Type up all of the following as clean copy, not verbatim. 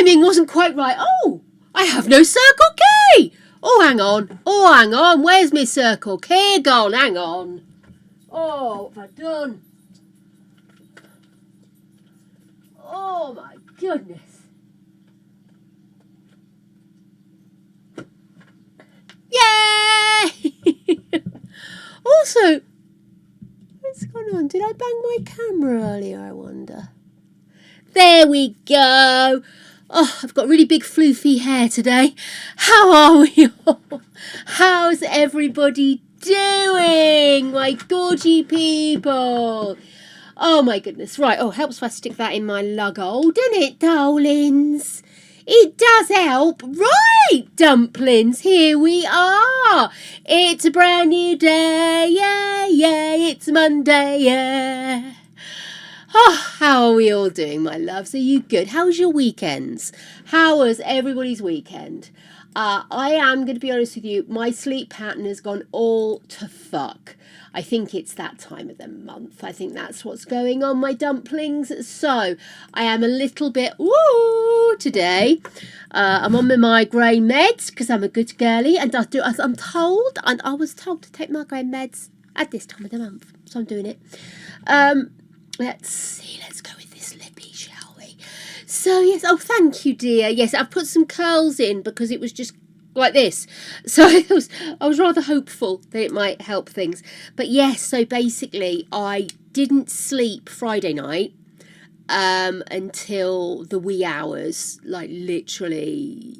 timing wasn't quite right. Oh, I have no circle key. Oh, hang on. Where's my circle key gone? Hang on. Oh, what have I done? Oh, my goodness. Yay! Also, what's going on? Did I bang my camera earlier, I wonder? There we go. Oh, I've got really big floofy hair today. How are we all? How's everybody doing, my gorgy people? Oh, my goodness. Right. Oh, helps if I stick that in my lug hole, doesn't it, darlings? It does help. Right, dumplings, here we are. It's a brand new day. Yeah, yeah, it's Monday. Yeah. Oh, how are we all doing, my loves? Are you good? How was your weekends? How was everybody's weekend? I am going to be honest with you, my sleep pattern has gone all to fuck. I think it's that time of the month. I think that's what's going on, my dumplings. So I am a little bit woo today. I'm on my migraine meds because I'm a good girly, and I'm told, and I was told to take migraine meds at this time of the month. So I'm doing it. Let's see, let's go with this lippy, shall we? So, yes, oh, thank you, dear. Yes, I've put some curls in because it was just like this. So I was rather hopeful that it might help things. But yes, so basically I didn't sleep Friday night until the wee hours, like literally,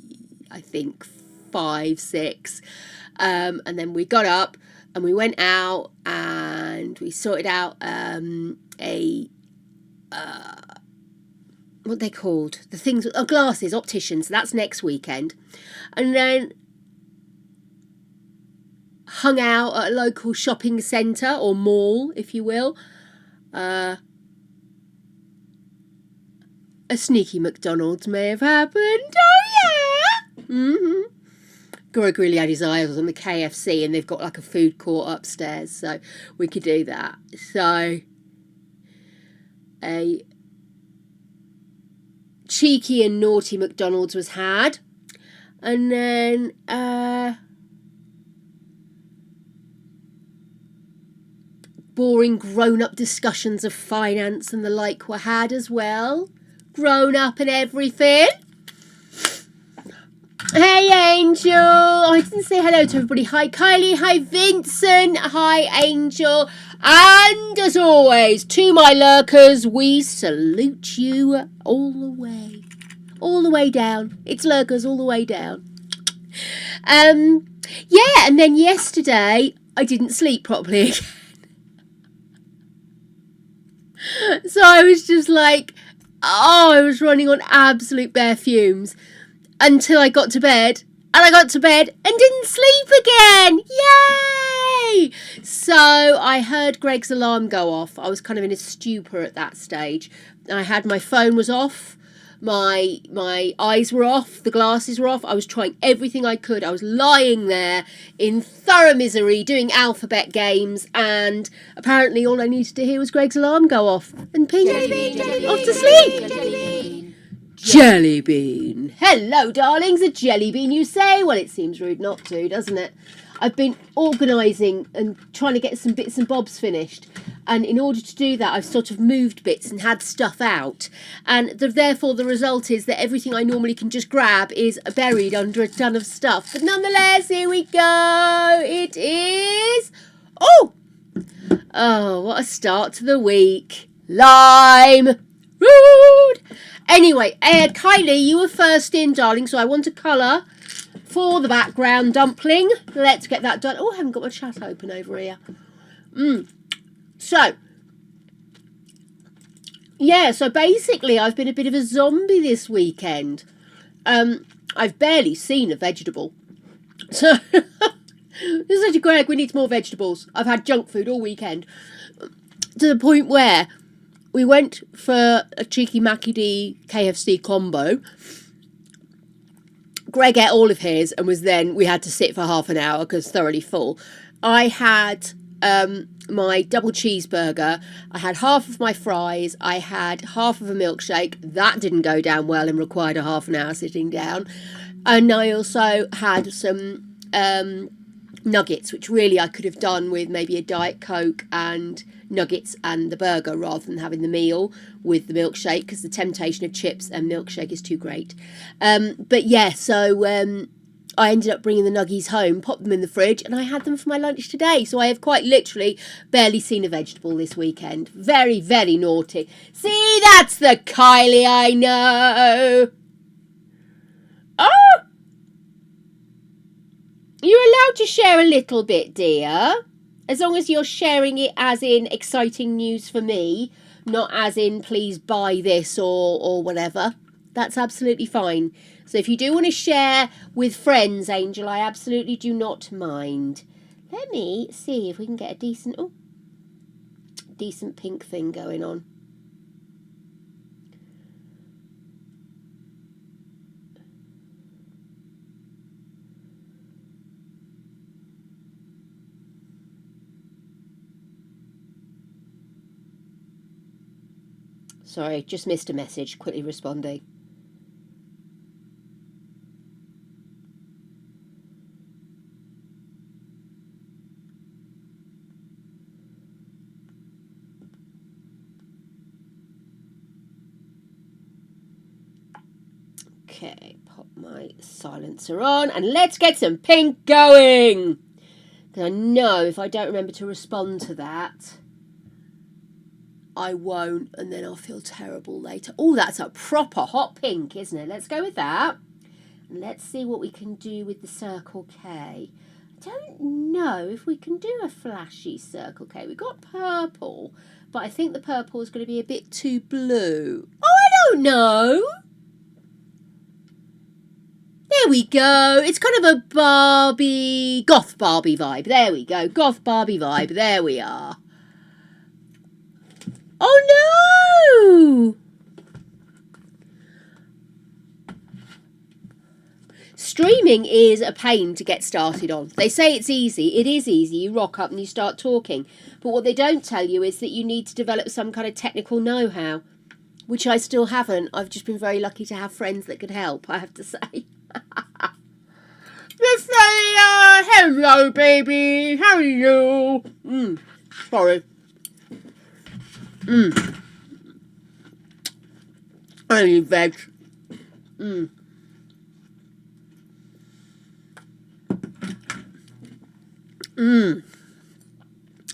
I think 5, 6. And then we got up and we went out and we sorted out what they called, the things, glasses, opticians. That's next weekend. And then hung out at a local shopping centre or mall, if you will. A sneaky McDonald's may have happened. Oh yeah. Mm-hmm. Greg really had his eyes on the KFC, and they've got like a food court upstairs, so we could do that. So a cheeky and naughty McDonald's was had, and then boring grown-up discussions of finance and the like were had as well. Grown up and everything. Hey Angel, I didn't say hello to everybody. Hi Kylie, hi Vincent, hi Angel, and as always, to my lurkers, we salute you all the way down. It's lurkers all the way down. Yeah, and then yesterday I didn't sleep properly again. So I was just like, I was running on absolute bare fumes. Until I got to bed, and I got to bed and didn't sleep again. Yay! So I heard Greg's alarm go off. I was kind of in a stupor at that stage. I had my phone was off, my eyes were off, the glasses were off. I was trying everything I could. I was lying there in thorough misery doing alphabet games, and apparently all I needed to hear was Greg's alarm go off and ping, off to sleep. Jelly bean. Hello, darlings. A jelly bean, you say? Well, it seems rude not to, doesn't it? I've been organising and trying to get some bits and bobs finished. And in order to do that, I've sort of moved bits and had stuff out. And therefore, the result is that everything I normally can just grab is buried under a ton of stuff. But nonetheless, here we go. It is... Oh, what a start to the week. Lime. Rude. Anyway, Kylie, you were first in, darling, so I want a colour for the background dumpling. Let's get that done. Oh, I haven't got my chat open over here. So, yeah, so basically I've been a bit of a zombie this weekend. I've barely seen a vegetable. So, this is to Greg, we need more vegetables. I've had junk food all weekend. To the point where... we went for a cheeky Mackie D KFC combo. Greg ate all of his and we had to sit for half an hour because thoroughly full. I had my double cheeseburger. I had half of my fries. I had half of a milkshake. That didn't go down well and required a half an hour sitting down. And I also had some nuggets, which really I could have done with maybe a Diet Coke and nuggets and the burger rather than having the meal with the milkshake, because the temptation of chips and milkshake is too great. But yeah, so I ended up bringing the nuggies home, popped them in the fridge, and I had them for my lunch today. So I have quite literally barely seen a vegetable this weekend. Very, very naughty. See, that's the Kylie I know. Oh! You're allowed to share a little bit, dear. As long as you're sharing it as in exciting news for me, not as in please buy this or whatever. That's absolutely fine. So if you do want to share with friends, Angel, I absolutely do not mind. Let me see if we can get a decent pink thing going on. Sorry, just missed a message. Quickly responding. Okay, pop my silencer on and let's get some pink going. Because I know if I don't remember to respond to that, I won't, and then I'll feel terrible later. Oh, that's a proper hot pink, isn't it? Let's go with that. And let's see what we can do with the Circle K. I don't know if we can do a flashy Circle K. We've got purple, but I think the purple is going to be a bit too blue. Oh, I don't know. There we go. It's kind of a Barbie, goth Barbie vibe. There we go. Goth Barbie vibe. There we are. Oh no! Streaming is a pain to get started on. They say it's easy. It is easy. You rock up and you start talking. But what they don't tell you is that you need to develop some kind of technical know-how, which I still haven't. I've just been very lucky to have friends that could help, I have to say. Just say, hello, baby. How are you? Sorry. I need veg.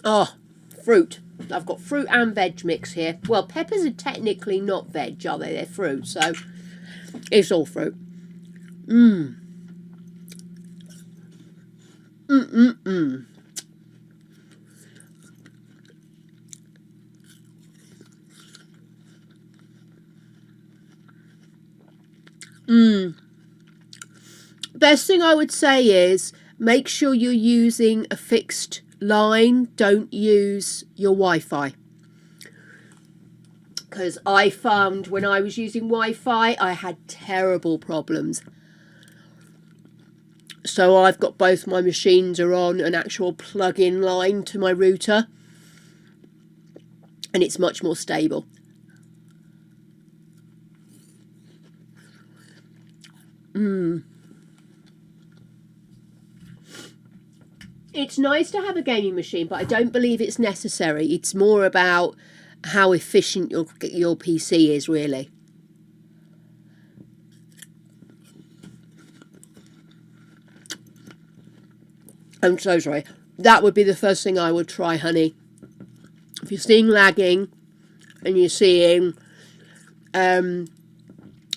Oh, fruit. I've got fruit and veg mix here. Well, peppers are technically not veg, are they? They're fruit, so it's all fruit. Best thing I would say is make sure you're using a fixed line. Don't use your Wi-Fi. Because I found when I was using Wi-Fi, I had terrible problems. So I've got both my machines are on an actual plug-in line to my router. And it's much more stable. It's nice to have a gaming machine, but I don't believe it's necessary. It's more about how efficient your PC is, really. I'm so sorry. That would be the first thing I would try, honey. If you're seeing lagging and you're seeing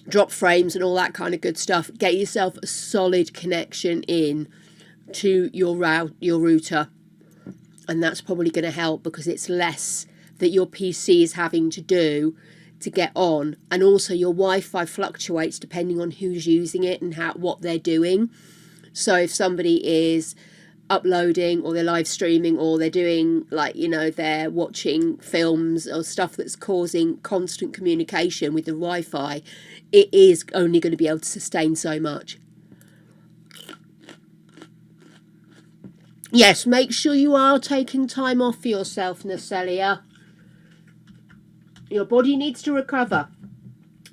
drop frames and all that kind of good stuff, get yourself a solid connection in to your router, and that's probably going to help, because it's less that your PC is having to do to get on, and also your Wi-Fi fluctuates depending on who's using it and what they're doing. So if somebody is uploading or they're live streaming or they're doing, like, you know, they're watching films or stuff that's causing constant communication with the Wi-Fi, it is only going to be able to sustain so much. Yes, make sure you are taking time off for yourself, Nacelia. Your body needs to recover.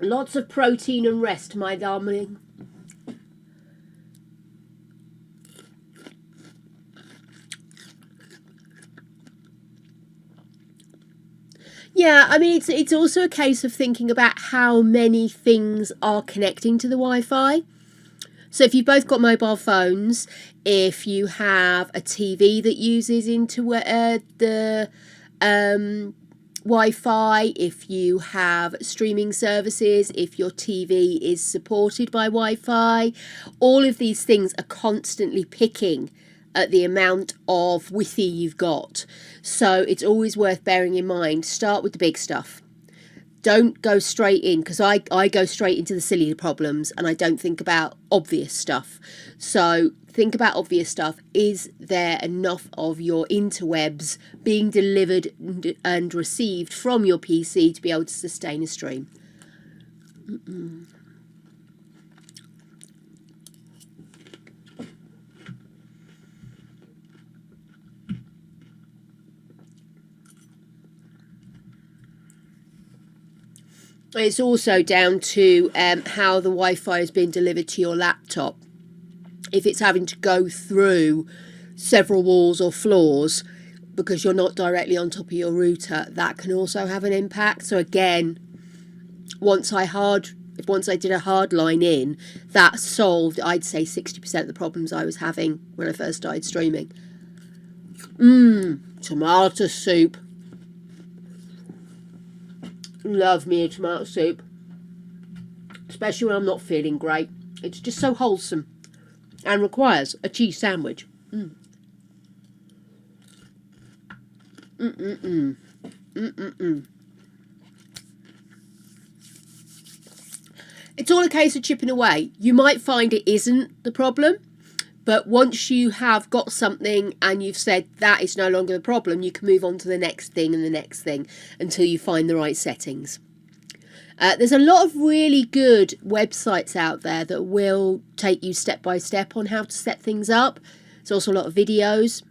Lots of protein and rest, my darling. Yeah, I mean, it's also a case of thinking about how many things are connecting to the Wi-Fi. So if you've both got mobile phones, if you have a TV that uses into the Wi-Fi, if you have streaming services, if your TV is supported by Wi-Fi, all of these things are constantly picking at the amount of Wi-Fi you've got. So it's always worth bearing in mind. Start with the big stuff. Don't go straight in, because I go straight into the silly problems and I don't think about obvious stuff. So think about obvious stuff. Is there enough of your interwebs being delivered and received from your PC to be able to sustain a stream? It's also down to how the Wi-Fi has been delivered to your laptop. If it's having to go through several walls or floors because you're not directly on top of your router, that can also have an impact. So again, once I did a hard line in, that solved, I'd say, 60% of the problems I was having when I first started streaming. Tomato soup. Love me a tomato soup, especially when I'm not feeling great. It's just so wholesome and requires a cheese sandwich. It's all a case of chipping away. You might find it isn't the problem, but once you have got something and you've said that is no longer the problem, you can move on to the next thing and the next thing until you find the right settings. There's a lot of really good websites out there that will take you step by step on how to set things up. There's also a lot of videos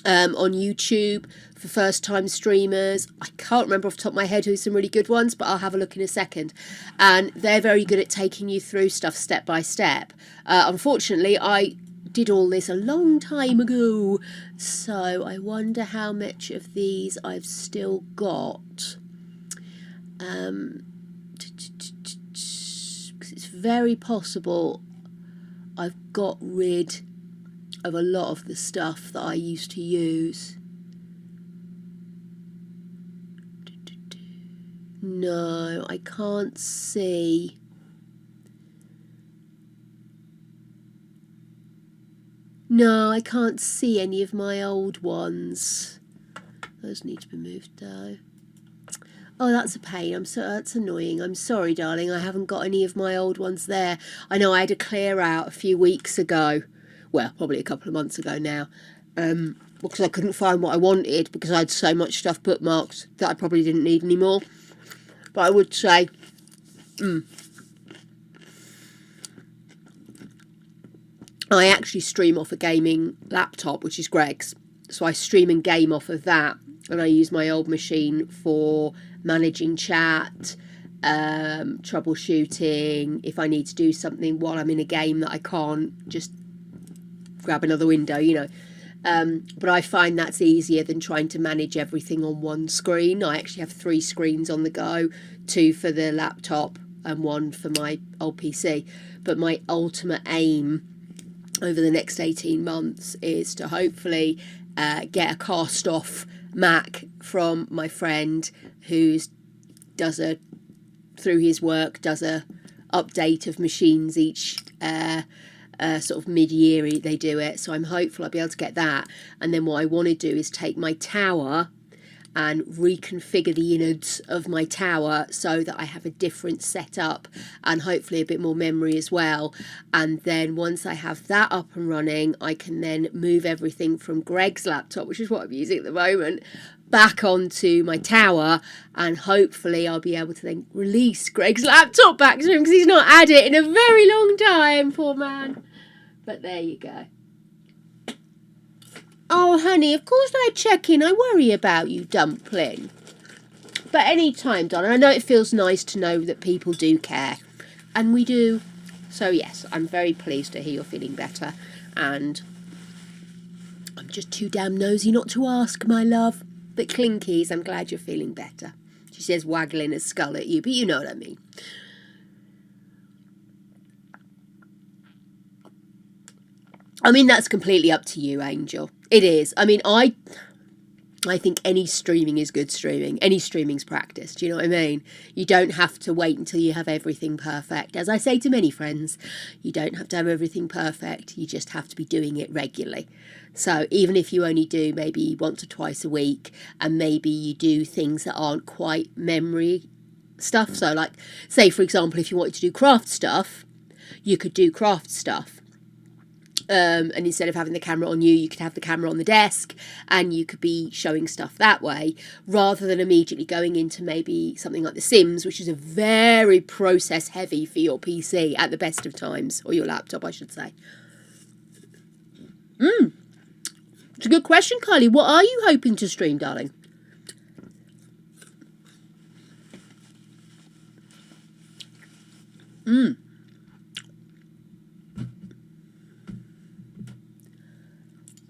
on YouTube for first-time streamers. I can't remember off the top of my head who's some really good ones, but I'll have a look in a second. And they're very good at taking you through stuff step by step. Unfortunately, I did all this a long time ago, so I wonder how much of these I've still got. Because it's very possible I've got rid of a lot of the stuff that I used to use. No, I can't see. No, I can't see any of my old ones. Those need to be moved though. Oh, that's a pain. That's annoying. I'm sorry, darling. I haven't got any of my old ones there. I know I had a clear out a few weeks ago. Well, probably a couple of months ago now. Because I couldn't find what I wanted because I had so much stuff bookmarked that I probably didn't need anymore. But I would say, I actually stream off a gaming laptop, which is Greg's. So I stream and game off of that. And I use my old machine for managing chat, troubleshooting. If I need to do something while I'm in a game that I can't, just grab another window, you know. But I find that's easier than trying to manage everything on one screen. I actually have 3 screens on the go, 2 for the laptop and 1 for my old PC. But my ultimate aim over the next 18 months is to hopefully get a cast off Mac from my friend who through his work does a update of machines each sort of mid-year they do it. So I'm hopeful I'll be able to get that. And then what I want to do is take my tower and reconfigure the innards of my tower so that I have a different setup and hopefully a bit more memory as well. And then once I have that up and running, I can then move everything from Greg's laptop, which is what I'm using at the moment, back onto my tower, and hopefully I'll be able to then release Greg's laptop back to him because he's not had it in a very long time, poor man. But there you go. Oh, honey, of course I check in. I worry about you, Dumpling. But any time, Donna, I know it feels nice to know that people do care. And we do. So, yes, I'm very pleased to hear you're feeling better. And I'm just too damn nosy not to ask, my love. But Clinkies, I'm glad you're feeling better. She says, waggling a skull at you, but you know what I mean. I mean, that's completely up to you, Angel. It is. I mean, I think any streaming is good streaming. Any streaming's practice. Do you know what I mean? You don't have to wait until you have everything perfect. As I say to many friends, you don't have to have everything perfect. You just have to be doing it regularly. So even if you only do maybe once or twice a week, and maybe you do things that aren't quite memory stuff. So like, say, for example, if you wanted to do craft stuff, you could do craft stuff. And instead of having the camera on you, you could have the camera on the desk and you could be showing stuff that way rather than immediately going into maybe something like The Sims, which is a very process heavy for your PC at the best of times, or your laptop, I should say. It's a good question, Kylie. What are you hoping to stream, darling?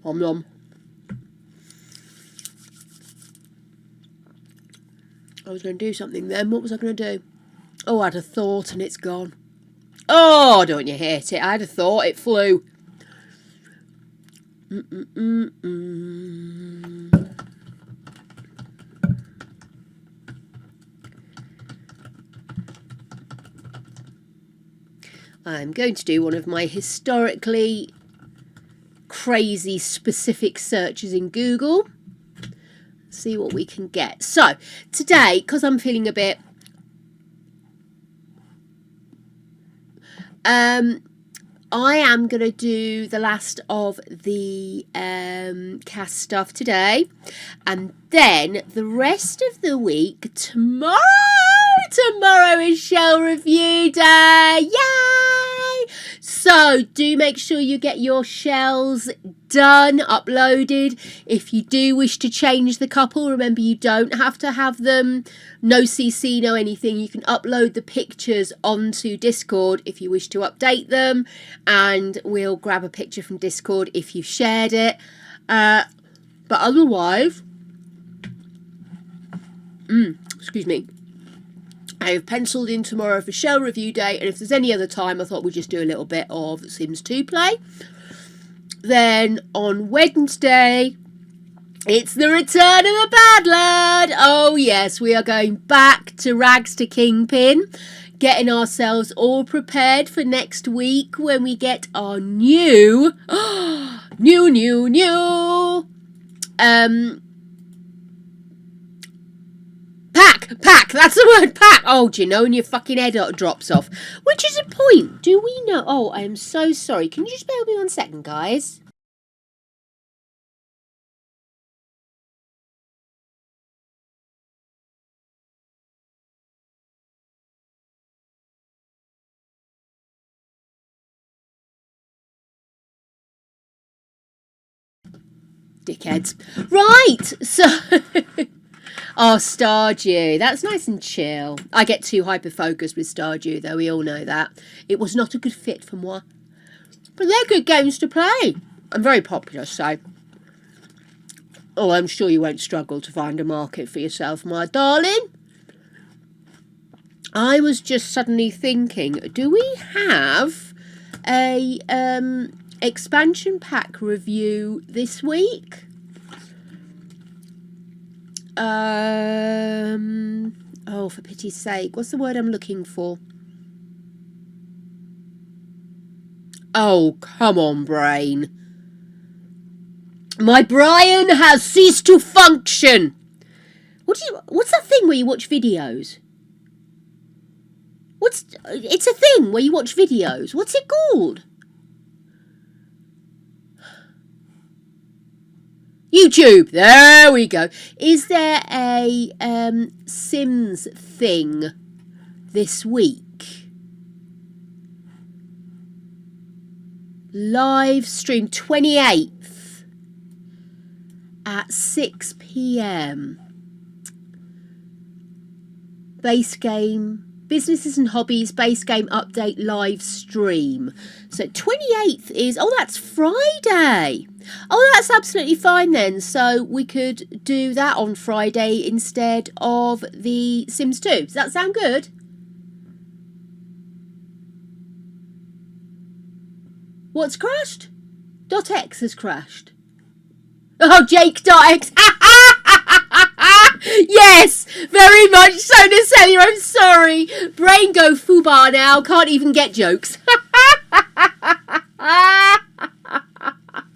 Nom nom. I was going to do something then. What was I going to do? Oh, I had a thought and it's gone. Oh, don't you hate it? I had a thought. It flew. I'm going to do one of my historically crazy specific searches in Google. See what we can get. So today, because I'm feeling a bit I am going to do the last of the CAS stuff today, and then the rest of the week tomorrow is shell review day. Yay! So do make sure you get your shells done, uploaded. If you do wish to change the couple, remember you don't have to have them no CC, no anything. You can upload the pictures onto Discord if you wish to update them, and we'll grab a picture from Discord if you've shared it. But otherwise, excuse me, I have penciled in tomorrow for shell review day, and if there's any other time, I thought we'd just do a little bit of Sims 2 play. Then on Wednesday, it's the return of the bad lad. Oh yes, we are going back to Rags to Kingpin, getting ourselves all prepared for next week when we get our new pack, that's the word, pack. Oh, do you know, and your fucking head drops off, which is a point. Do we know? Oh, I am so sorry. Can you just bear with me 1 second, guys? Dickheads. Right, so oh, Stardew, that's nice and chill. I get too hyper-focused with Stardew, though, we all know that. It was not a good fit for moi. But they're good games to play. I'm very popular, so... Oh, I'm sure you won't struggle to find a market for yourself, my darling. I was just suddenly thinking, do we have a expansion pack review this week? Oh, for pity's sake, what's the word I'm looking for? Oh, come on, brain. My brain has ceased to function. What's that thing where you watch videos? It's a thing where you watch videos. What's it called? YouTube. There we go. Is there a Sims thing this week? Live stream 28th. at 6 p.m. Base game, businesses and hobbies, base game update live stream. So 28th is, oh, that's Friday. Oh, that's absolutely fine then. So we could do that on Friday instead of the Sims 2. Does that sound good? What's crashed? .x has crashed. Oh, Jake.x. Yes, very much so, Nacelia. I'm sorry. Brain go foobar now. Can't even get jokes.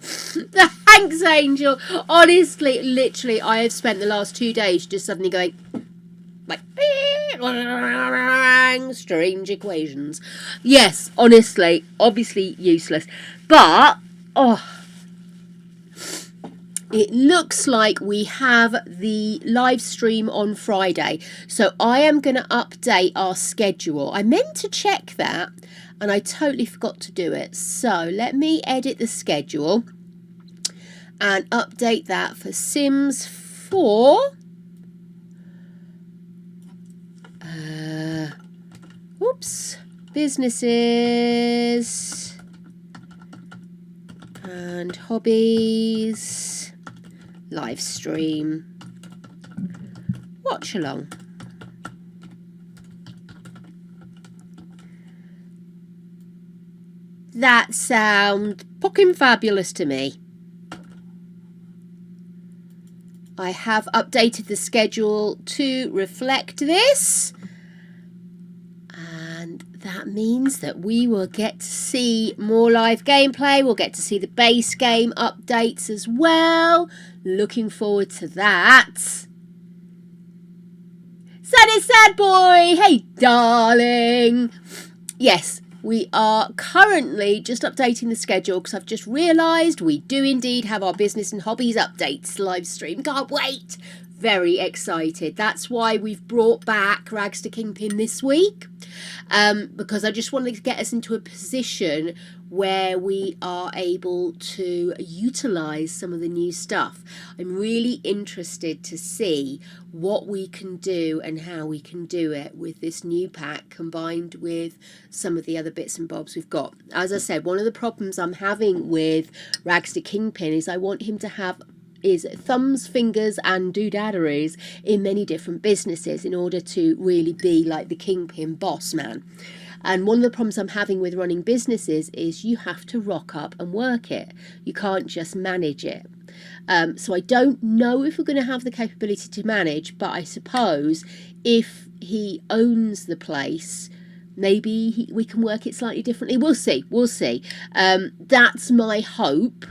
Thanks, Angel. Honestly, literally, I have spent the last 2 days just suddenly going like strange equations. Yes, honestly, obviously useless. But, it looks like we have the live stream on Friday. So I am going to update our schedule. I meant to check that and I totally forgot to do it. So let me edit the schedule and update that for Sims 4. Whoops. Businesses and hobbies. Live stream. Watch along. That sounds fucking fabulous to me. I have updated the schedule to reflect this. And that means that we will get to see more live gameplay. We'll get to see the base game updates as well. Looking forward to that. Sad boy. Hey, darling. Yes, we are currently just updating the schedule because I've just realised we do indeed have our business and hobbies updates live stream. Can't wait. Very excited. That's why we've brought back Rags to Kingpin this week, because I just wanted to get us into a position where we are able to utilise some of the new stuff. I'm really interested to see what we can do and how we can do it with this new pack combined with some of the other bits and bobs we've got. As I said, one of the problems I'm having with Rags to Kingpin is I want him to have is thumbs, fingers and doodadderies in many different businesses in order to really be like the Kingpin boss man. And one of the problems I'm having with running businesses is you have to rock up and work it. You can't just manage it. So I don't know if we're going to have the capability to manage, but I suppose if he owns the place, maybe we can work it slightly differently. We'll see. That's my hope.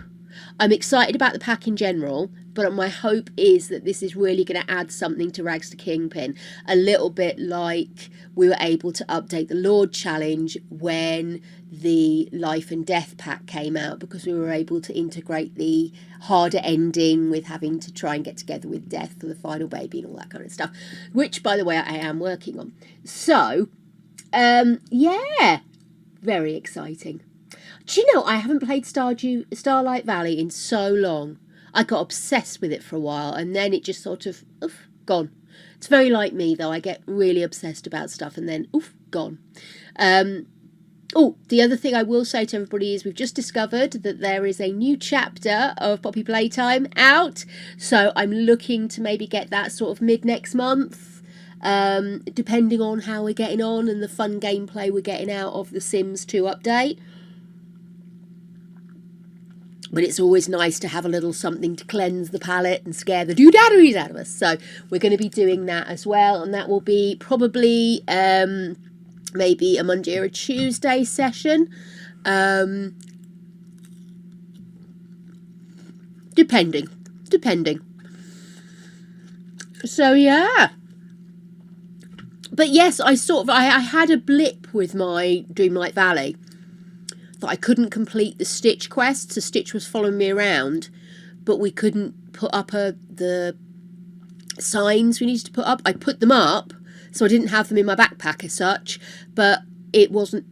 I'm excited about the pack in general, but my hope is that this is really going to add something to Rags to Kingpin, a little bit like we were able to update the Lord Challenge when the Life and Death pack came out, because we were able to integrate the harder ending with having to try and get together with Death for the final baby and all that kind of stuff, which, by the way, I am working on. So, yeah, very exciting. Do you know, I haven't played Starlight Valley in so long. I got obsessed with it for a while and then it just sort of, gone. It's very like me though. I get really obsessed about stuff and then, gone. The other thing I will say to everybody is we've just discovered that there is a new chapter of Poppy Playtime out. So I'm looking to maybe get that sort of mid next month. Depending on how we're getting on and the fun gameplay we're getting out of the Sims 2 update. But it's always nice to have a little something to cleanse the palate and scare the doodadderies out of us. So we're going to be doing that as well. And that will be probably maybe a Monday or a Tuesday session. Depending. So, yeah. But yes, I had a blip with my Dreamlight Valley. That I couldn't complete the Stitch quest, so Stitch was following me around, but we couldn't put up the signs we needed to put up. I put them up, so I didn't have them in my backpack as such, but it wasn't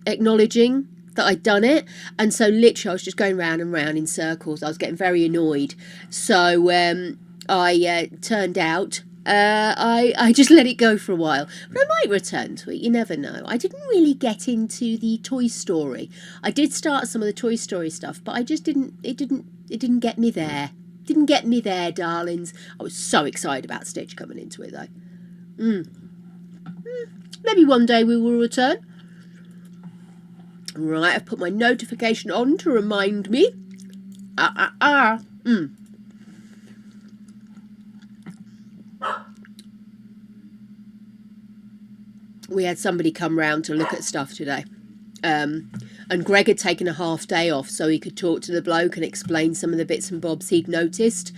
acknowledging that I'd done it. And so literally I was just going round and round in circles. I was getting very annoyed. So I turned out, I just let it go for a while. But I might return to it, you never know. I didn't really get into the Toy Story. I did start some of the Toy Story stuff, but I just it didn't get me there. Didn't get me there, darlings. I was so excited about Stitch coming into it, though. Maybe one day we will return. Right, I've put my notification on to remind me. We had somebody come round to look at stuff today. And Greg had taken a half day off so he could talk to the bloke and explain some of the bits and bobs he'd noticed.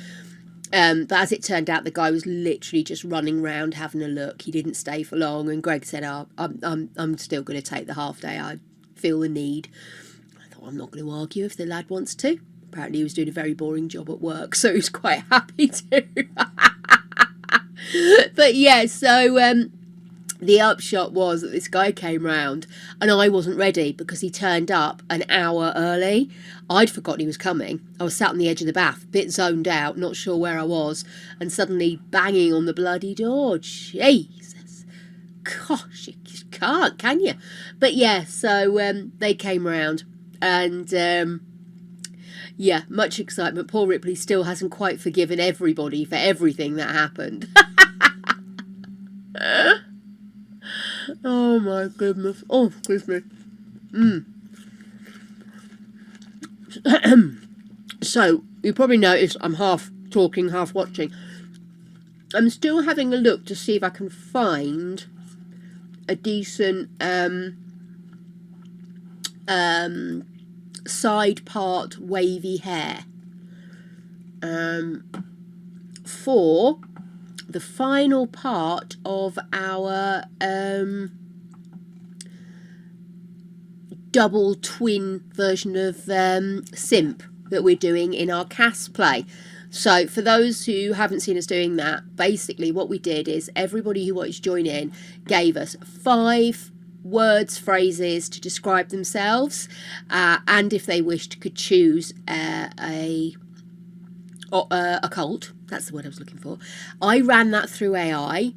But as it turned out, the guy was literally just running around having a look. He didn't stay for long, and Greg said, I'm still going to take the half day. I feel the need. I thought, I'm not going to argue if the lad wants to. Apparently he was doing a very boring job at work, so he was quite happy to. But yeah, so the upshot was that this guy came round and I wasn't ready because he turned up an hour early. I'd forgotten he was coming. I was sat on the edge of the bath, a bit zoned out, not sure where I was, and suddenly banging on the bloody door. Jesus. Gosh, you can't, can you? But yeah, so they came round and yeah, much excitement. Paul Ripley still hasn't quite forgiven everybody for everything that happened. Oh my goodness. Oh, excuse me. So, you probably noticed I'm half talking, half watching. I'm still having a look to see if I can find a decent side part wavy hair for the final part of our double twin version of Simp that we're doing in our CAS play. So for those who haven't seen us doing that, basically what we did is everybody who wanted to join in gave us 5 words, phrases to describe themselves, and if they wished could choose a cult. That's the word I was looking for. I ran that through AI,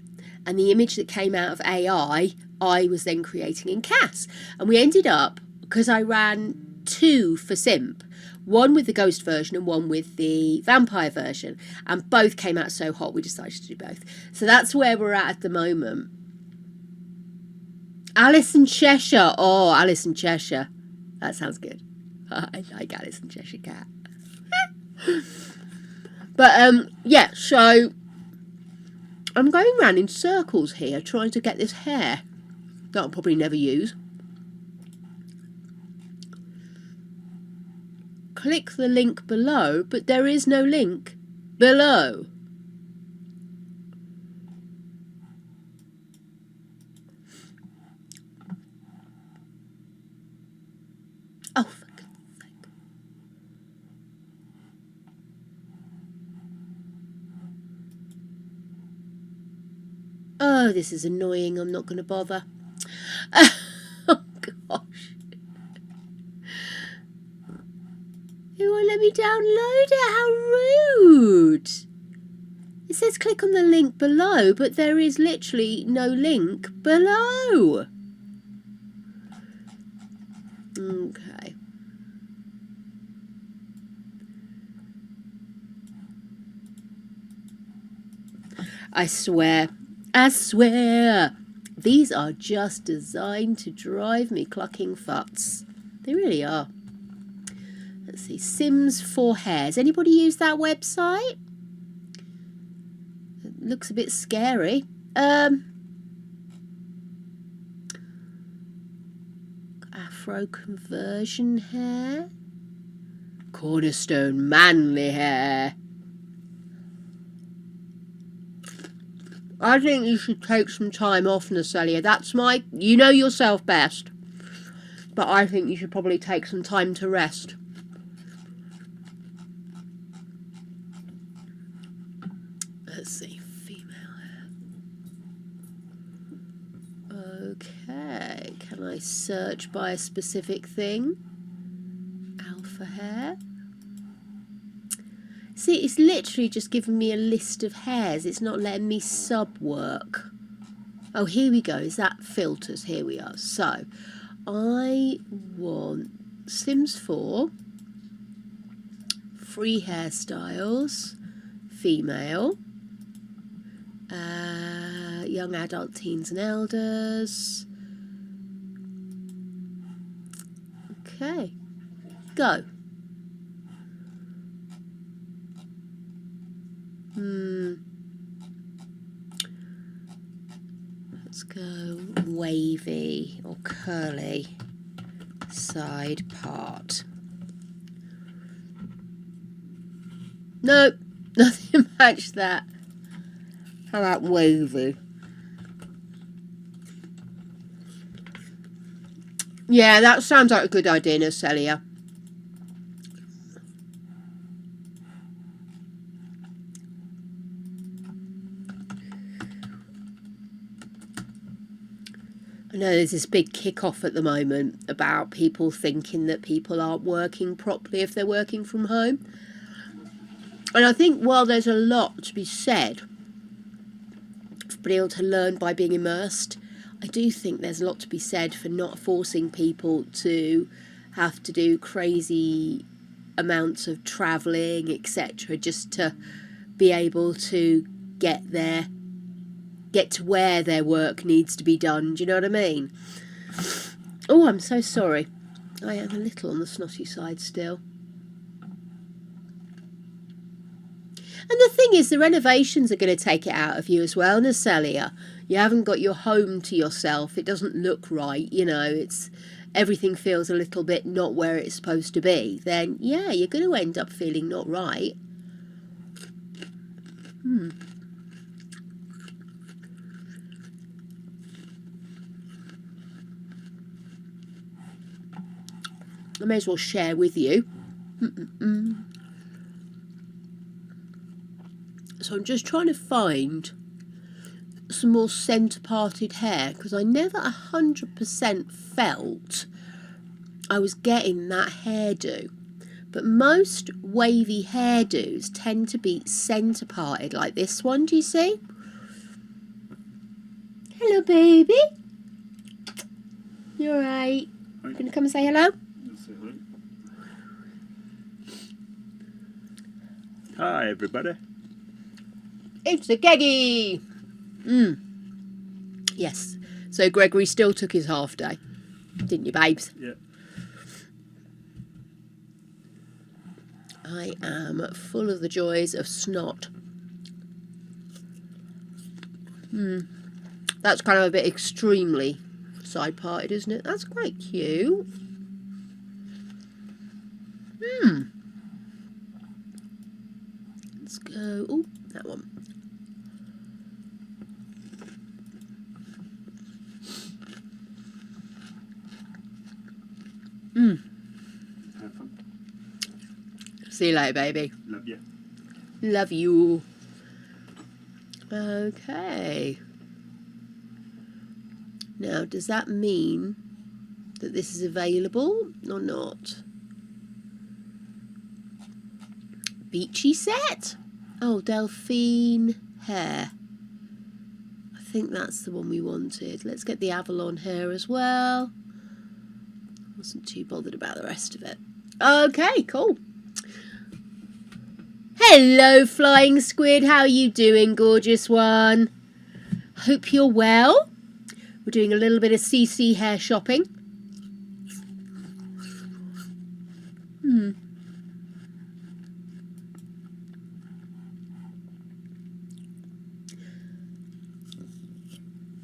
and the image that came out of AI, I was then creating in CAS. And we ended up, because I ran 2 for Simp, one with the ghost version and one with the vampire version, and both came out so hot we decided to do both. So that's where we're at the moment. Alice in Cheshire. Oh, Alice in Cheshire. That sounds good. I like Alice in Cheshire Cat. But yeah, so I'm going around in circles here trying to get this hair that I'll probably never use. Click the link below, but there is no link below. Oh, for goodness sake. Oh, this is annoying. I'm not going to bother. Oh, gosh. It won't let me download it. How rude. It says click on the link below, but there is literally no link below. Okay. I swear, these are just designed to drive me clucking futs. They really are. Let's see, Sims for Hairs. Anybody use that website? It looks a bit scary. Afro conversion hair. Cornerstone manly hair. I think you should take some time off, Nacelia. That's you know yourself best. But I think you should probably take some time to rest. Let's see, female hair. Okay, Can I search by a specific thing? Alpha hair. See, it's literally just giving me a list of hairs. It's not letting me sub-work. Oh, here we go. Is that filters? Here we are. So, I want Sims 4, free hairstyles, female, young adult, teens and elders. Okay, go. Let's go wavy or curly side part. Nope, nothing matched that. How about wavy? Yeah, that sounds like a good idea, Natalia. I know there's this big kick-off at the moment about people thinking that people aren't working properly if they're working from home. And I think while there's a lot to be said for being able to learn by being immersed, I do think there's a lot to be said for not forcing people to have to do crazy amounts of travelling, etc., just to be able to get to where their work needs to be done. Do you know what I mean? Oh, I'm so sorry. I am a little on the snotty side still. And the thing is, the renovations are going to take it out of you as well, Natalia. You haven't got your home to yourself. It doesn't look right, you know. Everything feels a little bit not where it's supposed to be. Then, yeah, you're going to end up feeling not right. I may as well share with you. So I'm just trying to find some more centre-parted hair, because I never 100% felt I was getting that hairdo. But most wavy hairdos tend to be centre-parted, like this one, do you see? Hello, baby. You alright? You gonna come and say hello? Say hi. Hi, everybody. It's a Geggy! Yes. So Gregory still took his half day, didn't you, babes? Yeah. I am full of the joys of snot. That's kind of a bit extremely side-parted, isn't it? That's quite cute. Let's go. Oh, that one. Have fun. See you later, baby. Love you. Love you. Okay. Now, does that mean that this is available or not? Beachy set? Oh, Delphine hair. I think that's the one we wanted. Let's get the Avalon hair as well. Wasn't too bothered about the rest of it. Okay, cool. Hello, flying squid. How are you doing, gorgeous one? Hope you're well. We're doing a little bit of CC hair shopping.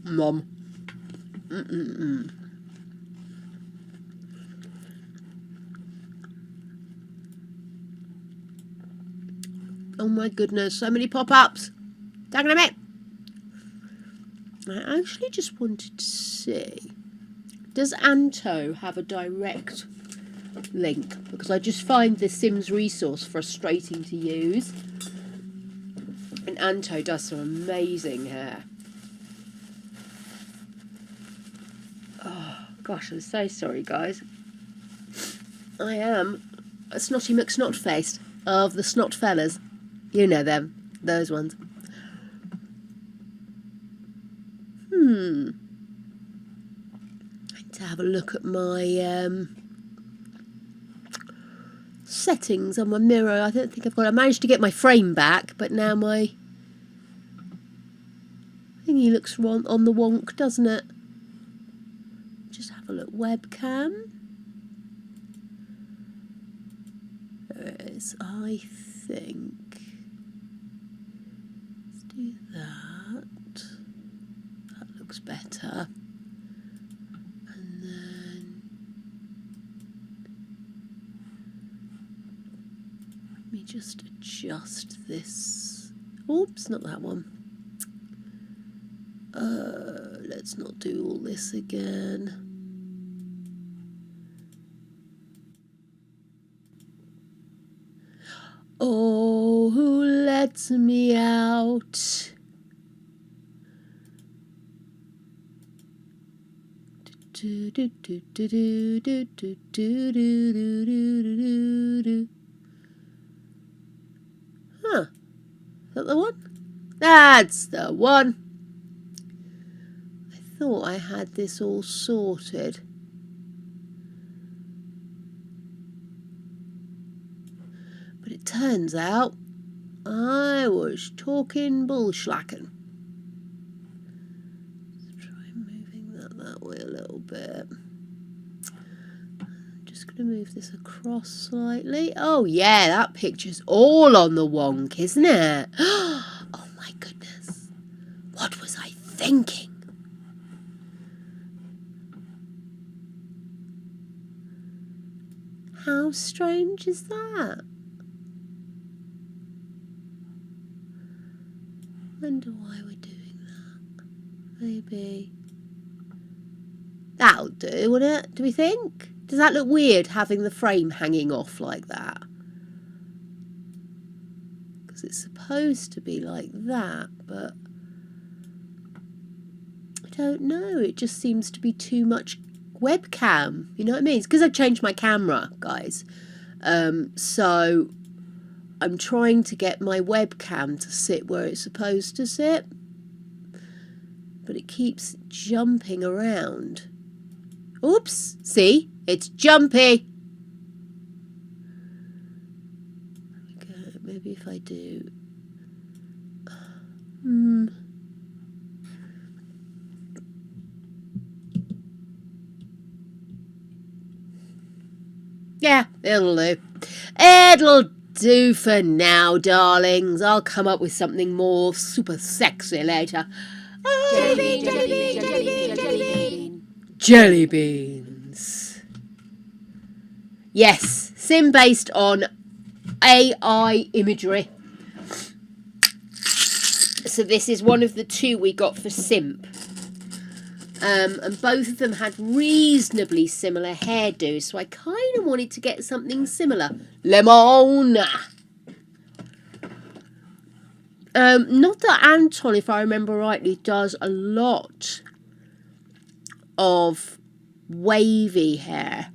Mom. Oh my goodness, so many pop-ups. Dang it. I actually just wanted to see, does Anto have a direct link? Because I just find the Sims resource frustrating to use. And Anto does some amazing hair. Oh, Gosh, I'm so sorry, guys. I am a snotty McSnot-faced of the snot fellas. You know them. Those ones. I need to have a look at my settings on my mirror. I don't think I've got... I managed to get my frame back, but now my thingy looks wrong on the wonk, doesn't it? Just have a look. Webcam. There it is, I think. Let's do that. That looks better. And then let me just adjust this. Oops, not that one. Let's not do all this again. Oh, who lets me out? Huh. Is that the one? That's the one. I thought I had this all sorted. But it turns out I was talking bullschlacken. Let's try moving that way a little bit. I'm just going to move this across slightly. Oh yeah, that picture's all on the wonk, isn't it? Oh my goodness. What was I thinking? How strange is that? Wonder why we're doing that. Maybe that'll do, wouldn't it? Do we think? Does that look weird, having the frame hanging off like that? Because it's supposed to be like that, but I don't know. It just seems to be too much webcam. You know what I mean? It's because I've changed my camera, guys. So I'm trying to get my webcam to sit where it's supposed to sit, but it keeps jumping around. Oops, see? It's jumpy. Okay, maybe if I do... Yeah, it'll do. It'll do for now, darlings. I'll come up with something more super sexy later. Jelly bean. Jelly beans. Yes, sim based on AI imagery. So this is one of the two we got for Simp. And both of them had reasonably similar hairdos, so I kind of wanted to get something similar. Lemon! Not that Anton, if I remember rightly, does a lot of wavy hair.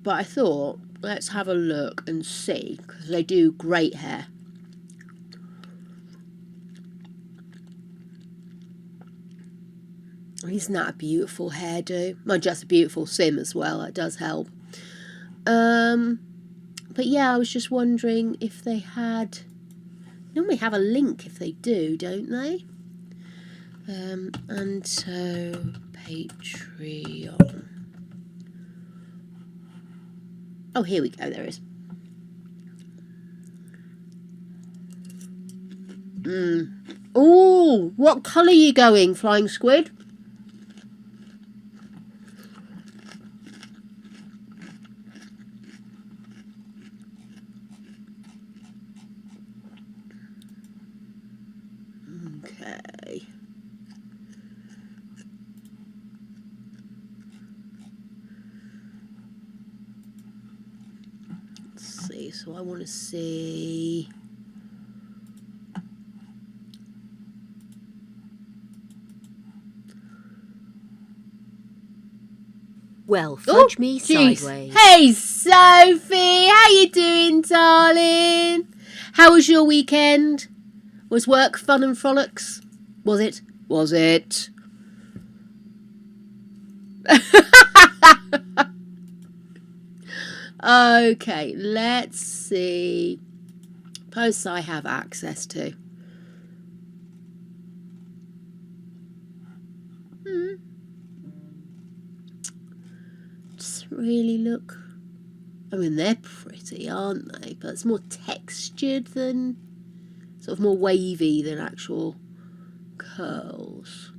But I thought, let's have a look and see, because they do great hair. Isn't that a beautiful hairdo? Well, just a beautiful sim as well. That does help. But yeah, I was just wondering if they had... Normally have a link if they do, don't they? And so Patreon. Oh, here we go. There it is. Oh, what colour are you going, Flying Squid? Okay. Let's see. So I want to see... Well, fudge me jeez. sideways. Hey, Sophie, how you doing, darling? How was your weekend? Was work fun and frolics? Was it? Was it? Okay, let's see. Posts I have access to. Just really look. I mean, they're pretty, aren't they? But it's more textured than, sort of more wavy than actual curls.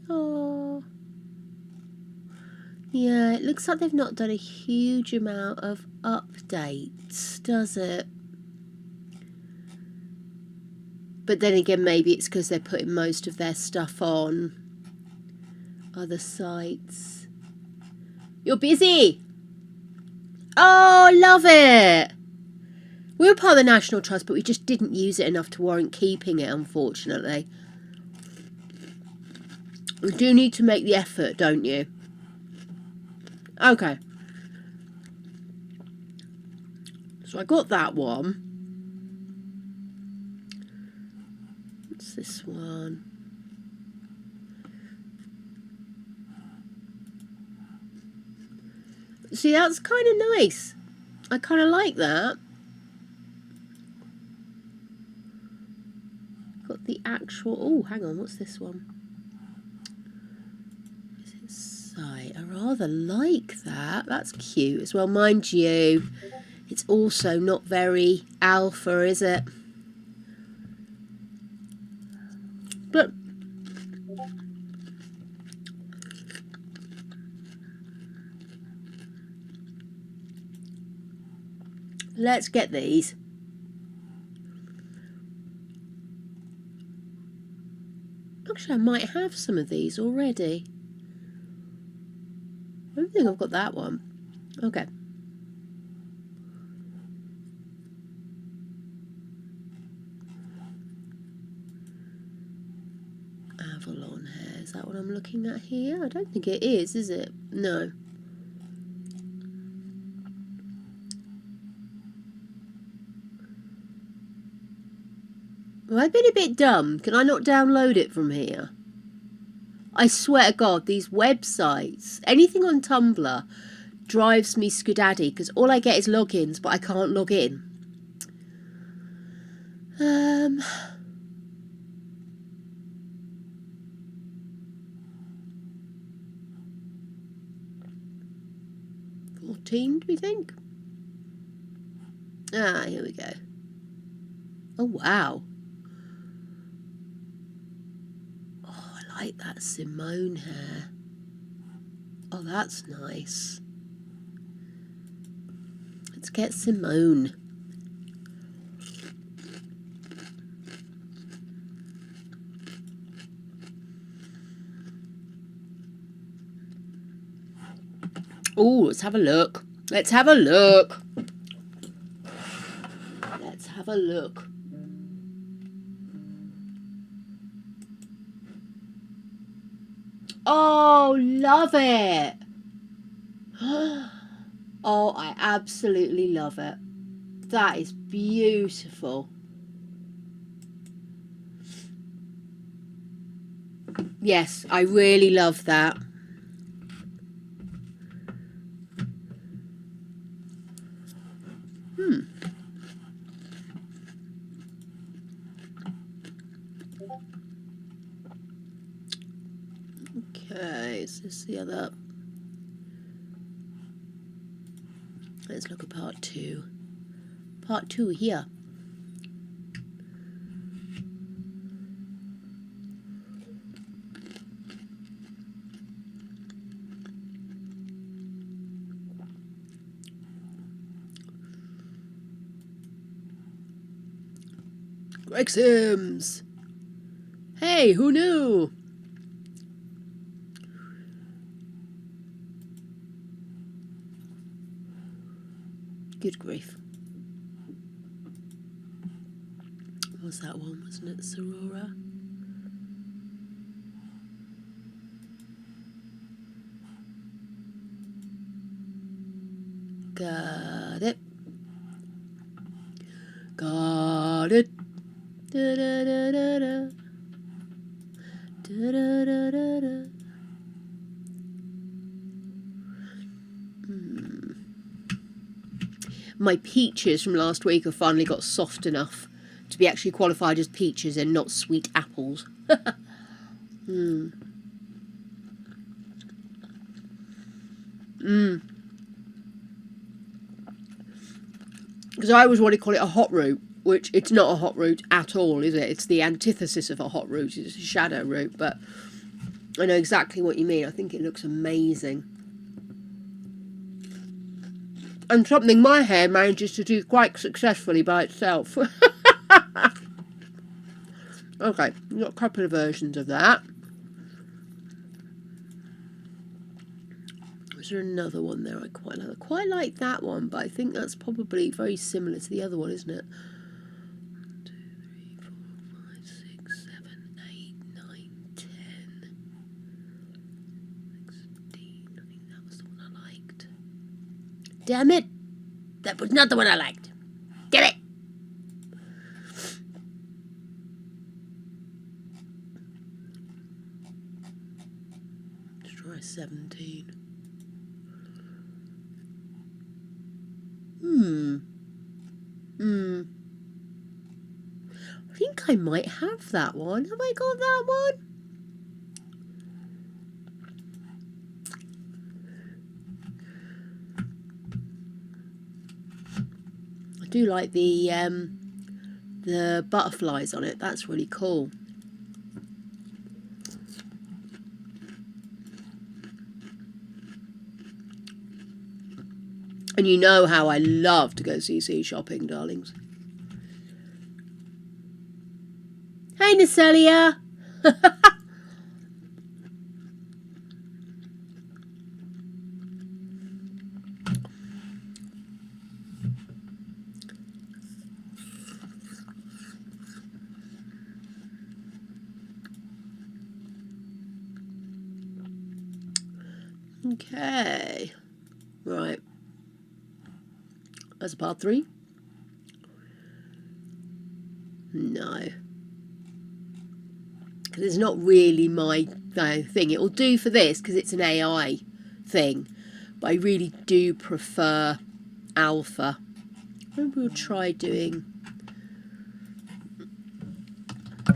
Oh. Yeah, it looks like they've not done a huge amount of updates, does it? But then again, maybe it's because they're putting most of their stuff on other sites. You're busy! Oh, love it! We were part of the National Trust, but we just didn't use it enough to warrant keeping it, unfortunately. You do need to make the effort, don't you? Okay. So I got that one. What's this one? See, that's kind of nice. I kind of like that. Got the actual... Oh, hang on. What's this one? Is it site? I rather like that. That's cute as well. Mind you, it's also not very alpha, is it? But... let's get these. Actually, I might have some of these already. I don't think I've got that one. Okay. Avalon hair. Is that what I'm looking at here? I don't think it is it? No. Have I been a bit dumb? Can I not download it from here? I swear to God, these websites, anything on Tumblr, drives me skedaddle because all I get is logins, but I can't log in. 14, do we think? Ah, here we go. Oh, wow. Oh, I like that Simone hair. Oh, that's nice. Let's get Simone. Oh, let's have a look. Let's have a look. Let's have a look. Oh, love it. Oh, I absolutely love it. That is beautiful. Yes, I really love that. Okay, is this the other? Let's look at part 2. Part 2 here. Greg Sims. Hey, who knew? Good grief. was that one, wasn't it? Sorora. Got it. Got it. Da da da da da. Da da da da da. My peaches from last week have finally got soft enough to be actually qualified as peaches and not sweet apples. Because I always want to call it a hot root, which it's not a hot root at all, is it? It's the antithesis of a hot root. It's a shadow root, but I know exactly what you mean. I think it looks amazing. And something my hair manages to do quite successfully by itself. Okay, we've got a couple of versions of that. Is there another one there I quite like? I quite like that one, but I think that's probably very similar to the other one, isn't it? 1, 2, 3, 4, 5, 6, 7, 8, 9, 10, 16. I think that was the one I liked. Damn it! That was not the one I liked. Damn it! Let's try 17. I think I might have that one. Have I got that one? I do like the butterflies on it. That's really cool. And you know how I love to go CC shopping, darlings. Hey, Nacelia. Okay. Right. That's part 3. No. Because it's not really my thing. It will do for this because it's an AI thing. But I really do prefer alpha. Maybe we'll try doing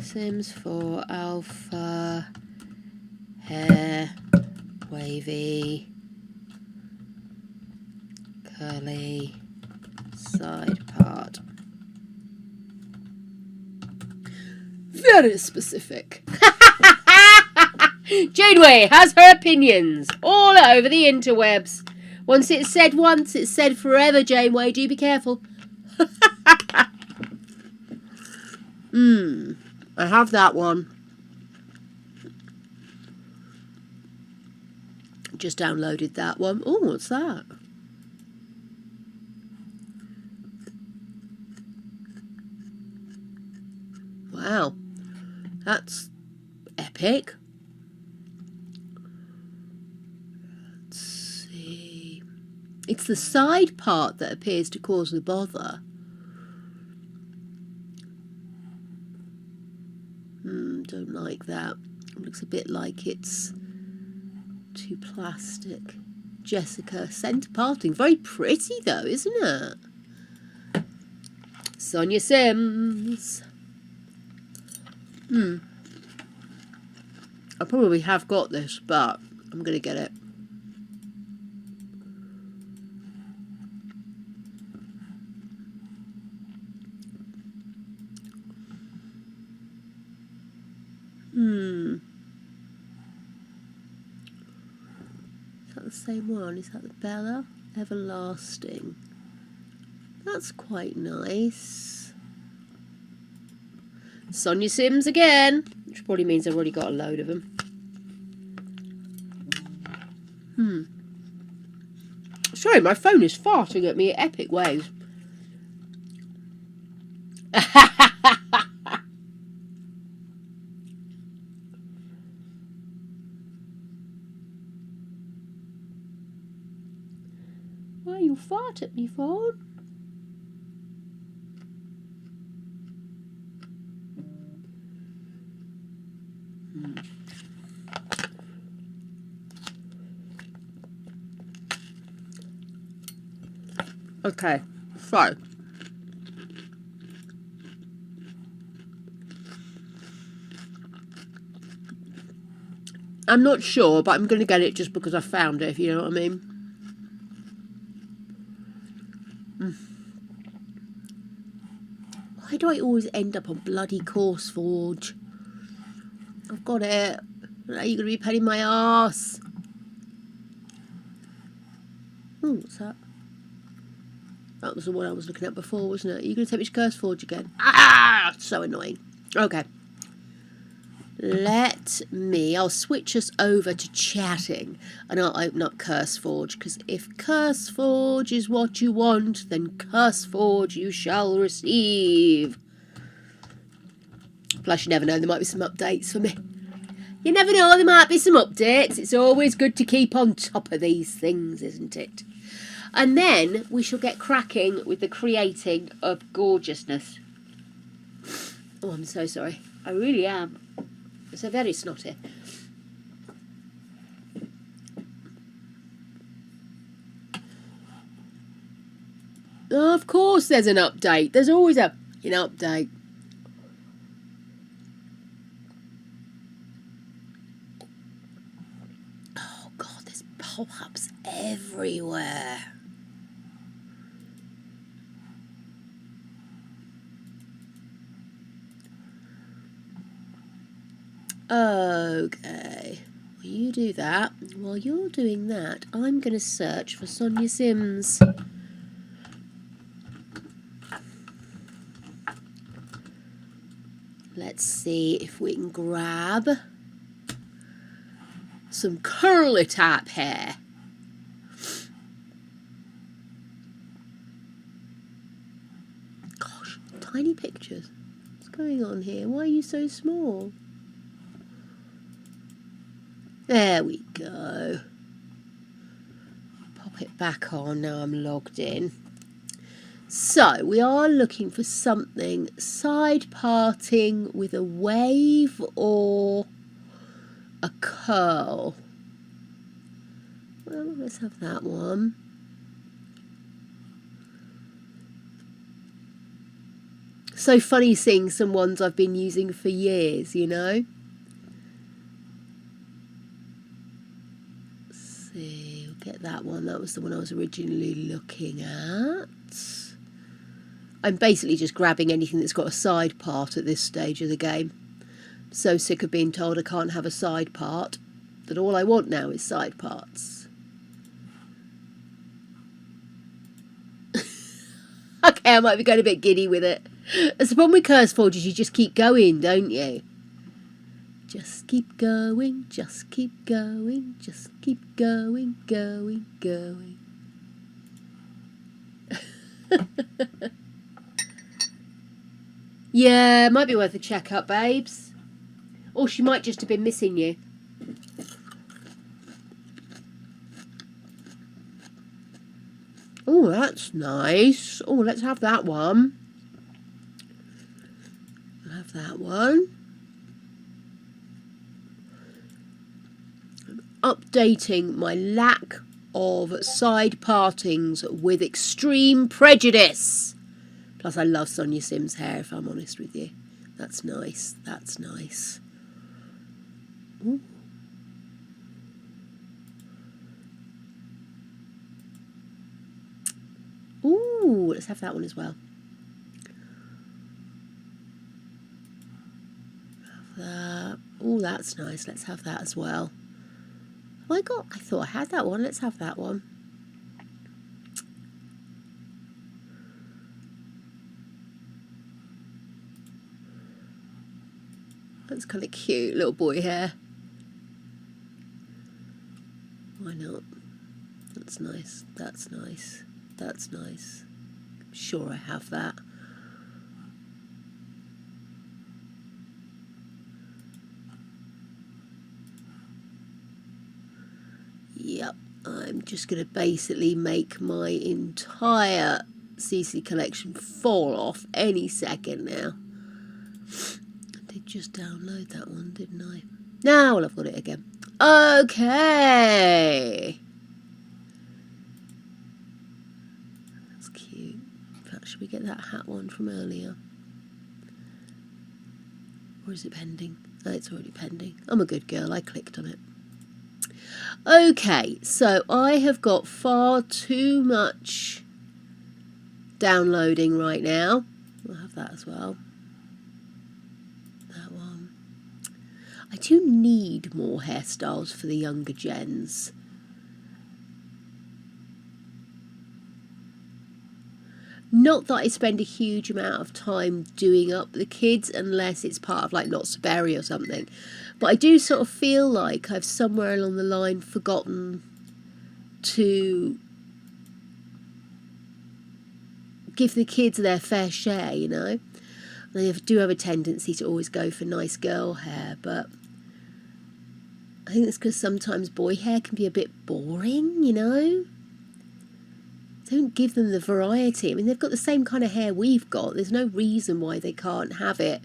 Sims 4 alpha, hair, wavy, curly, side part. Very specific. Janeway has her opinions all over the interwebs. Once it's said once, it's said forever, Janeway. Do be careful. I have that one. Just downloaded that one. Oh, what's that? Wow. That's epic. Let's see. It's the side part that appears to cause the bother. Don't like that. It looks a bit like it's too plastic. Jessica, centre parting. Very pretty though, isn't it? Sonia Sims. I probably have got this, but I'm going to get it. Is that the same one? Is that the Bella? Everlasting. That's quite nice. Sonia Sims again, which probably means I've already got a load of them. Sorry, my phone is farting at me in epic ways. Why you fart at me, phone? Okay, so I'm not sure, but I'm going to get it just because I found it, if you know what I mean. Why do I always end up on bloody CourseForge? I've got it. Now you're going to be petting my arse. Oh, what's that? That was the one I was looking at before, wasn't it? Are you going to take me to CourseForge again? Ah! So annoying. Okay. I'll switch us over to chatting and I'll open up CurseForge, because if CurseForge is what you want, then CurseForge you shall receive. Plus, you never know, there might be some updates for me. You never know, there might be some updates. It's always good to keep on top of these things, isn't it? And then we shall get cracking with the creating of gorgeousness. Oh, I'm so sorry. I really am. It's a very snotty. Of course there's an update. There's always an update. Oh, God, there's pop-ups everywhere. Okay. Well, you do that. While you're doing that, I'm going to search for Sonia Sims. Let's see if we can grab some curly type hair. Gosh, tiny pictures. What's going on here? Why are you so small? There we go. Pop it back on now I'm logged in. So we are looking for something side parting with a wave or a curl. Well, let's have that one. So funny seeing some ones I've been using for years, you know. Let's see, we'll get that one. That was the one I was originally looking at. I'm basically just grabbing anything that's got a side part at this stage of the game. I'm so sick of being told I can't have a side part that all I want now is side parts. Okay, I might be going a bit giddy with it. That's the problem with CurseForge is you just keep going, don't you? Just keep going, just keep going, just keep going, going, going. Yeah, it might be worth a check-up, babes. Or she might just have been missing you. Oh, that's nice. Oh, let's have that one. I'll have that one. Updating my lack of side partings with extreme prejudice. Plus, I love Sonia Sims' hair, if I'm honest with you. That's nice. That's nice. Ooh. Ooh, let's have that one as well. Have that. Ooh, that's nice. Let's have that as well. Have I thought I had that one. Let's have that one. That's kind of cute, little boy hair. Why not? That's nice. That's nice. That's nice. I'm sure I have that. Yep, I'm just going to basically make my entire CC collection fall off any second now. I did just download that one, didn't I? Now, well, I've got it again. Okay. That's cute. In fact, should we get that hat one from earlier? Or is it pending? Oh, it's already pending. I'm a good girl. I clicked on it. Okay, so I have got far too much downloading right now. I'll have that as well. That one. I do need more hairstyles for the younger gens. Not that I spend a huge amount of time doing up the kids unless it's part of like Lots of Berry or something. But I do sort of feel like I've somewhere along the line forgotten to give the kids their fair share, you know. And I do have a tendency to always go for nice girl hair, but I think it's because sometimes boy hair can be a bit boring, you know. Don't give them the variety. I mean, they've got the same kind of hair we've got. There's no reason why they can't have it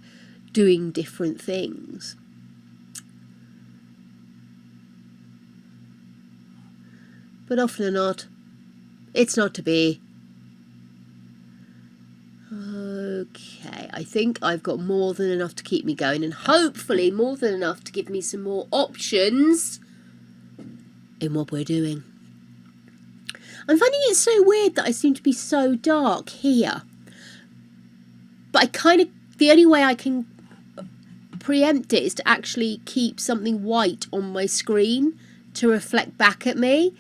doing different things. But often or not, it's not to be. Okay, I think I've got more than enough to keep me going, and hopefully more than enough to give me some more options in what we're doing. I'm finding it so weird that I seem to be so dark here. But the only way I can preempt it is to actually keep something white on my screen to reflect back at me.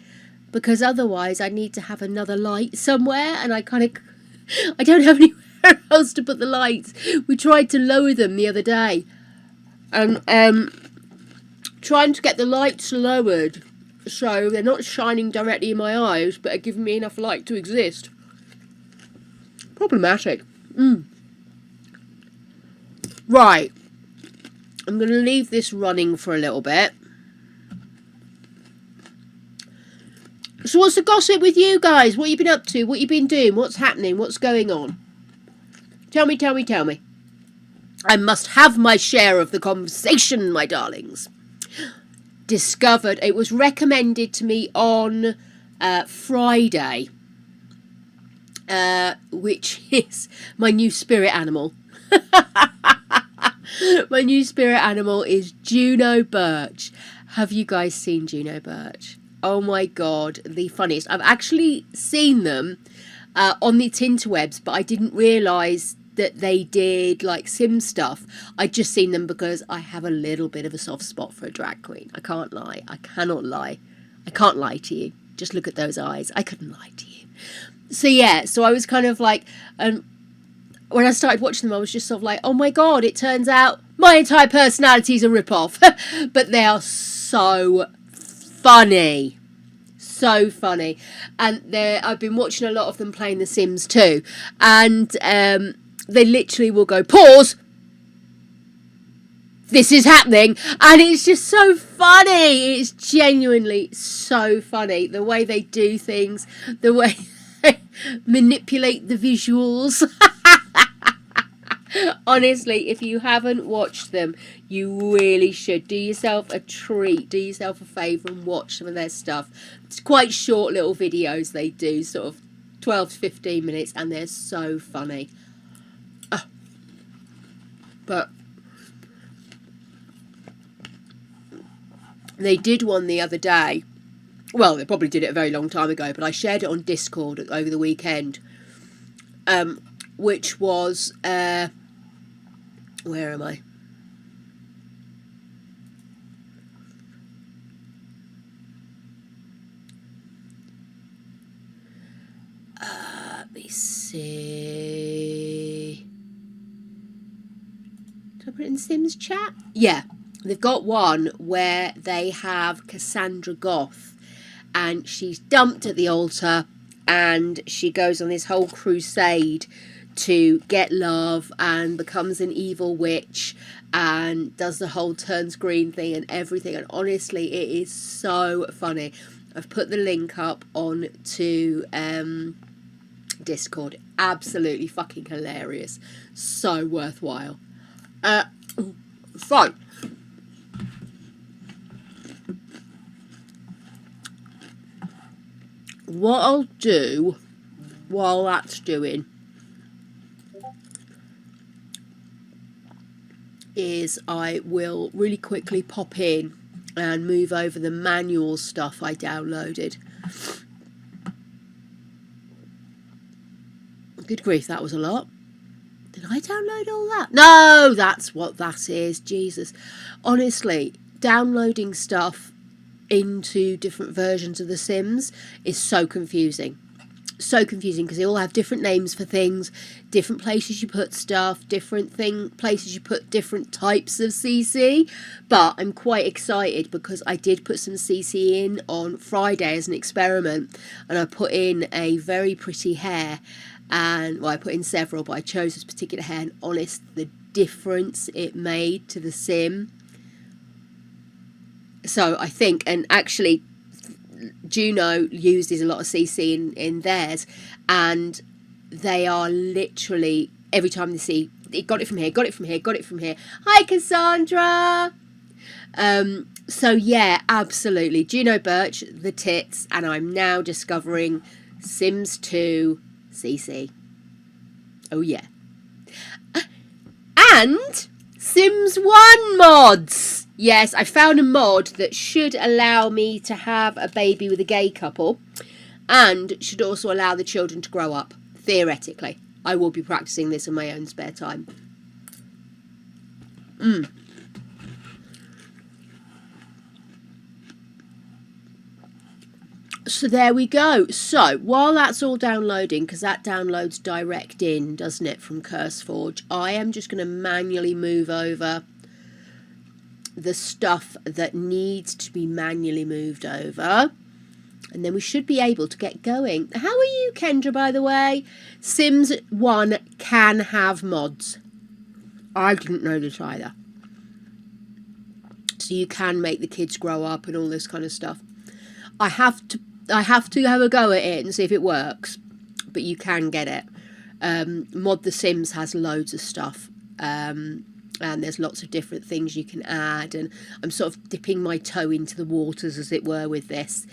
Because otherwise I need to have another light somewhere, and I don't have anywhere else to put the lights. We tried to lower them the other day. And trying to get the lights lowered so they're not shining directly in my eyes, but are giving me enough light to exist. Problematic. Right. I'm going to leave this running for a little bit. So what's the gossip with you guys? What you been up to? What you been doing? What's happening? What's going on? Tell me, tell me, tell me. I must have my share of the conversation, my darlings. Discovered, it was recommended to me on Friday, which is my new spirit animal. My new spirit animal is Juno Birch. Have you guys seen Juno Birch? Oh my god, the funniest. I've actually seen them on the interwebs, but I didn't realise that they did like sim stuff. I'd just seen them because I have a little bit of a soft spot for a drag queen. I can't lie. I cannot lie. I can't lie to you. Just look at those eyes. I couldn't lie to you. So yeah, so I was kind of like, when I started watching them, I was just sort of like, oh my god, it turns out my entire personality is a rip-off. But they are so funny. So funny. And I've been watching a lot of them playing The Sims too. And they literally will go, pause, this is happening. And it's just so funny. It's genuinely so funny. The way they do things, the way they manipulate the visuals. Honestly, if you haven't watched them, you really should. Do yourself a treat. Do yourself a favour and watch some of their stuff. It's quite short little videos they do, sort of 12 to 15 minutes, and they're so funny. But they did one the other day. Well, they probably did it a very long time ago, but I shared it on Discord over the weekend. Which was, where am I? Let me see. Did I put it in Sims chat? Yeah. They've got one where they have Cassandra Goth, and she's dumped at the altar, and she goes on this whole crusade to get love and becomes an evil witch and does the whole turns green thing and everything. And honestly, it is so funny. I've put the link up on to Discord. Absolutely fucking hilarious. So worthwhile. So, what I'll do while that's doing is I will really quickly pop in and move over the manual stuff I downloaded. Good grief, that was a lot. Did I download all that? No, that's what that is. Jesus. Honestly, downloading stuff into different versions of The Sims is so confusing. So confusing because they all have different names for things, different places you put stuff, different places you put different types of CC. But I'm quite excited because I did put some CC in on Friday as an experiment, and I put in a very pretty hair, and well, I put in several, but I chose this particular hair, and honest, the difference it made to the sim. So I think, and actually Juno uses a lot of CC in theirs, and they are literally, every time they see, it got it from here, got it from here, got it from here. Hi, Cassandra! So yeah, absolutely. Juno Birch, the tits, and I'm now discovering Sims 2 CC. Oh yeah. And Sims 1 mods! Yes, I found a mod that should allow me to have a baby with a gay couple, and should also allow the children to grow up, theoretically. I will be practicing this in my own spare time. So there we go. So while that's all downloading, because that downloads direct in, doesn't it, from CurseForge, I am just going to manually move over the stuff that needs to be manually moved over, and then we should be able to get going. How are you, Kendra, by the way? Sims 1 can have mods. I didn't know this either. So you can make the kids grow up and all this kind of stuff. I have to have a go at it and see if it works, but you can get it. Mod The Sims has loads of stuff, and there's lots of different things you can add, and I'm sort of dipping my toe into the waters, as it were, with this,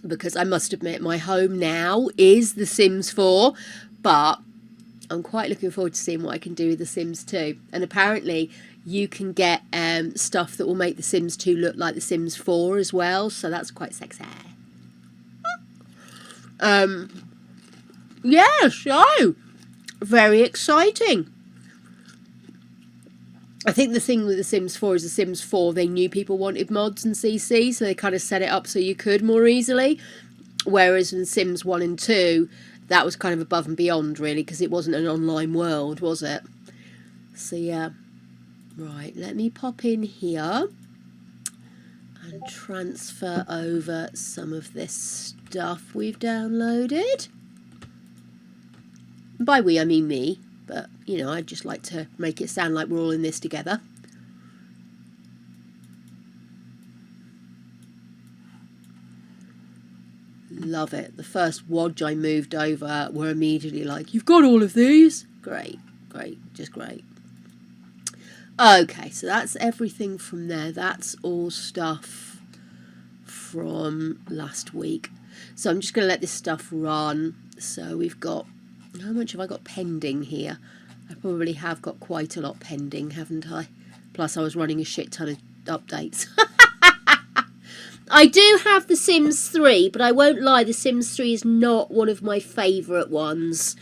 because I must admit my home now is The Sims 4, but I'm quite looking forward to seeing what I can do with The Sims 2. And apparently you can get stuff that will make The Sims 2 look like The Sims 4 as well, so that's quite sexy. Yeah, so very exciting. I think the thing with The Sims 4 is The Sims 4, they knew people wanted mods and CC, so they kind of set it up so you could more easily. Whereas in Sims 1 and 2, that was kind of above and beyond, really, because it wasn't an online world, was it? So, yeah. Right, let me pop in here and transfer over some of this stuff we've downloaded. By we, I mean me. But, you know, I'd just like to make it sound like we're all in this together. Love it. The first wodge I moved over were immediately like, you've got all of these? Great, great, just great. Okay, so that's everything from there. That's all stuff from last week. So I'm just going to let this stuff run. So we've got, how much have I got pending here? I probably have got quite a lot pending, haven't I? Plus I was running a shit ton of updates. I do have The Sims 3, but I won't lie, The Sims 3 is not one of my favourite ones.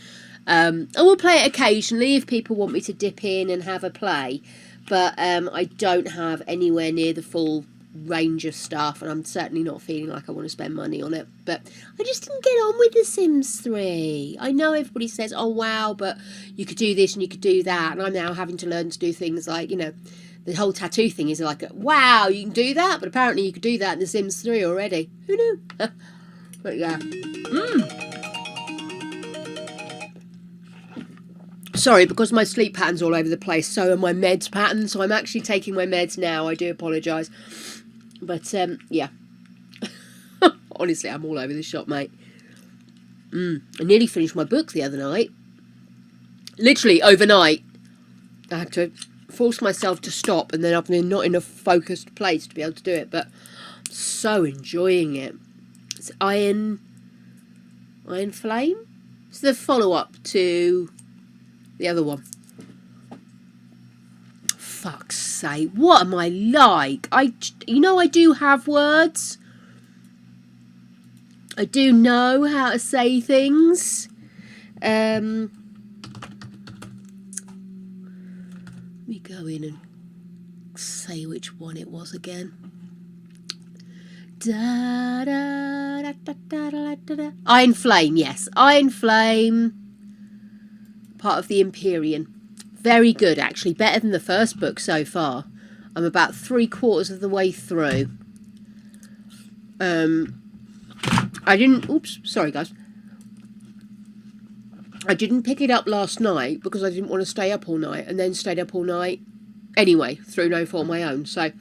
I will play it occasionally if people want me to dip in and have a play, but I don't have anywhere near the full range of stuff, and I'm certainly not feeling like I want to spend money on it. But I just didn't get on with The Sims 3. I know everybody says, oh wow, but you could do this and you could do that, and I'm now having to learn to do things like, you know, the whole tattoo thing is like, wow, you can do that, but apparently you could do that in The Sims 3 already. Who knew? But yeah. Sorry, because my sleep pattern's all over the place, so are my meds pattern, so I'm actually taking my meds now. I do apologise. But, yeah. Honestly, I'm all over the shop, mate. I nearly finished my book the other night. Literally overnight. I had to force myself to stop, and then I've been not in a focused place to be able to do it, but I'm so enjoying it. It's Iron Flame? It's the follow-up to the other one. Fuck's sake, what am I like? I do have words. I do know how to say things. Let me go in and say which one it was again. Iron Flame, yes. Iron Flame, part of the Empyrean. Very good, actually. Better than the first book so far. I'm about 3/4 of the way through. Oops, sorry guys. I didn't pick it up last night because I didn't want to stay up all night, and then stayed up all night anyway, through no fault of my own, so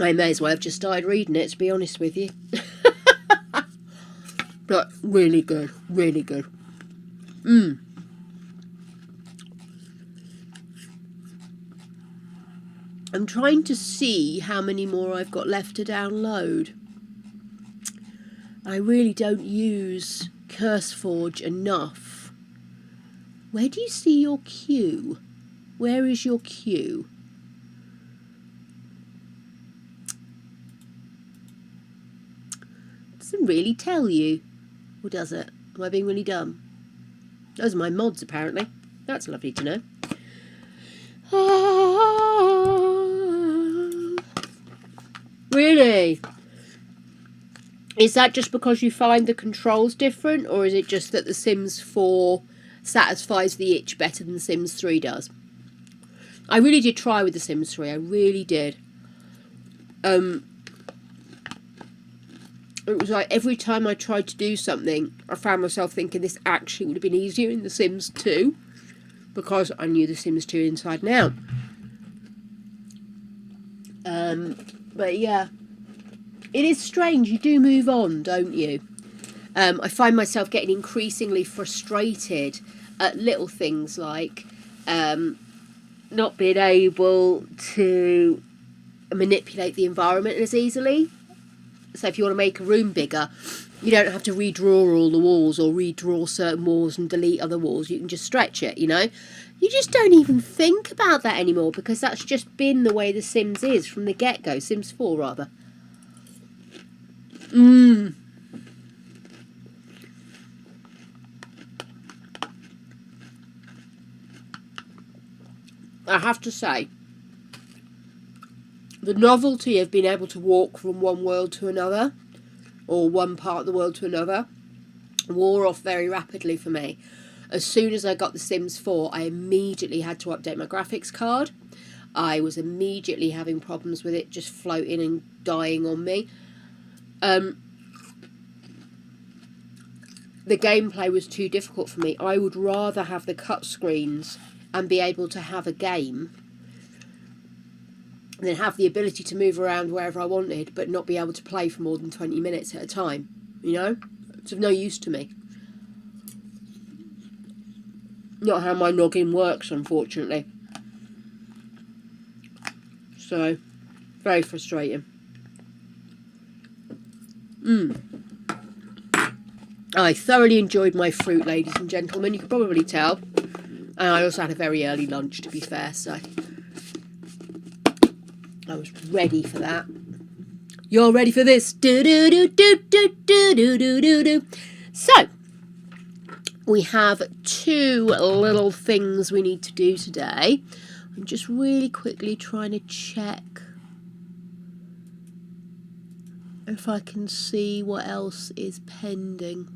I may as well have just started reading it, to be honest with you. But really good, really good. I'm trying to see how many more I've got left to download. I really don't use CurseForge enough. Where do you see your queue? Where is your queue? Doesn't really tell you. Or does it? Am I being really dumb? Those are my mods, apparently. That's lovely to know. Really? Is that just because you find the controls different, or is it just that The Sims 4 satisfies the itch better than Sims 3 does? I really did try with The Sims 3, I really did. It was like every time I tried to do something, I found myself thinking this actually would have been easier in The Sims 2, because I knew The Sims 2 inside and out. But yeah, it is strange. You do move on, don't you? I find myself getting increasingly frustrated at little things like not being able to manipulate the environment as easily. So if you want to make a room bigger, you don't have to redraw all the walls or redraw certain walls and delete other walls. You can just stretch it, you know. You just don't even think about that anymore because that's just been the way The Sims is from the get-go. Sims 4, rather. I have to say, the novelty of being able to walk from one world to another, or one part of the world to another, wore off very rapidly for me. As soon as I got The Sims 4, I immediately had to update my graphics card. I was immediately having problems with it just floating and dying on me. The gameplay was too difficult for me. I would rather have the cut screens and be able to have a game than have the ability to move around wherever I wanted but not be able to play for more than 20 minutes at a time. You know? It's of no use to me. Not how my login works, unfortunately. So, very frustrating. I thoroughly enjoyed my fruit, ladies and gentlemen. You can probably tell. And I also had a very early lunch, to be fair, so I was ready for that. You're ready for this? Do-do-do-do-do-do-do-do-do. So, we have two little things we need to do today. I'm just really quickly trying to check if I can see what else is pending.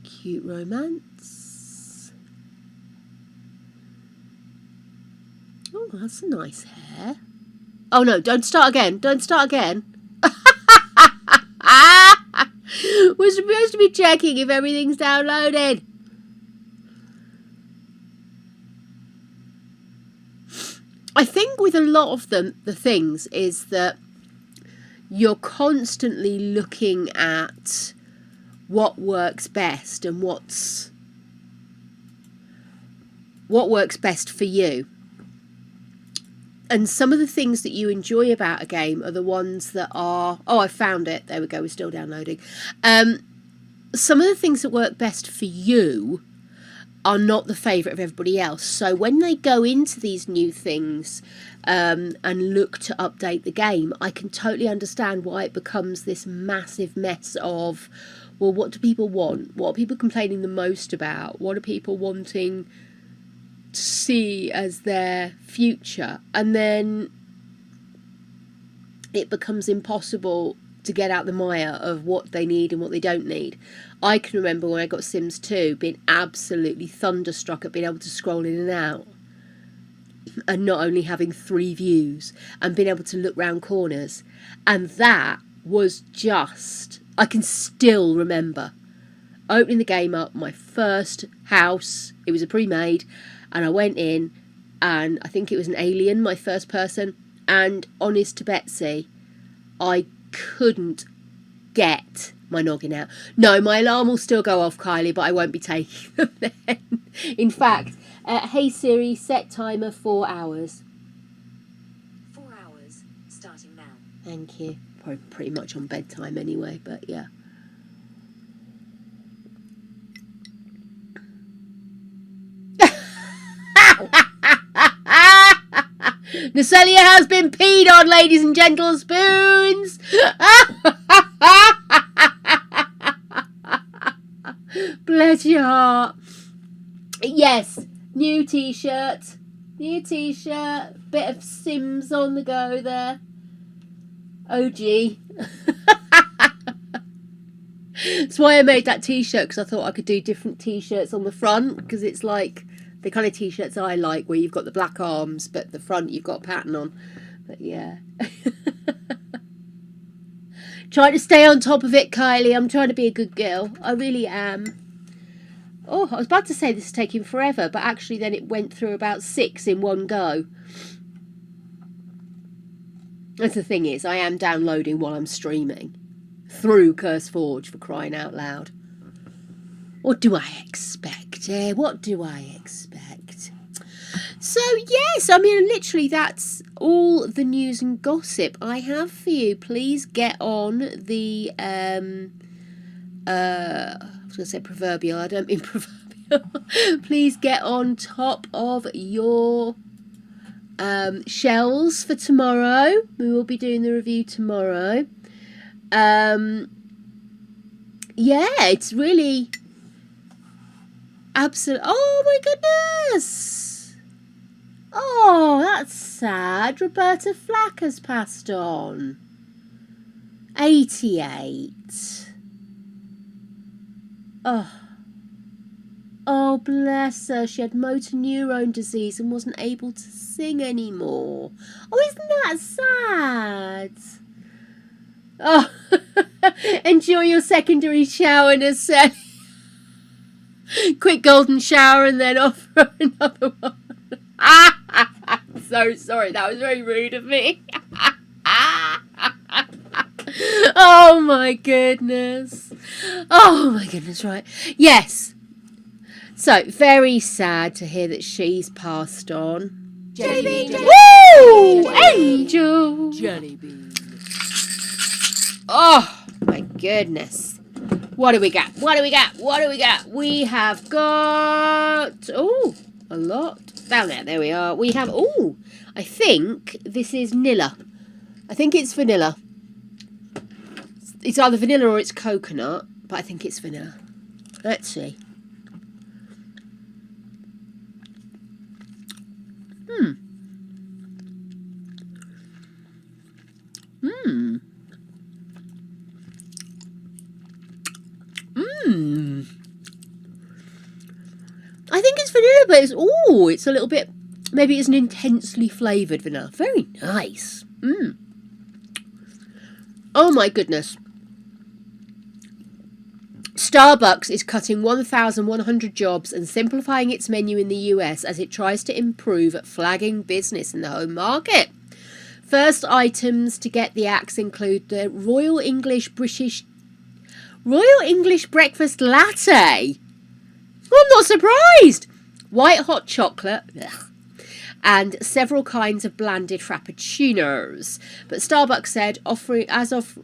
Cute romance. Oh, that's a nice hair. Oh no, don't start again. Don't start again. We're We're supposed to be checking if everything's downloaded. I think with a lot of them, the things is that you're constantly looking at what works best and what works best for you. And some of the things that you enjoy about a game are the ones that are... Oh, I found it. There we go. We're still downloading. Some of the things that work best for you are not the favourite of everybody else. So when they go into these new things and look to update the game, I can totally understand why it becomes this massive mess of, well, what do people want? What are people complaining the most about? What are people wanting to see as their future? And then it becomes impossible to get out the mire of what they need and what they don't need. I can remember when I got Sims 2 being absolutely thunderstruck at being able to scroll in and out and not only having 3 views and being able to look round corners. And that was just... I can still remember opening the game up, my first house, it was a pre-made, and I went in and I think it was an alien, my first person, and honest to Betsy, I couldn't get my noggin out. No, my alarm will still go off, Kylie, but I won't be taking them then. In fact, hey Siri, set timer 4 hours. 4 hours, starting now. Thank you. Probably pretty much on bedtime anyway, but yeah. Nacelia has been peed on, ladies and gentle spoons. Bless your heart. Yes, new t-shirt. New t-shirt. Bit of Sims on the go there. OG. That's why I made that t-shirt, because I thought I could do different t-shirts on the front, because it's like the kind of t-shirts I like, where you've got the black arms, but the front you've got a pattern on. But yeah. Trying to stay on top of it, Kylie. I'm trying to be a good girl. I really am. Oh, I was about to say this is taking forever, but actually then it went through about 6 in one go. That's the thing is, I am downloading while I'm streaming. Through CurseForge, for crying out loud. What do I expect, eh? What do I expect? So, yes, I mean, literally, that's all the news and gossip I have for you. Please get on the, I was going to say proverbial, I don't mean proverbial. Please get on top of your shells for tomorrow. We will be doing the review tomorrow. Yeah, it's really... Absolutely. Oh my goodness. Oh, that's sad. Roberta Flack has passed on. 88. Oh. Oh, bless her. She had motor neurone disease and wasn't able to sing anymore. Oh, isn't that sad? Oh, enjoy your secondary shower, Nacelle. Quick golden shower and then off for another one. So sorry, that was very rude of me. Oh my goodness. Oh my goodness, right. Yes. So, very sad to hear that she's passed on. Jelly bean. Woo! Angel! Jelly bean. Oh my goodness. What do we got? What do we got? What do we got? We have got... Oh, a lot. Down there. There we are. We have... Oh, I think this is Nilla. I think it's vanilla. It's either vanilla or it's coconut, but I think it's vanilla. Let's see. I think it's vanilla, but it's a little bit, maybe it's an intensely flavoured vanilla. Very nice. Oh my goodness. Starbucks is cutting 1,100 jobs and simplifying its menu in the US as it tries to improve flagging business in the home market. First items to get the axe include the Royal English Breakfast Latte. Well, I'm not surprised. White hot chocolate. Ugh. And several kinds of blanded frappuccinos. But Starbucks said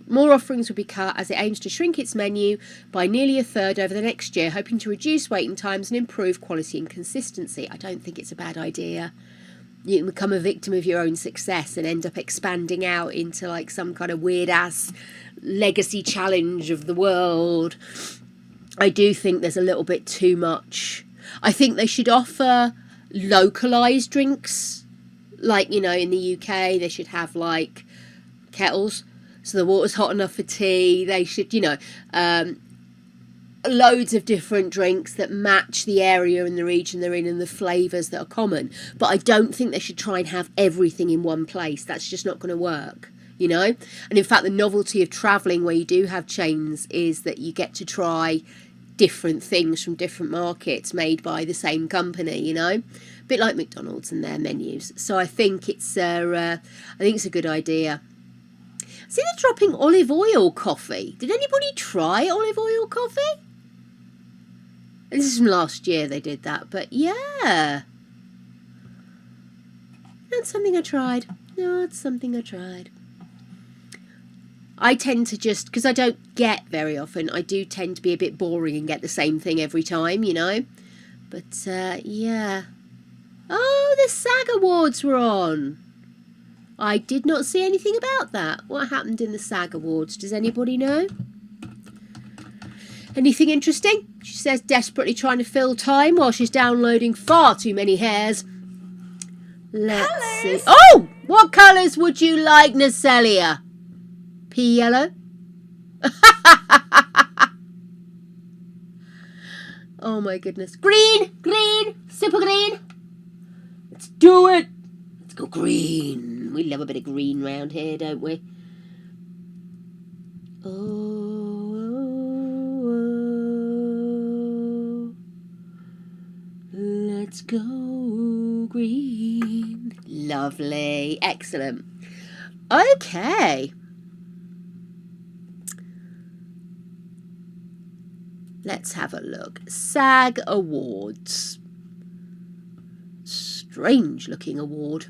more offerings will be cut as it aims to shrink its menu by nearly a third over the next year, hoping to reduce waiting times and improve quality and consistency. I don't think it's a bad idea. You can become a victim of your own success and end up expanding out into like some kind of weird-ass legacy challenge of the world. I do think there's a little bit too much. I think they should offer localized drinks, like, you know, in the UK they should have like kettles so the water's hot enough for tea. They should, you know, loads of different drinks that match the area and the region they're in and the flavours that are common. But I don't think they should try and have everything in one place. That's just not going to work, you know. And in fact, the novelty of travelling where you do have chains is that you get to try different things from different markets made by the same company, you know, a bit like McDonald's and their menus. So I think it's a good idea. See, they're dropping olive oil coffee. Did anybody try olive oil coffee? This is from last year they did that, but yeah, that's something I tried. Not something I tried. I tend to just, because I don't get very often, I do tend to be a bit boring and get the same thing every time, you know. But, yeah. Oh, the SAG Awards were on. I did not see anything about that. What happened in the SAG Awards? Does anybody know? Anything interesting? She says desperately trying to fill time while she's downloading far too many hairs. Let's see. Oh! What colours would you like, Nacelia? Pea yellow? Oh my goodness. Green! Green! Super green! Let's do it! Let's go green. We love a bit of green round here, don't we? Oh, let's go green. Lovely. Excellent. Okay. Let's have a look. SAG Awards. Strange looking award.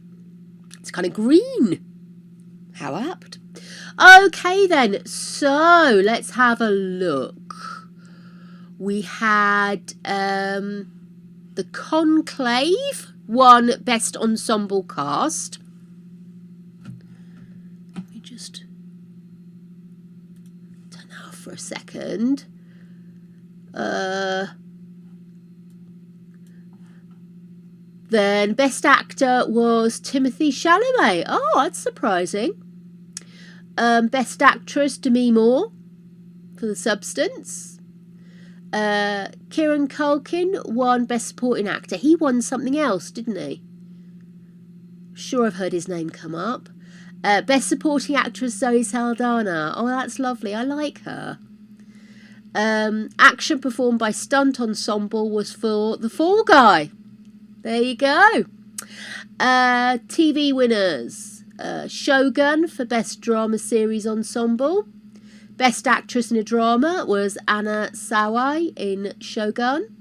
It's kind of green. How apt. Okay then, so let's have a look. We had The Conclave won Best Ensemble Cast. Let me just turn that off for a second. Then Best Actor was Timothée Chalamet. Oh, that's surprising. Best Actress, Demi Moore for The Substance. Kieran Culkin won Best Supporting Actor. He won something else, didn't he? Sure, I've heard his name come up. Best Supporting Actress, Zoe Saldana. Oh, that's lovely. I like her. Action performed by Stunt Ensemble was for The Fall Guy. There you go. TV winners. Shogun for Best Drama Series Ensemble. Best Actress in a Drama was Anna Sawai in Shogun.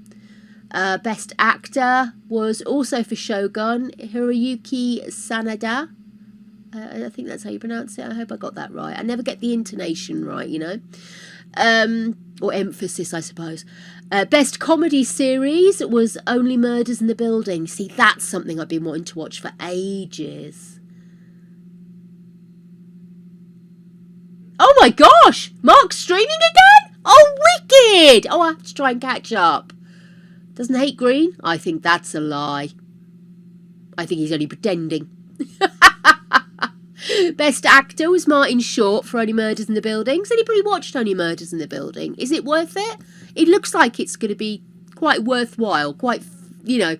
Best Actor was also for Shogun, Hiroyuki Sanada. I think that's how you pronounce it. I hope I got that right. I never get the intonation right, you know. Or emphasis, I suppose. Best Comedy Series was Only Murders in the Building. See, that's something I've been wanting to watch for ages. Oh my gosh! Mark's streaming again? Oh, wicked! Oh, I have to try and catch up. Doesn't hate green? I think that's a lie. I think he's only pretending. Best Actor was Martin Short for Only Murders in the Building. Has anybody watched Only Murders in the Building? Is it worth it? It looks like it's going to be quite worthwhile, quite, you know,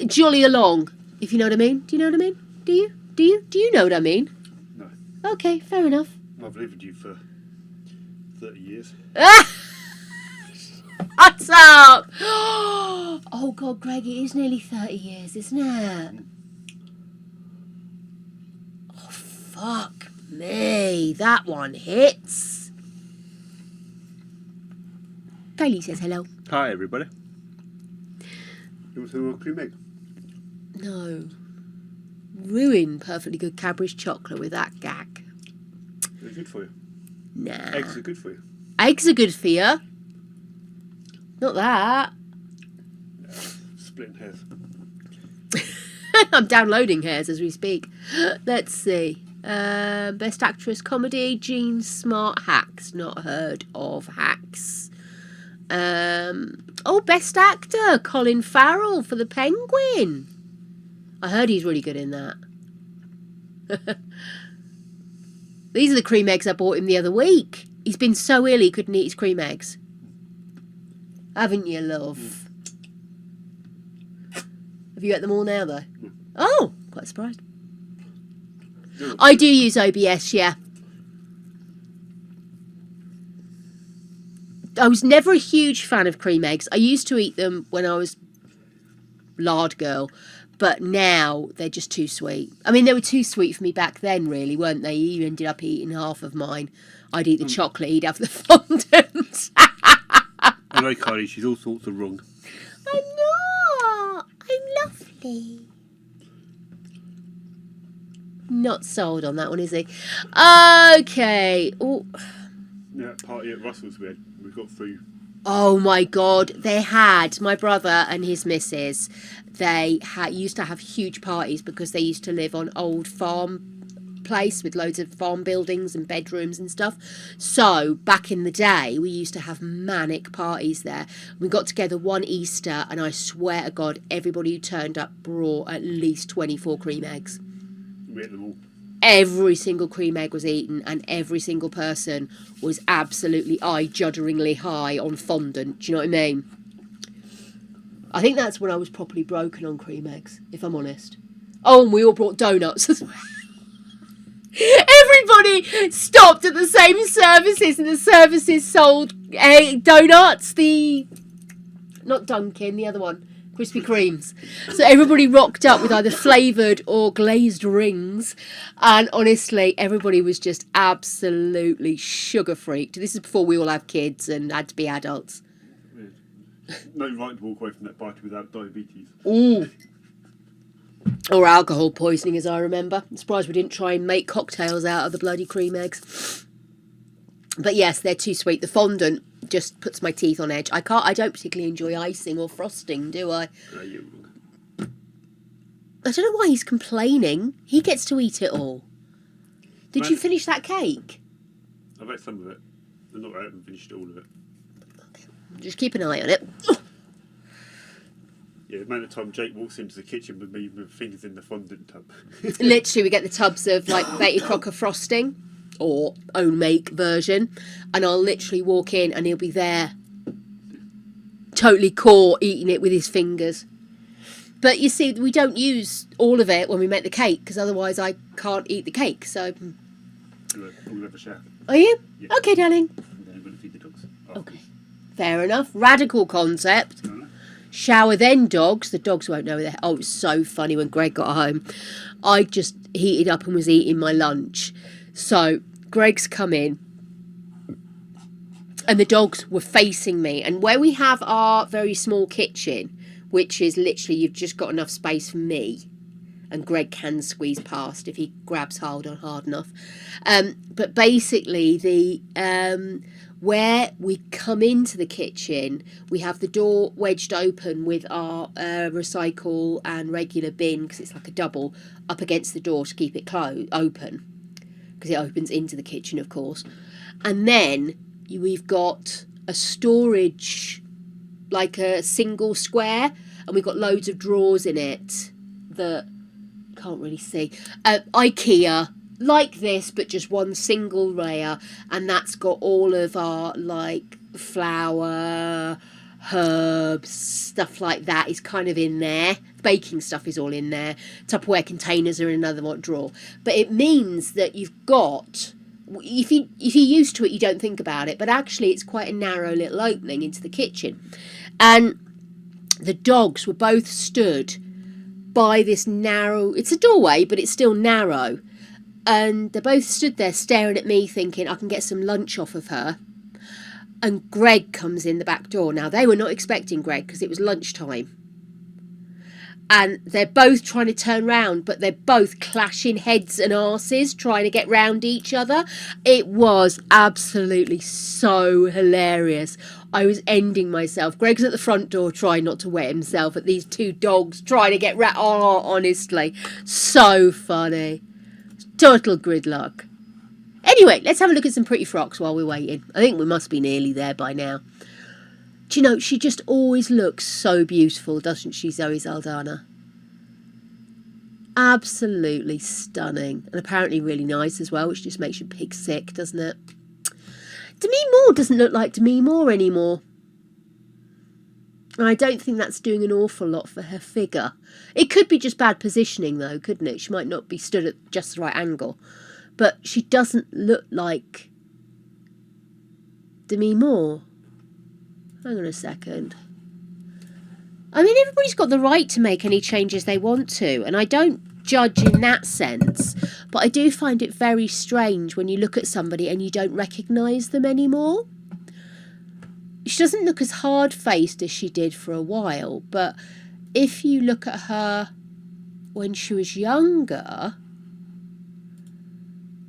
jolly along, if you know what I mean. Do you know what I mean? Do you? Do you know what I mean? No. Okay, fair enough. I've lived with you for 30 years. What's up? Oh, God, Greg, it is nearly 30 years, isn't it? Oh, fuck me. That one hits. Kaylee says hello. Hi, everybody. You want some more cream egg? No. Ruin perfectly good Cadbury's chocolate with that gag. They're good for you. Nah. Eggs are good for you. Eggs are good for you. Not that. Splitting hairs. I'm downloading hairs as we speak. Let's see. Best Actress Comedy, Jean Smart, Hacks. Not heard of Hacks. Best Actor, Colin Farrell for The Penguin. I heard he's really good in that. These are the cream eggs I bought him the other week. He's been so ill he couldn't eat his cream eggs. Haven't you, love? Have you ate them all now, though? Oh, quite surprised. I do use OBS, yeah. I was never a huge fan of cream eggs. I used to eat them when I was lard girl, but now they're just too sweet. I mean, they were too sweet for me back then, really, weren't they? You ended up eating half of mine. I'd eat the chocolate, he'd have the fondant. I know Kylie, she's all sorts of wrong. I'm not. I'm lovely. Not sold on that one, is he? Okay. Oh. Yeah, that party at Russell's we got through. Oh my God, they had, my brother and his missus, they used to have huge parties because they used to live on old farm place with loads of farm buildings and bedrooms and stuff. So back in the day, we used to have manic parties there. We got together one Easter and I swear to God, everybody who turned up brought at least 24 cream eggs. We ate them all. Every single cream egg was eaten and every single person was absolutely eye-judderingly high on fondant. Do you know what I mean? I think that's when I was properly broken on cream eggs, if I'm honest. Oh, and we all brought donuts as well. Everybody stopped at the same services and the services sold donuts. Not Dunkin', the other one. Krispy Kremes. So everybody rocked up with either flavoured or glazed rings. And honestly, everybody was just absolutely sugar freaked. This is before we all had kids and had to be adults. No right to walk away from that party without diabetes. Ooh. Or alcohol poisoning, as I remember. I'm surprised we didn't try and make cocktails out of the bloody cream eggs. But yes, they're too sweet. The fondant just puts my teeth on edge. I don't particularly enjoy icing or frosting, do I? You're wrong. I don't know why he's complaining. He gets to eat it all. Did you finish that cake? I've had some of it. I haven't finished all of it. Just keep an eye on it. Yeah, the amount of time Jake walks into the kitchen with me with fingers in the fondant tub. Literally, we get the tubs of like Betty Crocker frosting or own make version, and I'll literally walk in and he'll be there, totally caught eating it with his fingers. But you see, we don't use all of it when we make the cake because otherwise I can't eat the cake. So, We'll have a shower. are you? Yeah. Okay, darling. And then I'm going to feed the dogs. Okay, fair enough. Radical concept. No. Shower then dogs. The dogs won't know that. Oh, it was so funny when Greg got home. I just heated up and was eating my lunch. So Greg's come in and the dogs were facing me. And where we have our very small kitchen, which is literally you've just got enough space for me, and Greg can squeeze past if he grabs hard enough. But basically where we come into the kitchen, we have the door wedged open with our recycle and regular bin, because it's like a double, up against the door to keep it open, because it opens into the kitchen, of course. And then we've got a storage, like a single square, and we've got loads of drawers in it that can't really see. IKEA. Like this, but just one single layer, and that's got all of our like flour, herbs, stuff like that is kind of in there. Baking stuff is all in there. Tupperware containers are in another drawer. But it means that you've got if you're used to it, you don't think about it, but actually it's quite a narrow little opening into the kitchen. And the dogs were both stood by this narrow, it's a doorway, but it's still narrow. And they both stood there staring at me thinking I can get some lunch off of her. And Greg comes in the back door. Now, they were not expecting Greg because it was lunchtime. And they're both trying to turn round, but they're both clashing heads and arses, trying to get round each other. It was absolutely so hilarious. I was ending myself. Greg's at the front door trying not to wet himself at these two dogs trying to get round. Oh, honestly, so funny. Total gridlock. Anyway, let's have a look at some pretty frocks while we're waiting. I think we must be nearly there by now. Do you know, she just always looks so beautiful, doesn't she, Zoe Saldana? Absolutely stunning. And apparently really nice as well, which just makes you pig sick, doesn't it? Demi Moore doesn't look like Demi Moore anymore. I don't think that's doing an awful lot for her figure. It could be just bad positioning, though, couldn't it? She might not be stood at just the right angle. But she doesn't look like Demi Moore. Hang on a second. I mean, everybody's got the right to make any changes they want to, and I don't judge in that sense, but I do find it very strange when you look at somebody and you don't recognise them anymore. She doesn't look as hard-faced as she did for a while, but if you look at her when she was younger...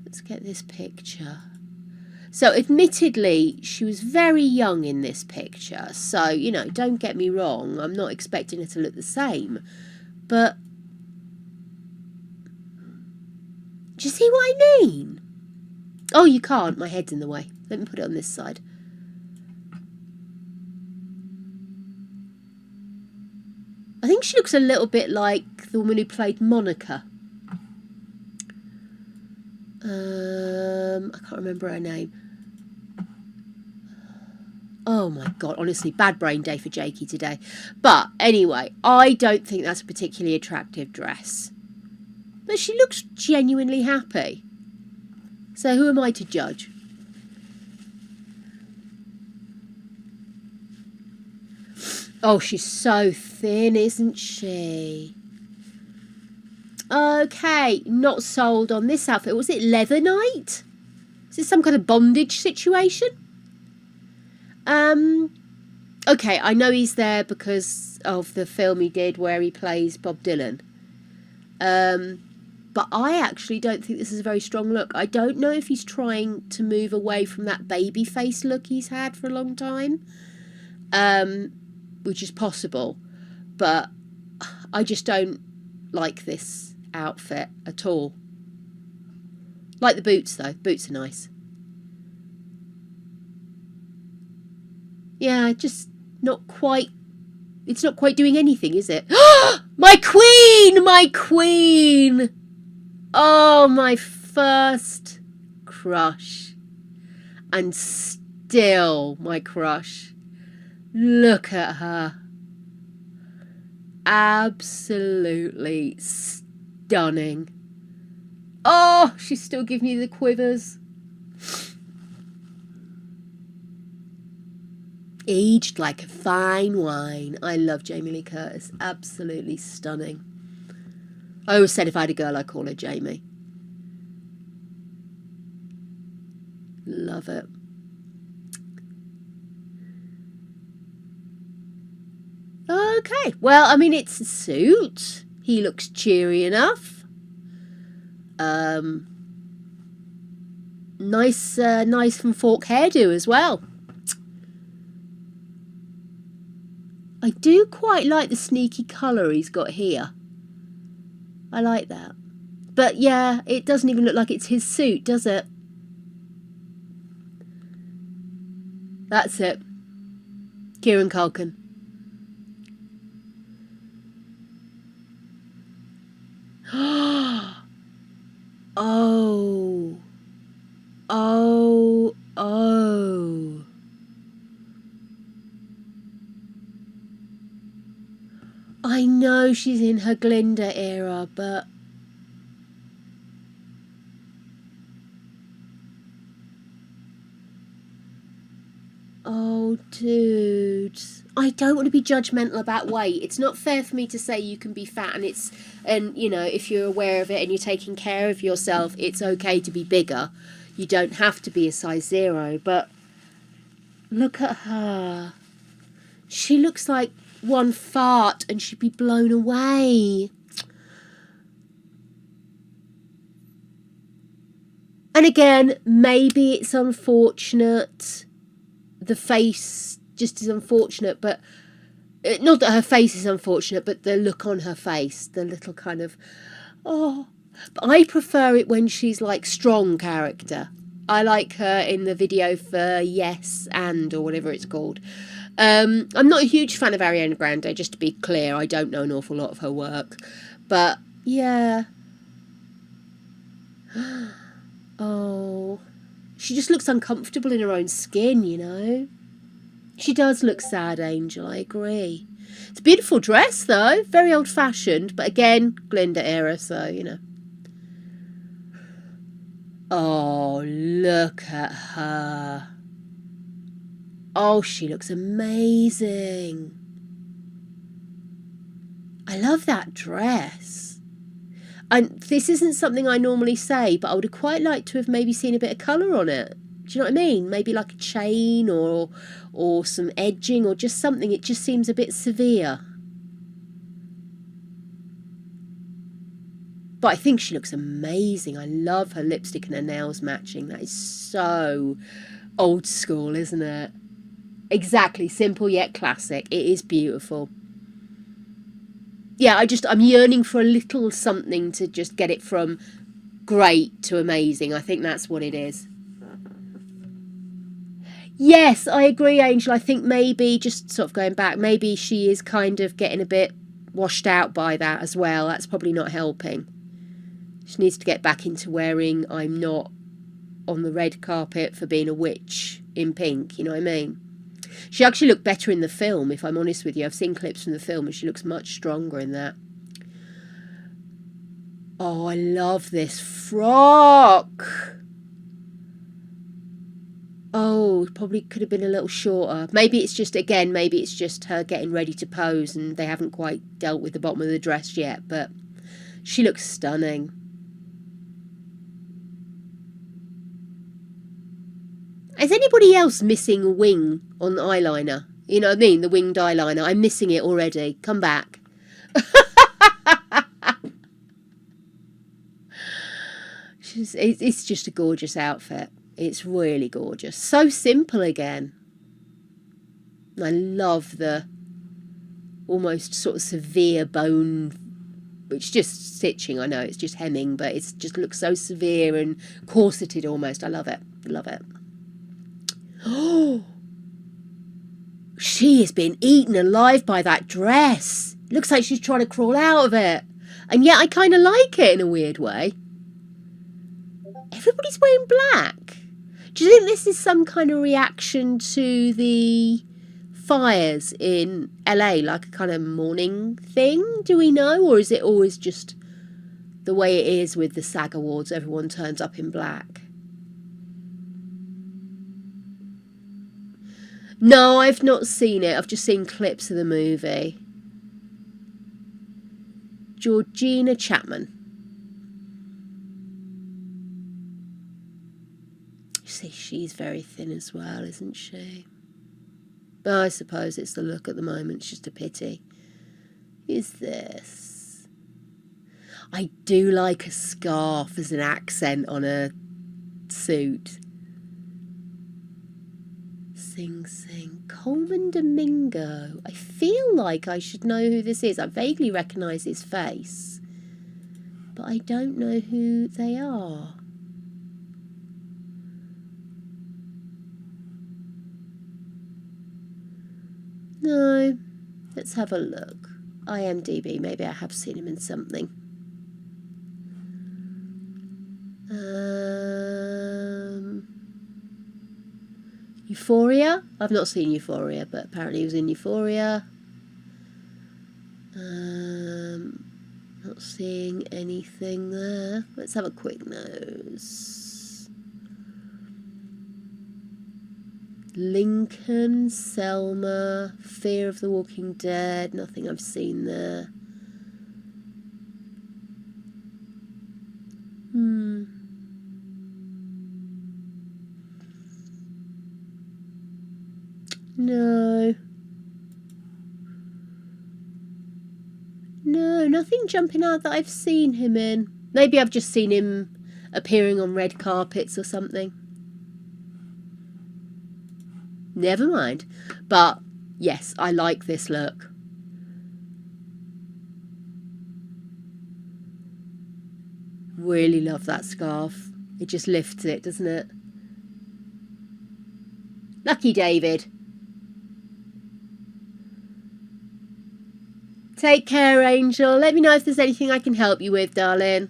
Let's get this picture. So admittedly, she was very young in this picture. So, you know, don't get me wrong. I'm not expecting her to look the same. But do you see what I mean? Oh, you can't. My head's in the way. Let me put it on this side. I think she looks a little bit like the woman who played Monica. I can't remember her name. Oh my God, honestly, bad brain day for Jakey today. But anyway, I don't think that's a particularly attractive dress. But she looks genuinely happy. So who am I to judge? Oh, she's so thin, isn't she? Okay, not sold on this outfit. Was it Leather Night? Is this some kind of bondage situation? Okay, I know he's there because of the film he did where he plays Bob Dylan. But I actually don't think this is a very strong look. I don't know if he's trying to move away from that baby face look he's had for a long time. Which is possible. But I just don't like this outfit at all. Like the boots though. Boots are nice. Yeah, just not quite. It's not quite doing anything, is it? My queen! My queen! Oh, my first crush. And still my crush. Look at her. Absolutely stunning. Oh, she's still giving you the quivers. Aged like a fine wine. I love Jamie Lee Curtis. Absolutely stunning. I always said if I had a girl, I'd call her Jamie. Love it. Okay, well, I mean, it's a suit. He looks cheery enough. Nice from fork hairdo as well. I do quite like the sneaky colour he's got here. I like that. But yeah, it doesn't even look like it's his suit, does it? That's it. Kieran Culkin. Oh. Oh. Oh. I know she's in her Glinda era, but Oh, dude. I don't want to be judgmental about weight. It's not fair for me to say you can be fat and you know, if you're aware of it and you're taking care of yourself, it's okay to be bigger. You don't have to be a size 0, but look at her. She looks like one fart and she'd be blown away. And again, maybe it's unfortunate. The face just is unfortunate, but not that her face is unfortunate, but the look on her face, the little kind of, oh. But I prefer it when she's like strong character. I like her in the video for Yes and, or whatever it's called. I'm not a huge fan of Ariana Grande, just to be clear. I don't know an awful lot of her work. But, yeah. Oh. She just looks uncomfortable in her own skin, you know. She does look sad, Angel, I agree. It's a beautiful dress, though. Very old-fashioned. But again, Glinda era, so, you know. Oh, look at her. Oh, she looks amazing. I love that dress. And this isn't something I normally say, but I would have quite liked to have maybe seen a bit of colour on it. Do you know what I mean? Maybe like a chain or some edging or just something. It just seems a bit severe. But I think she looks amazing. I love her lipstick and her nails matching. That is so old school, isn't it? Exactly. Simple yet classic. It is beautiful. Yeah, I'm yearning for a little something to just get it from great to amazing. I think that's what it is. Yes, I agree, Angel. I think maybe, just sort of going back, maybe she is kind of getting a bit washed out by that as well. That's probably not helping. She needs to get back into wearing I'm not on the red carpet for being a witch in pink, you know what I mean? She actually looked better in the film, if I'm honest with you. I've seen clips from the film and she looks much stronger in that. Oh, I love this frock. Oh, probably could have been a little shorter. Maybe it's just, again, maybe it's just her getting ready to pose and they haven't quite dealt with the bottom of the dress yet, but she looks stunning. Is anybody else missing a wing on the eyeliner? You know what I mean? The winged eyeliner. I'm missing it already. Come back. It's just a gorgeous outfit. It's really gorgeous. So simple again. I love the almost sort of severe bone. It's just stitching, I know. It's just hemming, but it just looks so severe and corseted almost. I love it. Love it. Oh, she has been eaten alive by that dress. Looks like she's trying to crawl out of it. And yet I kind of like it in a weird way. Everybody's wearing black. Do you think this is some kind of reaction to the fires in LA, like a kind of mourning thing? Do we know? Or is it always just the way it is with the SAG Awards? Everyone turns up in black. No, I've not seen it. I've just seen clips of the movie. Georgina Chapman. You see, she's very thin as well, isn't she? But I suppose it's the look at the moment. It's just a pity. Is this? I do like a scarf as an accent on a suit. Sing Sing. Coleman Domingo. I feel like I should know who this is. I vaguely recognise his face, but I don't know who they are. No. Let's have a look. IMDb. Maybe I have seen him in something. Euphoria? I've not seen Euphoria, but apparently he was in Euphoria. Not seeing anything there. Let's have a quick nose. Lincoln, Selma, Fear of the Walking Dead. Nothing I've seen there. No. No, nothing jumping out that I've seen him in. Maybe I've just seen him appearing on red carpets or something. Never mind. But, yes, I like this look. Really love that scarf. It just lifts it, doesn't it? Lucky David. Take care, Angel. Let me know if there's anything I can help you with, darling.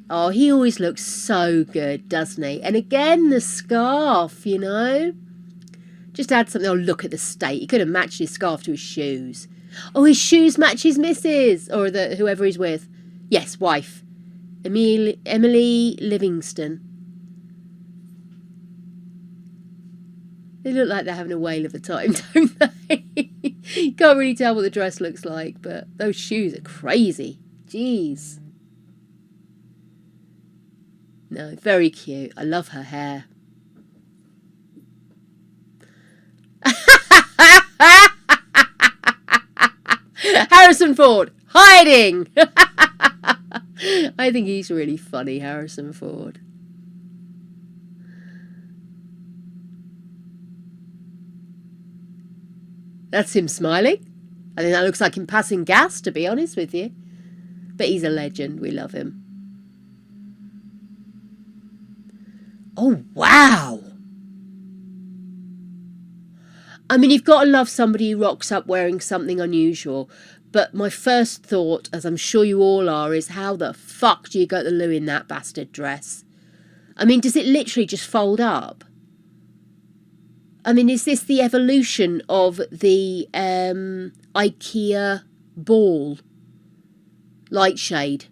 Oh, he always looks so good, doesn't he? And again, the scarf, you know. Just add something. Oh, look at the state. He could have matched his scarf to his shoes. Oh, his shoes match his missus. Or whoever he's with. Yes, wife. Emily Livingston. They look like they're having a whale of a time, don't they? You can't really tell what the dress looks like, but those shoes are crazy. Jeez. No, very cute. I love her hair. Harrison Ford, hiding! I think he's really funny, Harrison Ford. That's him smiling. I think that looks like him passing gas, to be honest with you. But he's a legend. We love him. Oh, wow. I mean, you've got to love somebody who rocks up wearing something unusual. But my first thought, as I'm sure you all are, is how the fuck do you get the loo in that bastard dress? I mean, does it literally just fold up? I mean, is this the evolution of the IKEA ball light shade?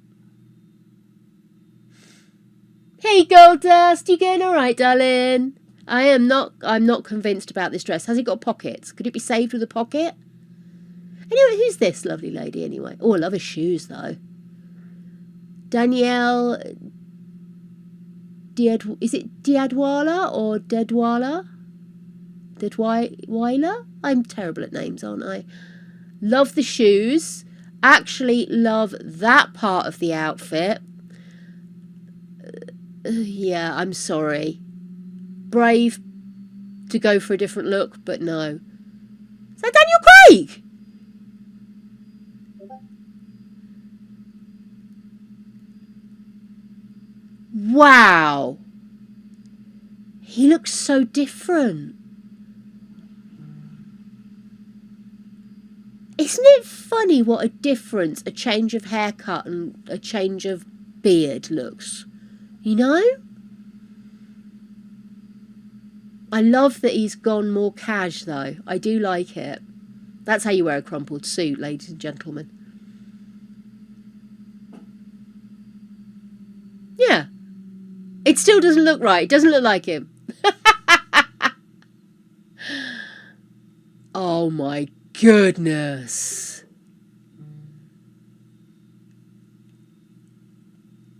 Hey, Goldust, you going all right, darling? I'm not convinced about this dress. Has it got pockets? Could it be saved with a pocket? Anyway, who's this lovely lady anyway? Oh, I love her shoes though. Danielle, is it Diadwala or Dedwala? Dedweiler? I'm terrible at names, aren't I? Love the shoes. Actually love that part of the outfit. Yeah, I'm sorry. Brave to go for a different look, but no. Is that Daniel Craig? Wow. He looks so different. Isn't it funny what a difference a change of haircut and a change of beard looks? You know? I love that he's gone more cash though. I do like it. That's how you wear a crumpled suit, ladies and gentlemen. Yeah. It still doesn't look right. It doesn't look like him. Oh my goodness.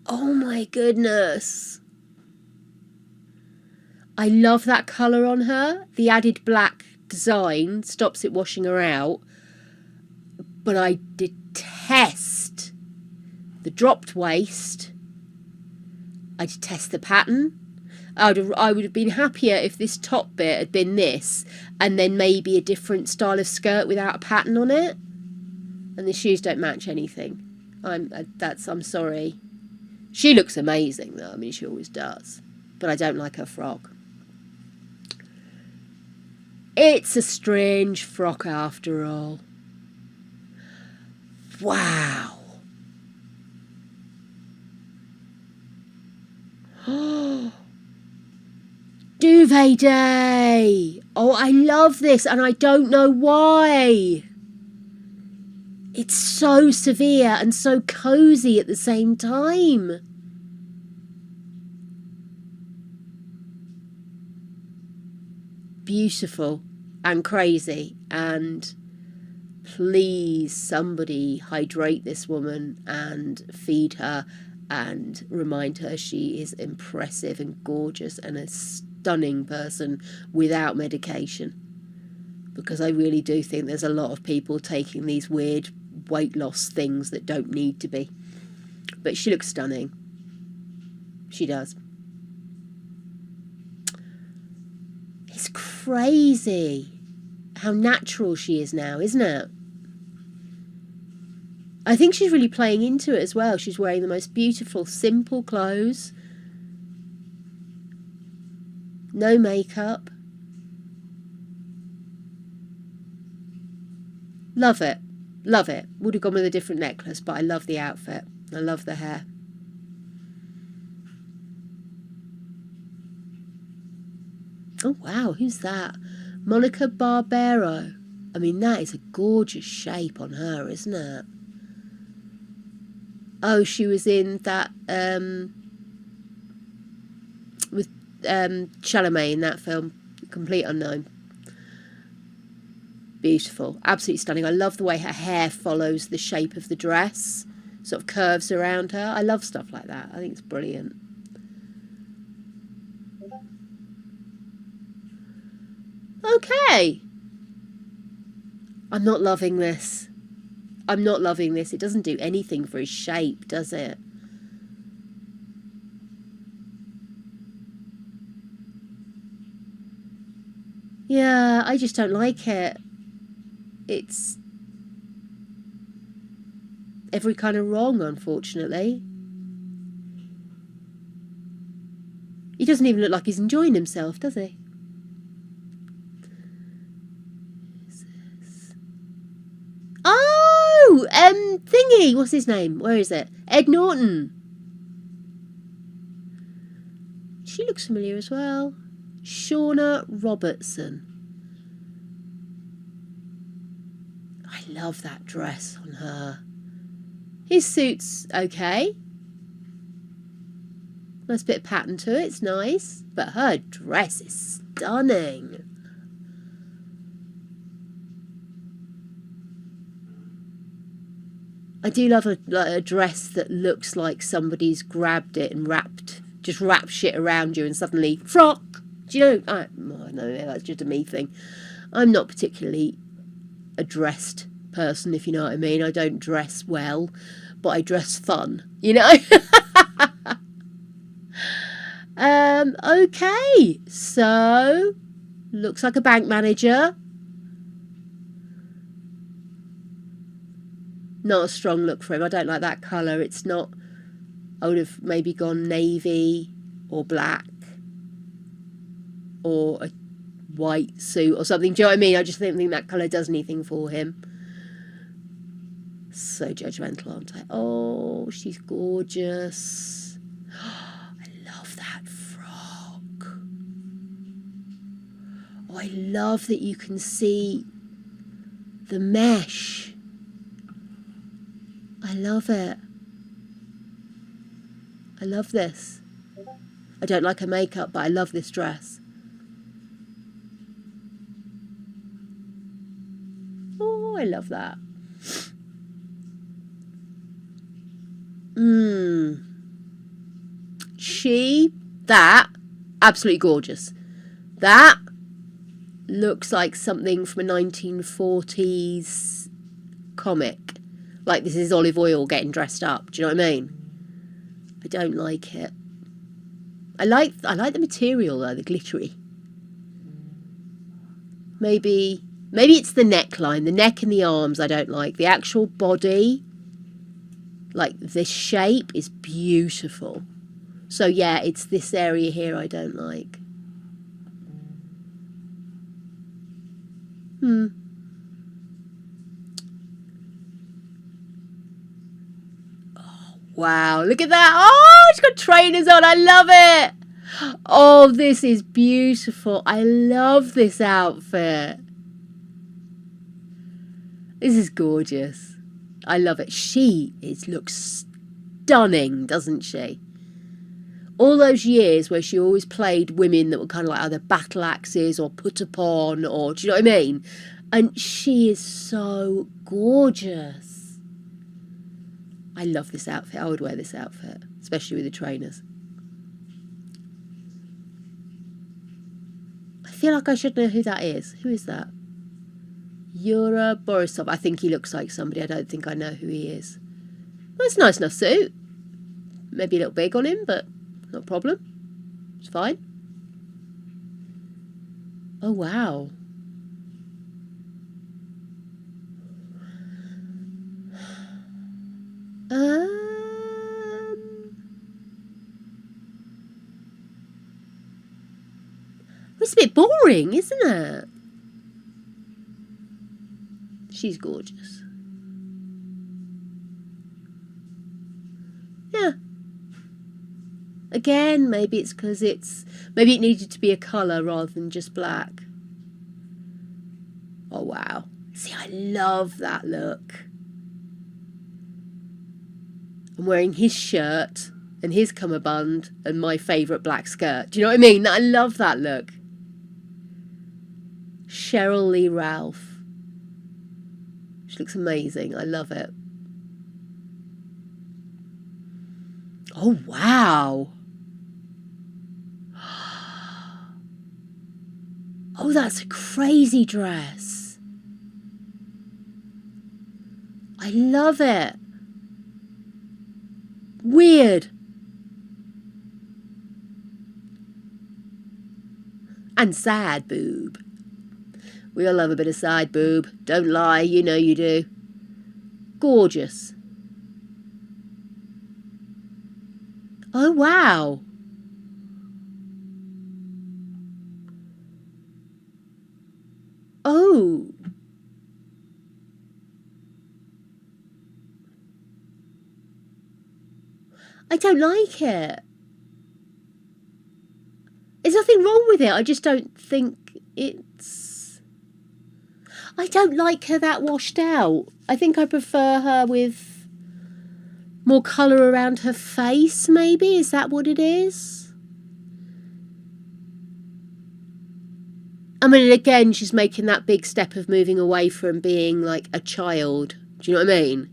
Oh my goodness. I love that colour on her. The added black design stops it washing her out. But I detest the dropped waist. I detest the pattern. I would have been happier if this top bit had been this and then maybe a different style of skirt without a pattern on it. And the shoes don't match anything. I'm sorry. She looks amazing though. I mean, she always does. But I don't like her frock. It's a strange frock after all. Wow. Duvet day. Oh, I love this and I don't know why. It's so severe and so cozy at the same time. beautiful and crazy. And please, somebody hydrate this woman and feed her and remind her she is impressive and gorgeous and a stunning person without medication. Because I really do think there's a lot of people taking these weird weight loss things that don't need to be. But she looks stunning. She does. It's crazy how natural she is now, isn't it? I think she's really playing into it as well. She's wearing the most beautiful, simple clothes. No makeup. Love it. Love it. Would have gone with a different necklace, but I love the outfit. I love the hair. Oh, wow. Who's that? Monica Barbero. I mean, that is a gorgeous shape on her, isn't it? Oh, she was in that with Chalamet in that film, Complete Unknown. Beautiful, absolutely stunning. I love the way her hair follows the shape of the dress, sort of curves around her. I love stuff like that. I think it's brilliant. Okay. I'm not loving this. I'm not loving this. It doesn't do anything for his shape, does it? Yeah, I just don't like it. It's every kind of wrong, unfortunately. He doesn't even look like he's enjoying himself, does he? Oh, thingy, what's his name? Where is it? Ed Norton. She looks familiar as well. Shauna Robertson. I love that dress on her. His suit's okay. Nice bit of pattern to it, it's nice. But her dress is stunning. I do love a dress that looks like somebody's grabbed it and just wrapped shit around you and suddenly, frock! Do you know? I don't know, that's just a me thing. I'm not particularly a dressed person, if you know what I mean. I don't dress well, but I dress fun, you know? Okay, so looks like a bank manager. Not a strong look for him. I don't like that colour. It's not... I would have maybe gone navy or black or a white suit or something. Do you know what I mean? I just don't think that colour does anything for him. So judgmental, aren't I? Oh, she's gorgeous. I love that frock. Oh, I love that you can see the mesh. I love it. I love this. I don't like her makeup, but I love this dress. Oh, I love that. That, absolutely gorgeous. That looks like something from a 1940s comic. Like this is Olive Oil getting dressed up. Do you know what I mean? I don't like it. I like the material though, the glittery. Maybe it's the neckline, the neck and the arms I don't like. The actual body, like this shape is beautiful. So yeah, it's this area here I don't like. Wow, look at that. Oh, she's got trainers on. I love it. Oh, this is beautiful. I love this outfit. This is gorgeous. I love it. She looks stunning, doesn't she? all those years where she always played women that were kind of like either battle axes or put upon, or do you know what I mean? And she is so gorgeous. I love this outfit. I would wear this outfit, especially with the trainers. I feel like I should know who that is. Who is that? Yura Borisov. I think he looks like somebody. I don't think I know who he is. Well, it's a nice enough suit. Maybe a little big on him, but not a problem. It's fine. Oh, wow. It's a bit boring, isn't it? She's gorgeous. Yeah. Again, maybe it's because maybe it needed to be a colour rather than just black. Oh, wow. See, I love that look. I'm wearing his shirt and his cummerbund and my favourite black skirt. Do you know what I mean? I love that look. Cheryl Lee Ralph. She looks amazing. I love it. Oh, wow. Oh, that's a crazy dress. I love it. Weird. And sad boob. We all love a bit of side boob. Don't lie, you know you do. Gorgeous. Oh, wow. Oh. I don't like it. There's nothing wrong with it. I just don't think it's... I don't like her that washed out. I think I prefer her with more colour around her face, maybe. Is that what it is? I mean, again, she's making that big step of moving away from being like a child. Do you know what I mean?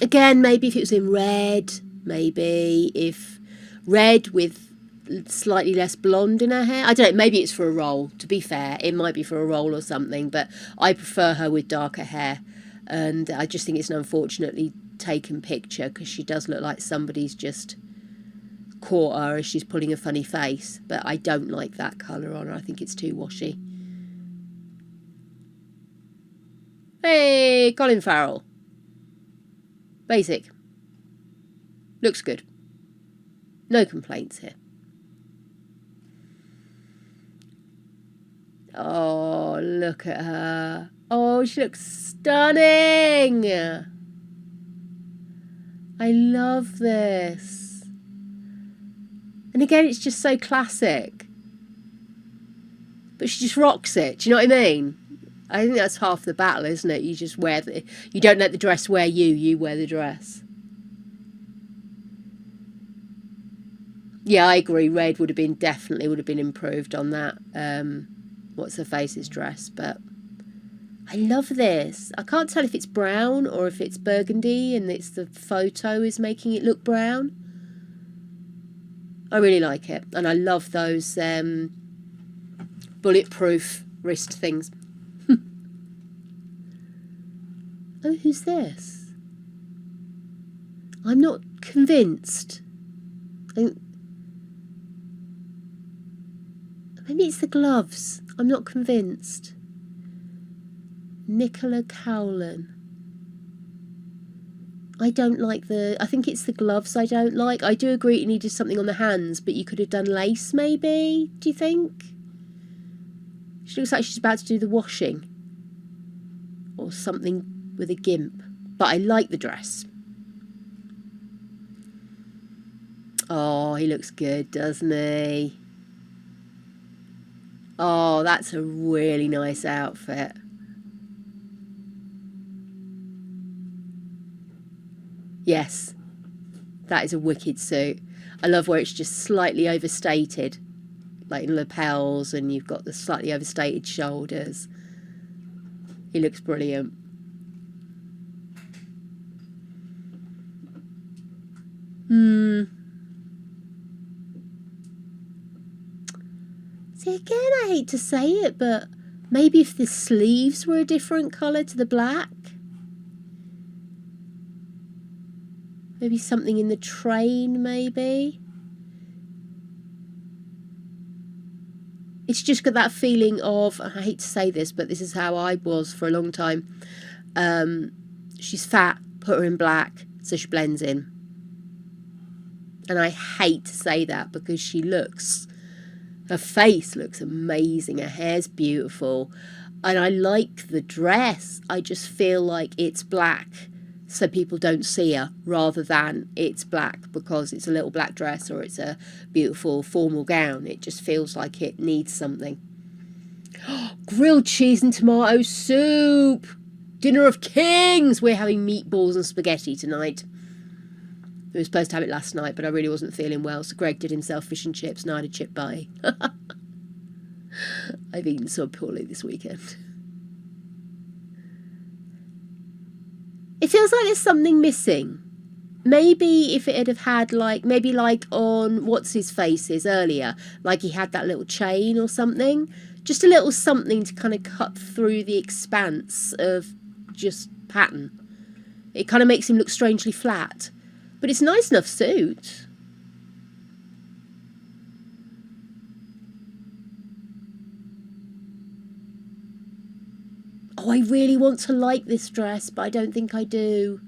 Again, maybe if it was in red, maybe if red with slightly less blonde in her hair. I don't know, maybe it's for a role, to be fair. It might be for a role or something, but I prefer her with darker hair. And I just think it's an unfortunately taken picture because she does look like somebody's just caught her as she's pulling a funny face. But I don't like that colour on her. I think it's too washy. Hey, Colin Farrell. Basic. Looks good. No complaints here. Oh, look at her. Oh, she looks stunning. I love this. And again, it's just so classic. But she just rocks it. Do you know what I mean? I think that's half the battle, isn't it? You just wear you don't let the dress wear you, you wear the dress. Yeah, I agree. Red definitely would have been improved on that. What's her face's dress, but I love this. I can't tell if it's brown or if it's burgundy and it's the photo is making it look brown. I really like it, and I love those bulletproof wrist things. Oh, who's this? I'm not convinced. Maybe it's the gloves. I'm not convinced. Nicola Cowlan. I don't like I think it's the gloves I don't like. I do agree it needed something on the hands, but you could have done lace maybe, do you think? She looks like she's about to do the washing. Or something with a gimp. But I like the dress. Oh, he looks good, doesn't he? Oh, that's a really nice outfit. Yes, that is a wicked suit. I love where it's just slightly overstated, like in lapels, and you've got the slightly overstated shoulders. He looks brilliant. See, again, I hate to say it, but maybe if the sleeves were a different colour to the black. Maybe something in the train, maybe. It's just got that feeling of, I hate to say this, but this is how I was for a long time. She's fat, put her in black, so she blends in. And I hate to say that because she looks, her face looks amazing, her hair's beautiful, and I like the dress. I just feel like it's black so people don't see her, rather than it's black because it's a little black dress or it's a beautiful formal gown. It just feels like it needs something. Grilled cheese and tomato soup. Dinner of kings. We're having meatballs and spaghetti tonight. We were supposed to have it last night, but I really wasn't feeling well, so Greg did himself fish and chips and I had a chip butty. I've eaten so poorly this weekend. It feels like there's something missing. Maybe if it had have had maybe like on what's his faces earlier, like he had that little chain or something, just a little something to kind of cut through the expanse of just pattern. It kind of makes him look strangely flat, but it's a nice enough suit. Oh, I really want to like this dress, but I don't think I do.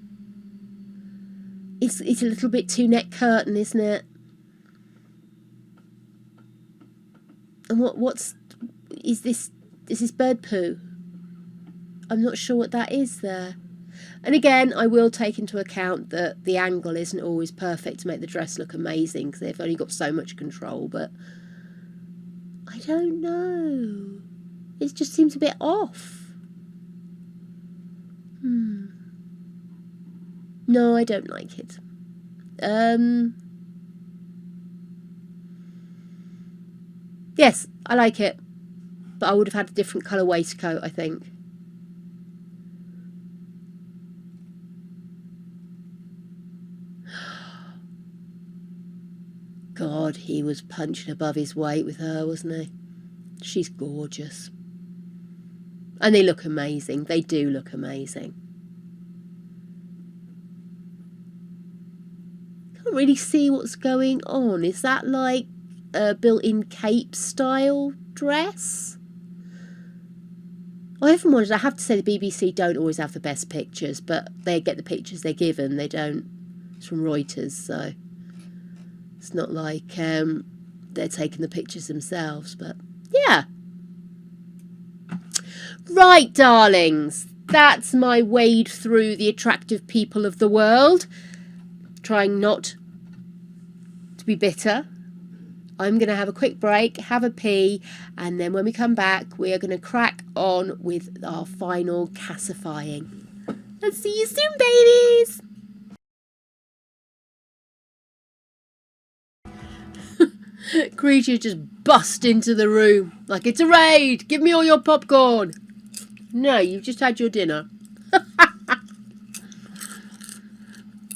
It's a little bit too neck curtain, isn't it? And is this bird poo? I'm not sure what that is there. And again, I will take into account that the angle isn't always perfect to make the dress look amazing because they've only got so much control, but I don't know. It just seems a bit off. No, I don't like it. Yes, I like it, but I would have had a different colour waistcoat, I think. God, he was punching above his weight with her, wasn't he? She's gorgeous. And they look amazing. They do look amazing. Can't really see what's going on. Is that like a built-in cape style dress? I often wondered, I have to say the BBC don't always have the best pictures, but they get the pictures they're given. They don't. It's from Reuters, so it's not like they're taking the pictures themselves, but yeah. Right, darlings, that's my wade through the attractive people of the world, trying not to be bitter. I'm going to have a quick break, have a pee, and then when we come back, we are going to crack on with our final cassifying. I'll see you soon, babies! Creature just bust into the room like it's a raid. Give me all your popcorn. No, you've just had your dinner.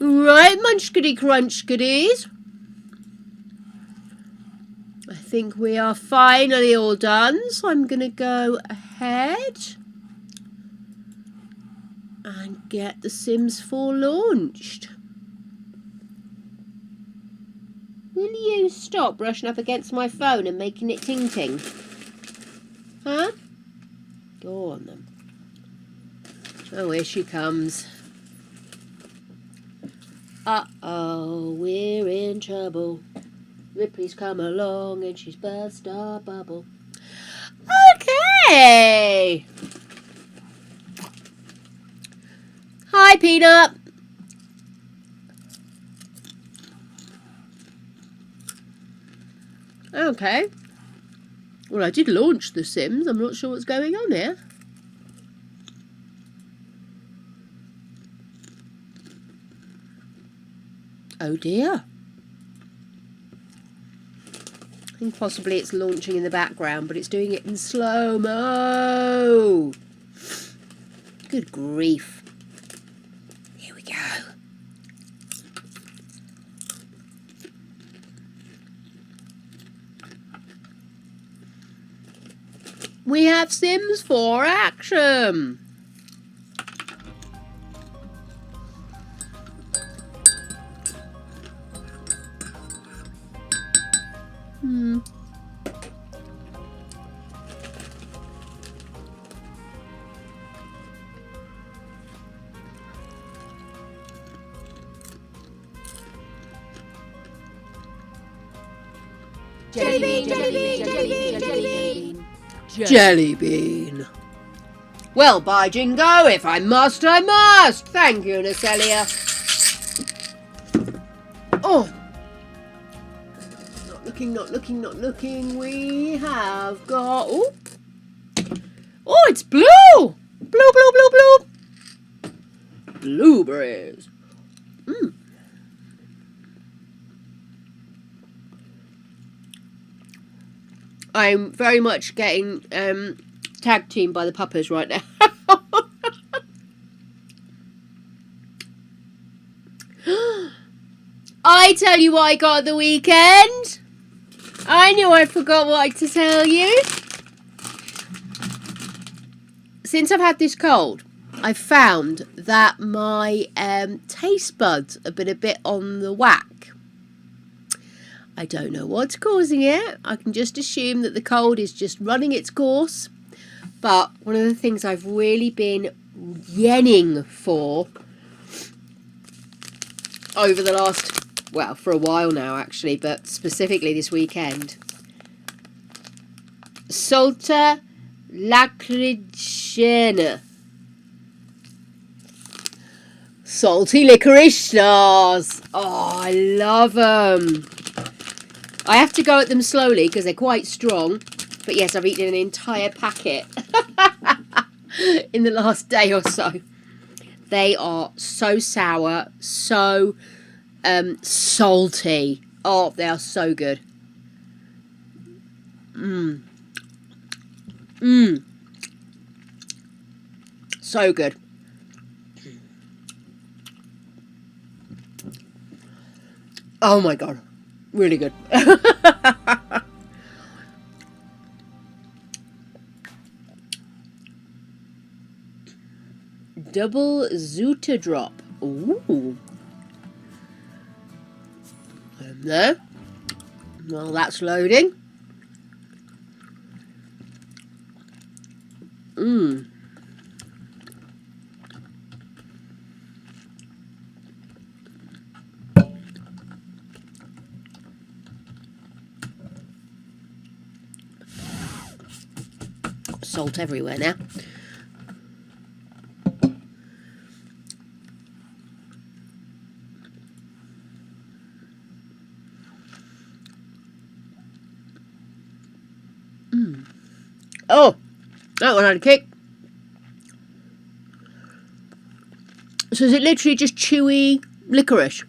Right, munchkity crunchkities. I think we are finally all done, so I'm going to go ahead and get The Sims 4 launched. Will you stop brushing up against my phone and making it ting-ting? Huh? Go on then. Oh, here she comes. Uh-oh, we're in trouble. Ripley's come along and she's burst our bubble. Okay. Hi, Peanut. Okay. Well, I did launch The Sims. I'm not sure what's going on here. Oh dear. I think possibly it's launching in the background, but it's doing it in slow-mo. Good grief. Here we go. We have Sims 4 action. Jelly bean, jelly bean, jelly bean, jelly bean. Jelly bean. Well, by jingo, if I must, I must. Thank you, Nacelia. Oh. Not looking, not looking, not looking. We have got... Oh, oh, it's blue. Blue, blue, blue, blue. Blueberries. Mm. I'm very much getting tag teamed by the puppers right now. I tell you what I got at the weekend. I knew I forgot what to tell you. Since I've had this cold, I've found that my taste buds have been a bit on the whack. I don't know what's causing it. I can just assume that the cold is just running its course. But one of the things I've really been yearning for over the last, well, for a while now actually, but specifically this weekend. Salta Lacricena. Salty licorice stars. Oh, I love them. I have to go at them slowly because they're quite strong. But yes, I've eaten an entire packet in the last day or so. They are so sour, so salty. Oh, they are so good. Mmm. Mmm. So good. Oh my god. Really good. Double Zoota drop. Ooh. And there. Well, that's loading. Mmm. Salt everywhere now. Oh, that one had a kick. So is it literally just chewy licorice?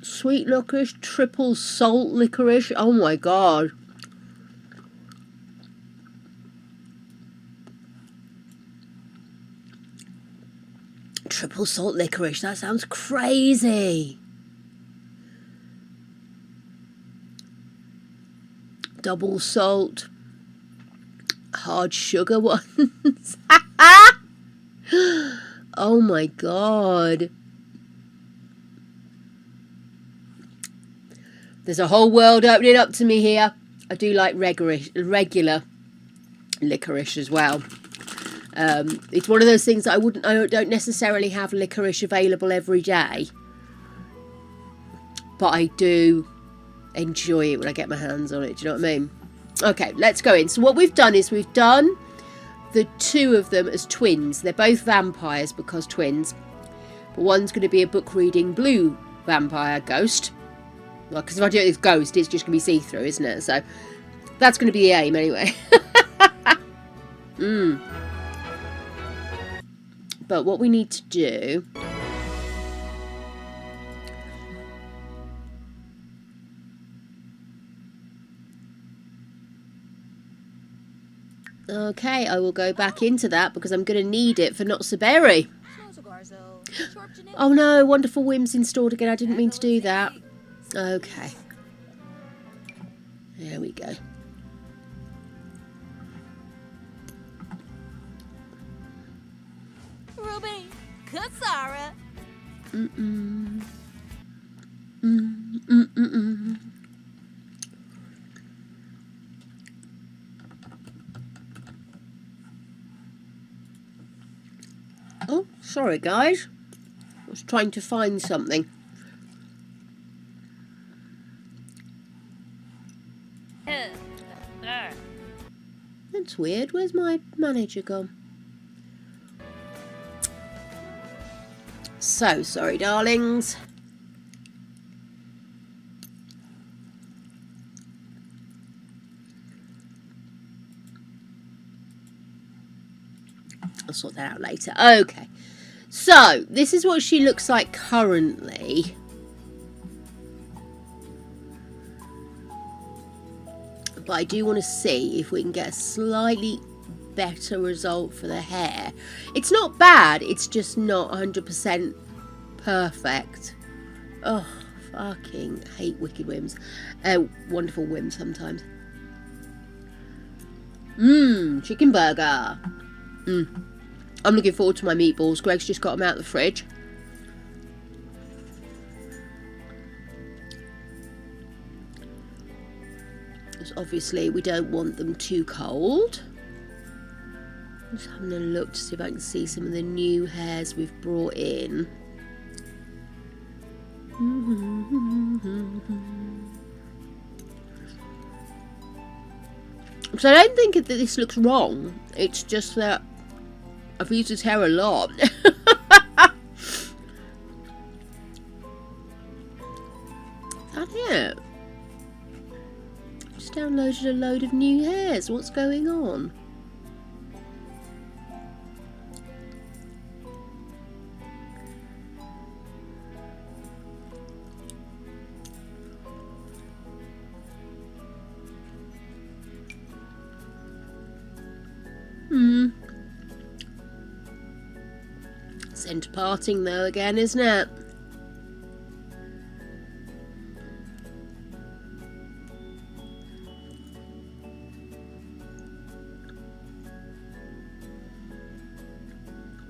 Sweet licorice, triple salt licorice. Oh my god. Triple salt licorice, that sounds crazy. Double salt. Hard sugar ones. Oh my god. There's a whole world opening up to me here. I do like regular licorice as well. It's one of those things that I don't necessarily have licorice available every day, but I do enjoy it when I get my hands on it. Do you know what I mean? Okay, let's go in. So what we've done is we've done the two of them as twins. They're both vampires because twins, but one's going to be a book reading blue vampire ghost. Well, because if I do it with ghost, it's just going to be see-through, isn't it? So that's going to be the aim anyway. But what we need to do Okay, I will go back into that because I'm going to need it for Not So Berry. Oh no, Wonderful Whims installed again. I didn't mean to do that. Okay. There we go. Ruby, Kasara. Oh, sorry guys. I was trying to find something. That's weird. Where's my manager gone? So sorry, darlings. I'll sort that out later. Okay. So, this is what she looks like currently. But I do want to see if we can get a slightly better result for the hair. It's not bad, it's just not 100% perfect. Oh, fucking hate Wicked Whims. Wonderful Whims sometimes. Chicken burger. I'm looking forward to my meatballs. Greg's just got them out of the fridge. Because obviously we don't want them too cold. Just having a look to see if I can see some of the new hairs we've brought in. So I don't think that this looks wrong. It's just that I've used his hair a lot. Is that it? Just downloaded a load of new hairs. What's going on? It's parting though again, isn't it?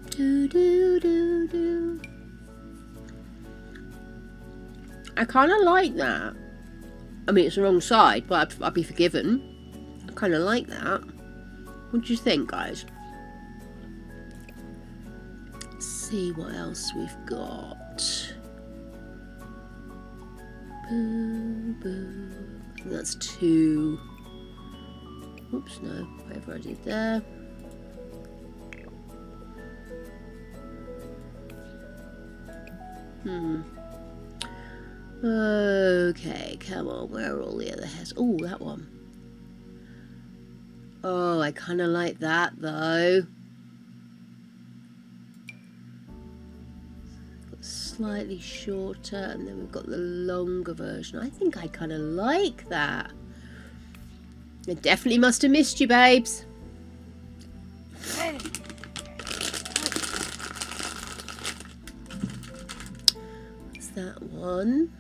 Do do do do. I kind of like that. I mean, it's the wrong side, but I'd be forgiven. I kind of like that. What do you think, guys? Let's see what else we've got. Boo, boo. I think that's 2. Oops, no. Whatever I did there. Okay, come on. Where are all the other hairs? Oh, that one. Oh, I kind of like that though. Got slightly shorter, and then we've got the longer version. I think I kind of like that. I definitely must have missed you, babes. What's that one?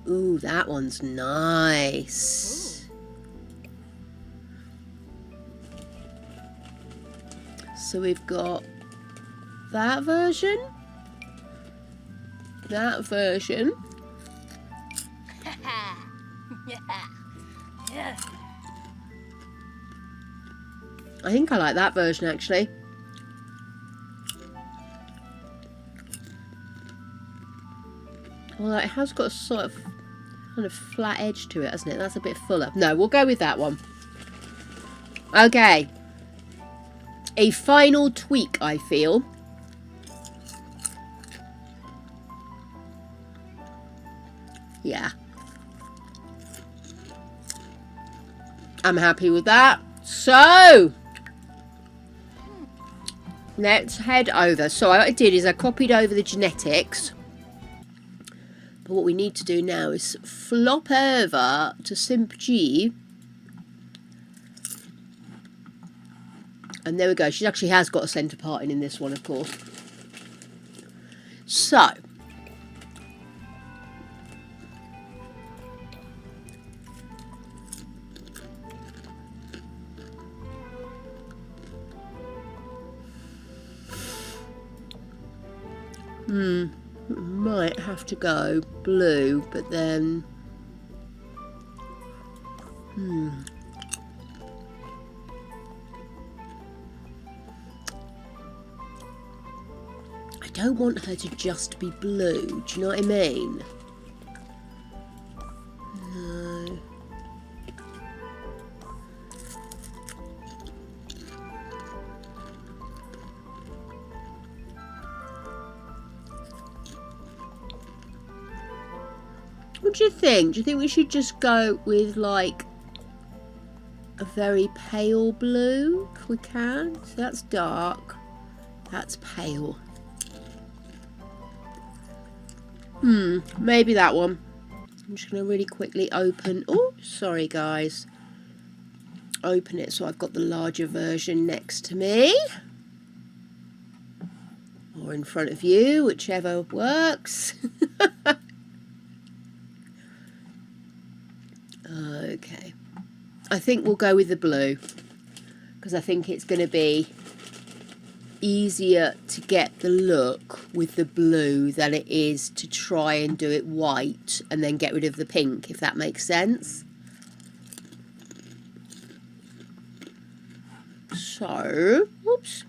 Ooh, that one's nice. So we've got that version, that version. I think I like that version actually. Well, it has got a sort of kind of flat edge to it, hasn't it? That's a bit fuller. No, we'll go with that one. Okay. A final tweak, I feel. Yeah. I'm happy with that. So, let's head over. So what I did is I copied over the genetics. But what we need to do now is flop over to Simp G And there we go. She actually has got a centre parting in this one, of course. So. Might have to go blue, but then... I don't want her to just be blue, do you know what I mean? No. What do you think? Do you think we should just go with like a very pale blue if we can? So that's dark, that's pale. Maybe that one. I'm just going to really quickly open. Oh, sorry guys. Open it so I've got the larger version next to me. Or in front of you, whichever works. Okay. I think we'll go with the blue. Because I think it's going to be easier to get the look with the blue than it is to try and do it white and then get rid of the pink, if that makes sense. So, whoops,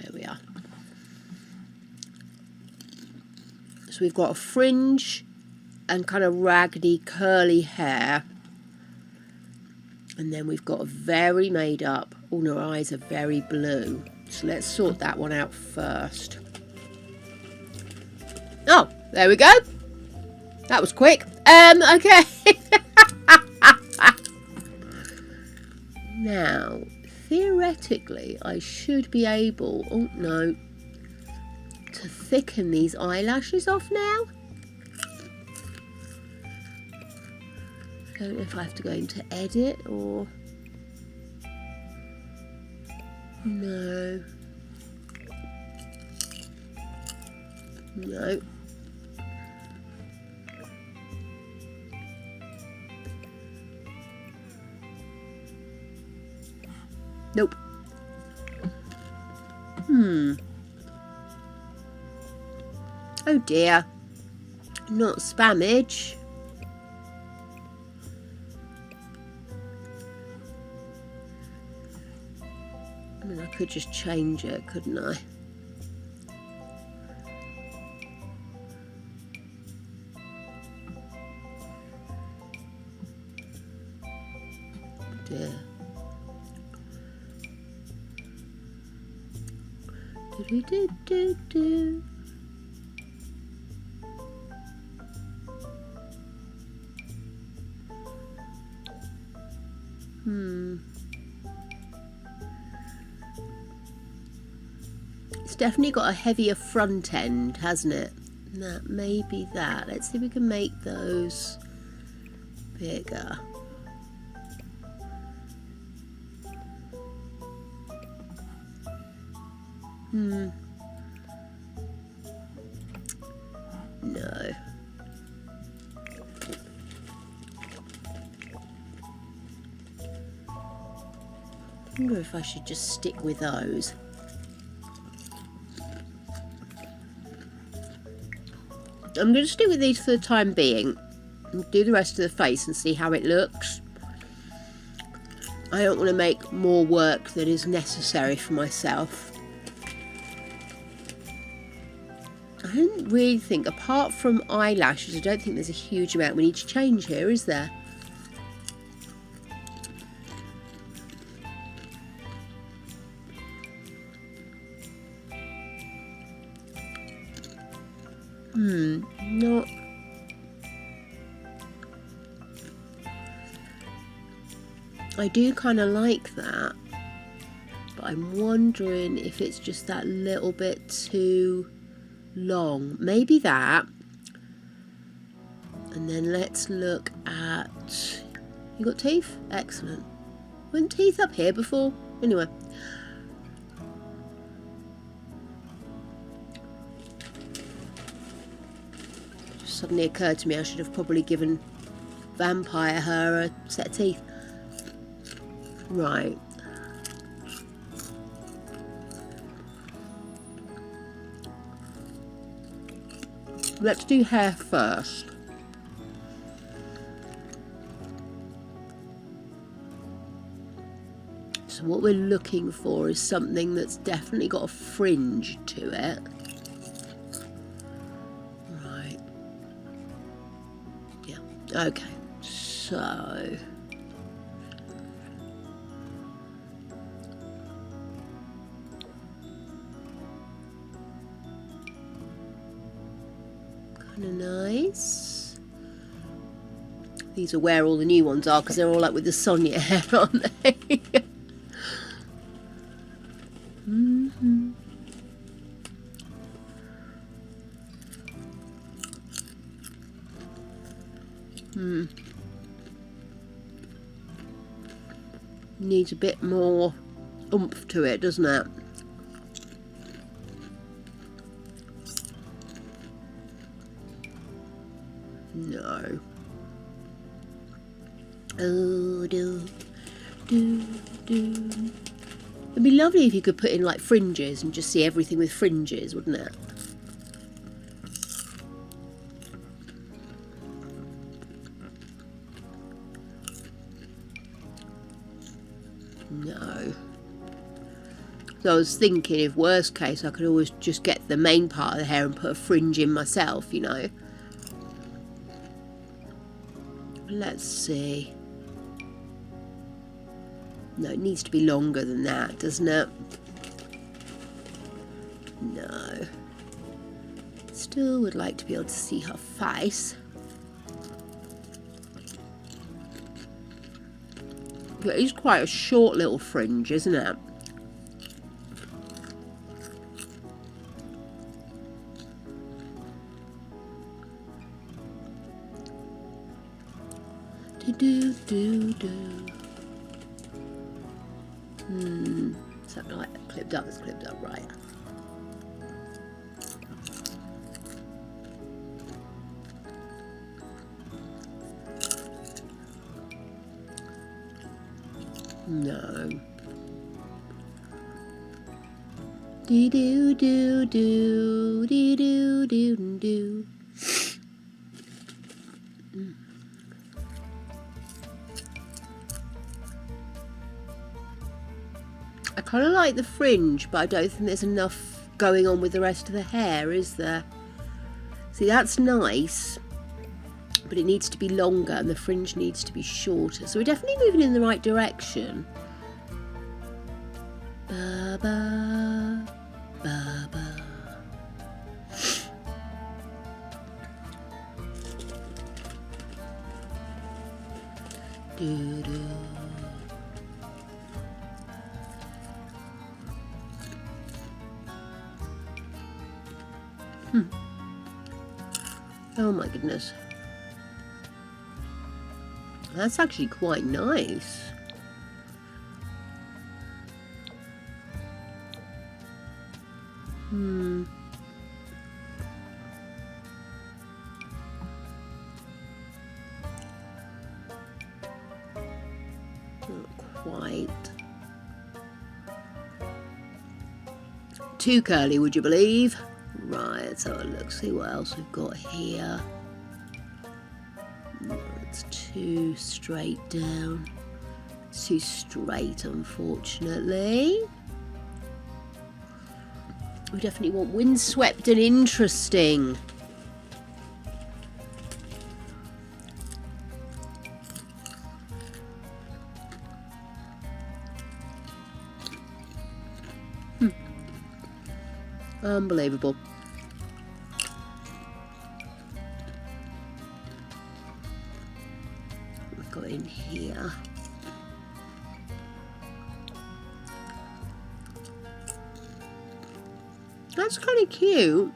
there we are. So we've got a fringe and kind of raggedy curly hair, and then we've got a very made up, all her eyes are very blue. So let's sort that one out first. Oh, there we go. That was quick. Okay. Now, theoretically, I should be able, oh no, to thicken these eyelashes off now. I don't know if I have to go into edit or... No. No. Nope. Oh dear. Not spammage. I mean, I could just change it, couldn't I? Dear. Do. It's definitely got a heavier front end, hasn't it? That may be that. Let's see if we can make those bigger. No. I wonder if I should just stick with those. I'm going to stick with these for the time being and do the rest of the face and see how it looks. I don't want to make more work than is necessary for myself. I don't really think, apart from eyelashes, I don't think there's a huge amount we need to change here, is there? Not... I do kind of like that, but I'm wondering if it's just that little bit too long. Maybe that. And then let's look at... You got teeth? Excellent. Weren't teeth up here before? Anyway. suddenly occurred to me I should have probably given Vampire her a set of teeth. Right. Let's do hair first. So what we're looking for is something that's definitely got a fringe to it. Right. Yeah. Okay. So... kind of nice. These are where all the new ones are because they're all like with the Sonia hair, aren't they? Mm-hmm. Needs a bit more oomph to it, doesn't it? No. Oh, do. It'd be lovely if you could put in like fringes and just see everything with fringes, wouldn't it? No. So I was thinking, if worst case, I could always just get the main part of the hair and put a fringe in myself, you know. Let's see. No, it needs to be longer than that, doesn't it? No. Still would like to be able to see her face. But it's quite a short little fringe, isn't it? Do. Something like that. Clipped up, it's clipped up, right. No. Do. I kind of like the fringe, but I don't think there's enough going on with the rest of the hair, is there? See, that's nice, but it needs to be longer and the fringe needs to be shorter. So we're definitely moving in the right direction. Ba ba ba ba. Do do. Oh my goodness. That's actually quite nice. Not quite. Too curly, would you believe? Right, let's have a look, see what else we've got here. No, it's too straight down. It's too straight, unfortunately. We definitely want windswept and interesting. Unbelievable. We've got in here. That's kind of cute.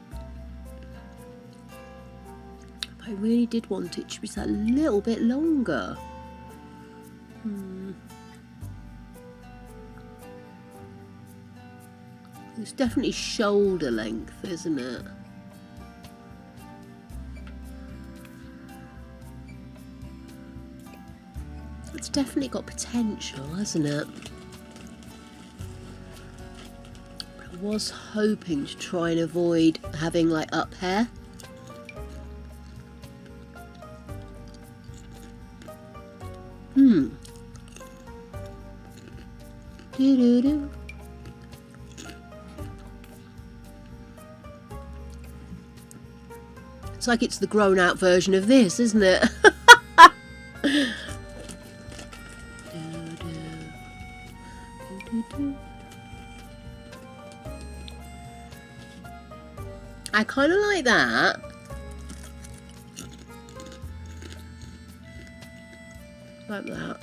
I really did want it to be a little bit longer. It's definitely shoulder length, isn't it? It's definitely got potential, hasn't it? I was hoping to try and avoid having like up hair. Doo-doo-doo. It's like it's the grown out version of this, isn't it? I kind of like that. Like that.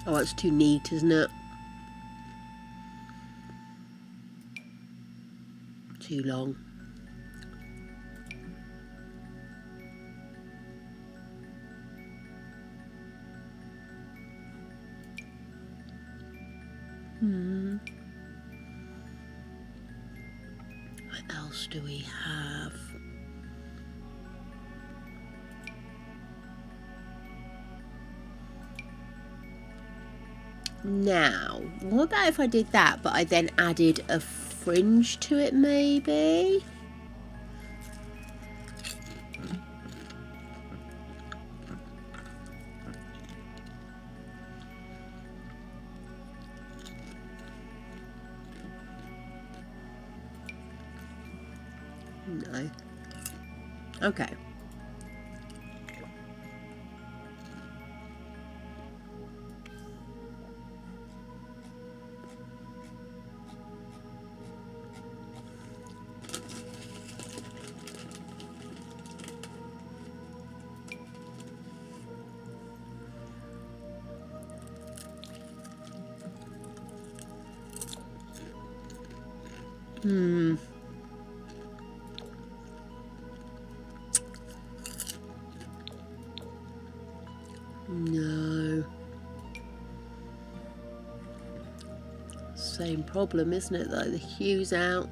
Oh, it's too neat, isn't it? Too long. What else do we have? Now, what about if I did that, but I then added a fringe to it, maybe? No. Okay. No. Same problem, isn't it, though? The hue's out.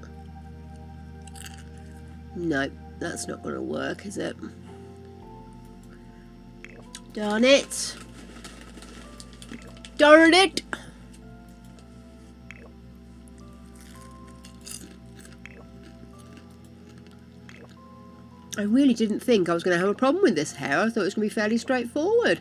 No, that's not going to work, is it? Darn it. Darn it. I really didn't think I was going to have a problem with this hair. I thought it was going to be fairly straightforward.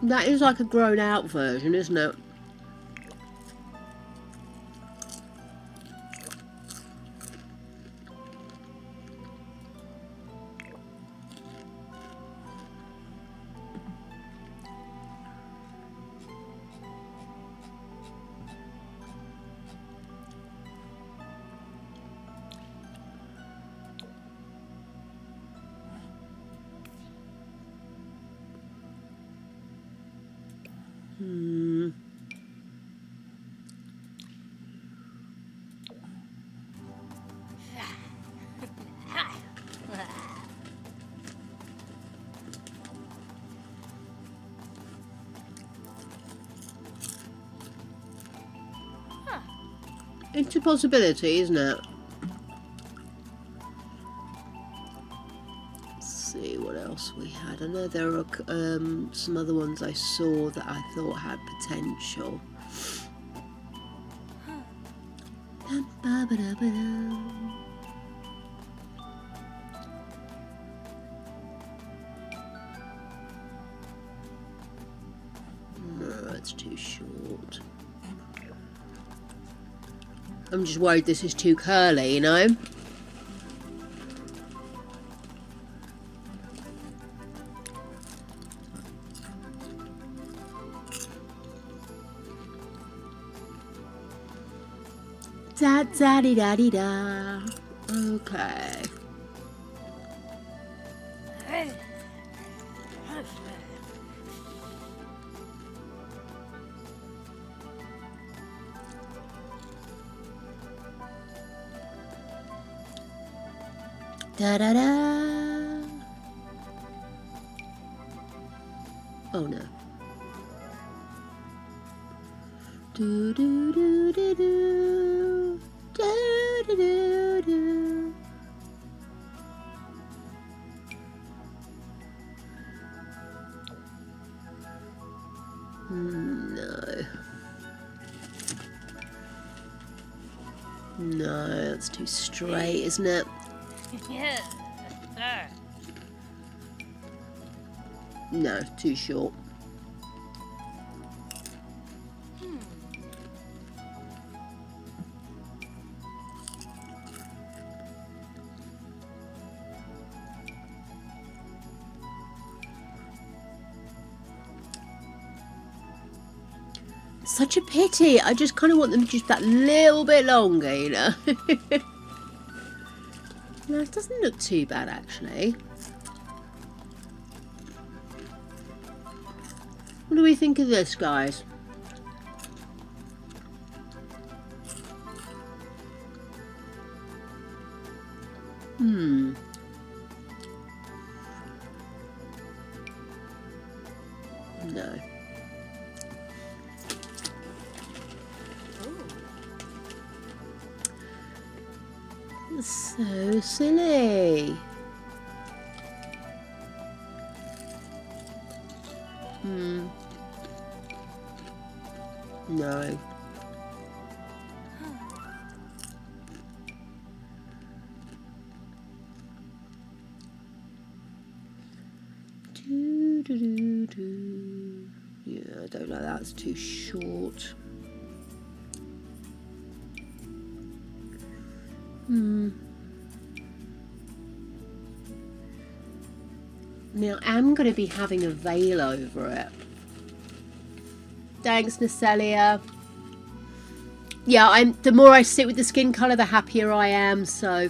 That is like a grown out version, isn't it? It's a possibility, isn't it? Let's see what else we had. I know there are some other ones I saw that I thought had potential. No, it's too short. I'm just worried this is too curly, you know? Da da dee da dee da. Okay. Da da da. Oh no. Do do do do do. Do do do do. No. No, that's too straight, isn't it? Yeah, sir. No, too short. Such a pity. I just kind of want them just that little bit longer, you know. No, it doesn't look too bad actually. What do we think of this, guys? No. So silly. No. Do, do, do, do. Yeah, I don't like that. It's too short. Now, I'm going to be having a veil over it. Thanks, Nacelia. Yeah, the more I sit with the skin colour, the happier I am, so...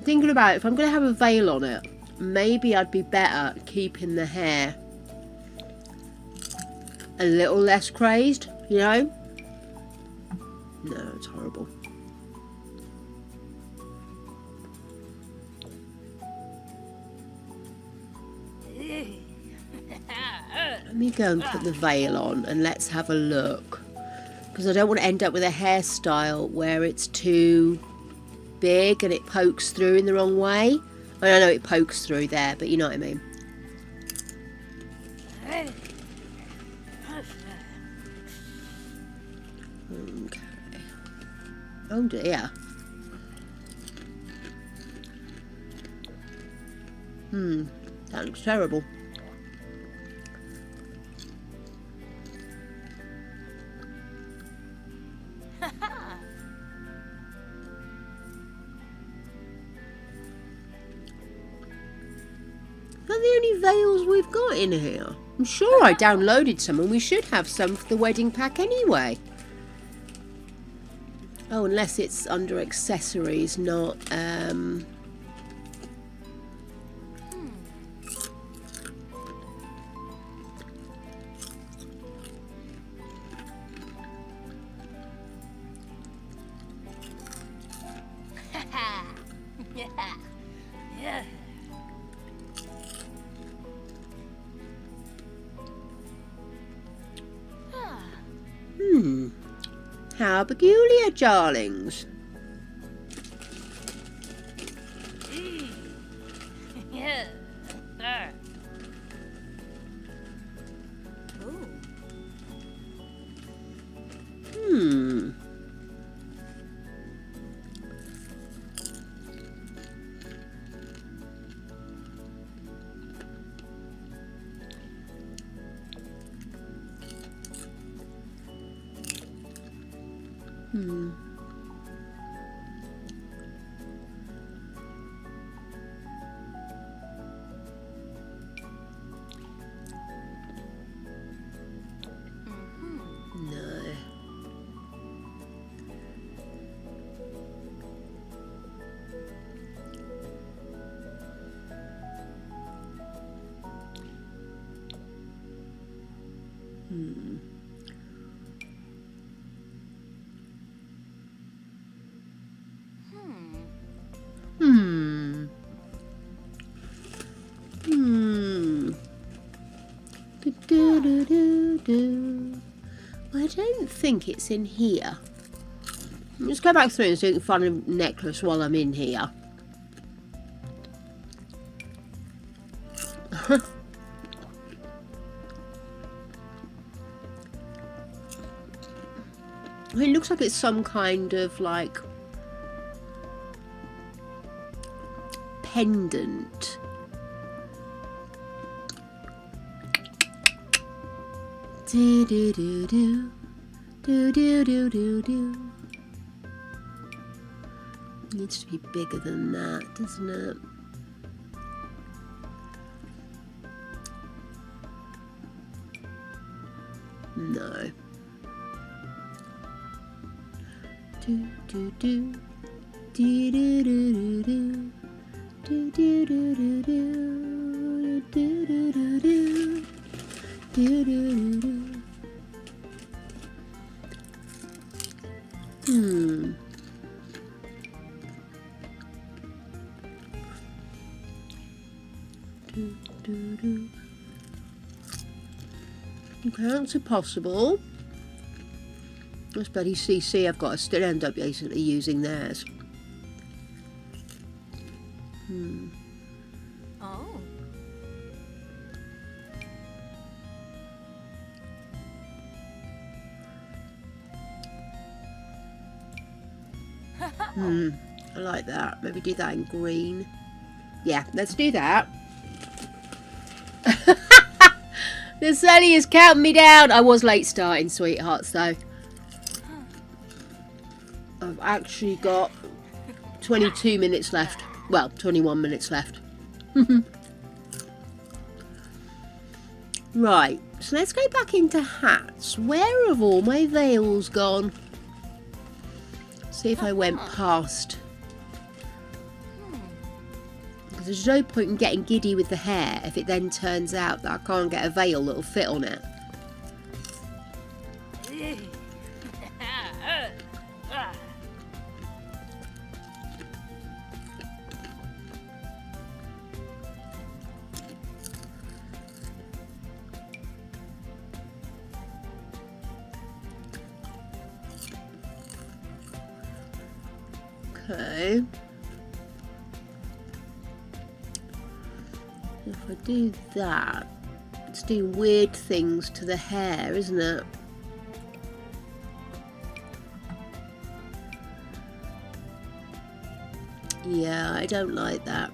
Thinking about it, if I'm going to have a veil on it, maybe I'd be better keeping the hair a little less crazed, you know? No, it's horrible. Let me go and put the veil on and let's have a look. Because I don't want to end up with a hairstyle where it's too big and it pokes through in the wrong way. I know it pokes through there, but you know what I mean. Okay. Oh dear. That looks terrible. They're the only veils we've got in here. I'm sure I downloaded some and we should have some for the wedding pack anyway. Oh, unless it's under accessories, not... Yeah. Yeah. How peculiar, darlings. Yeah, sir. Ooh. Do, do, do, do. I don't think it's in here. Let's go back through and see if we can find a necklace while I'm in here. It looks like it's some kind of like pendant. Do do do do do do do do do. Needs to be bigger than that, doesn't it? No. Do do do do do do do do do do do do do do do do do do do. Do, do. Okay, that's impossible. This bloody CC I've got, I still end up basically using theirs. Oh. I like that. Maybe do that in green. Yeah, let's do that. The Sunny is counting me down. I was late starting, sweethearts, though. I've actually got 22 minutes left. Well, 21 minutes left. Right, so let's go back into hats. Where have all my veils gone? See if I went past. Because there's no point in getting giddy with the hair if it then turns out that I can't get a veil that'll fit on it. Okay. If I do that, it's doing weird things to the hair, isn't it? Yeah, I don't like that.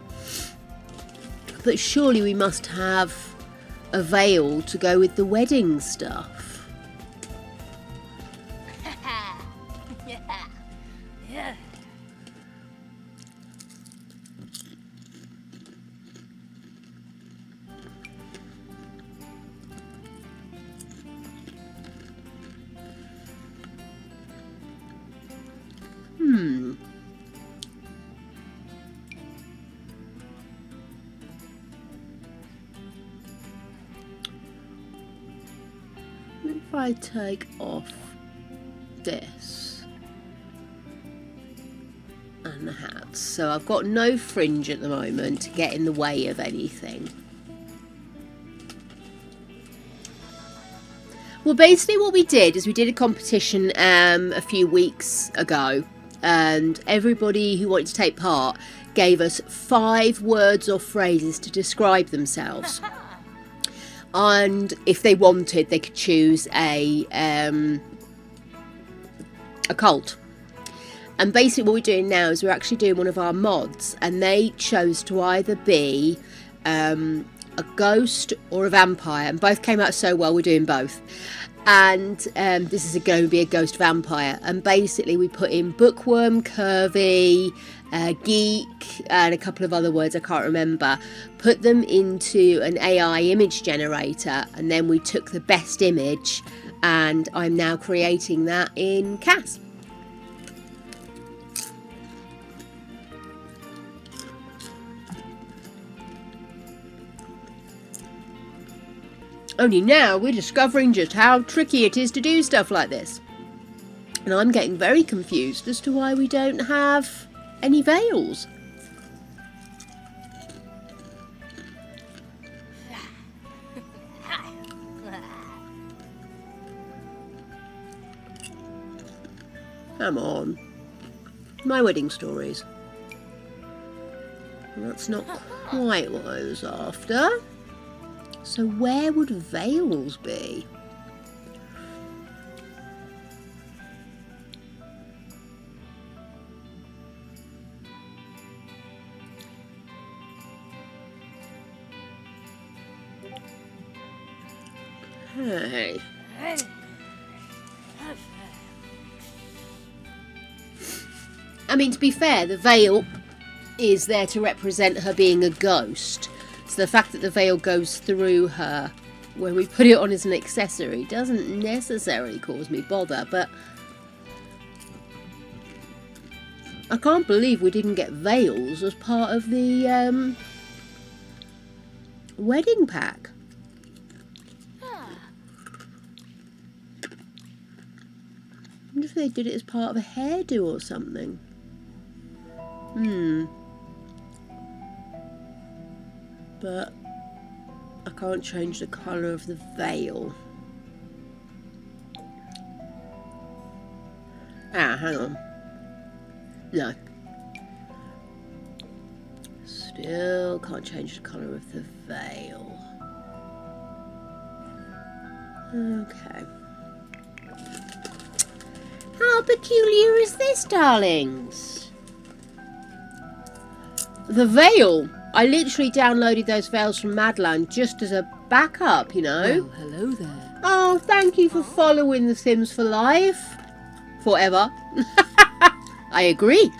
But surely we must have a veil to go with the wedding stuff. Yeah. If I take off this and the hats, so I've got no fringe at the moment to get in the way of anything. Well, basically what we did is we did a competition a few weeks ago, and everybody who wanted to take part gave us 5 words or phrases to describe themselves. And if they wanted, they could choose a cult. And basically what we're doing now is we're actually doing one of our mods, and they chose to either be a ghost or a vampire, and both came out so well we're doing both. And this is going to be a ghost vampire, and basically we put in bookworm, curvy, geek, and a couple of other words I can't remember, put them into an AI image generator, and then we took the best image, and I'm now creating that in CAS. Only now we're discovering just how tricky it is to do stuff like this. And I'm getting very confused as to why we don't have any veils. Come on. My wedding stories. That's not quite what I was after. So where would veils be? Okay. I mean, to be fair, the veil is there to represent her being a ghost. So the fact that the veil goes through her when we put it on as an accessory doesn't necessarily cause me bother, but I can't believe we didn't get veils as part of the wedding pack. I wonder if they did it as part of a hairdo or something. But I can't change the colour of the veil. Ah, hang on. No. Still can't change the colour of the veil. Okay. How peculiar is this, darlings? The veil. I literally downloaded those veils from Madland just as a backup, you know. Well, hello there. Oh, thank you for following The Sims for life. Forever. I agree.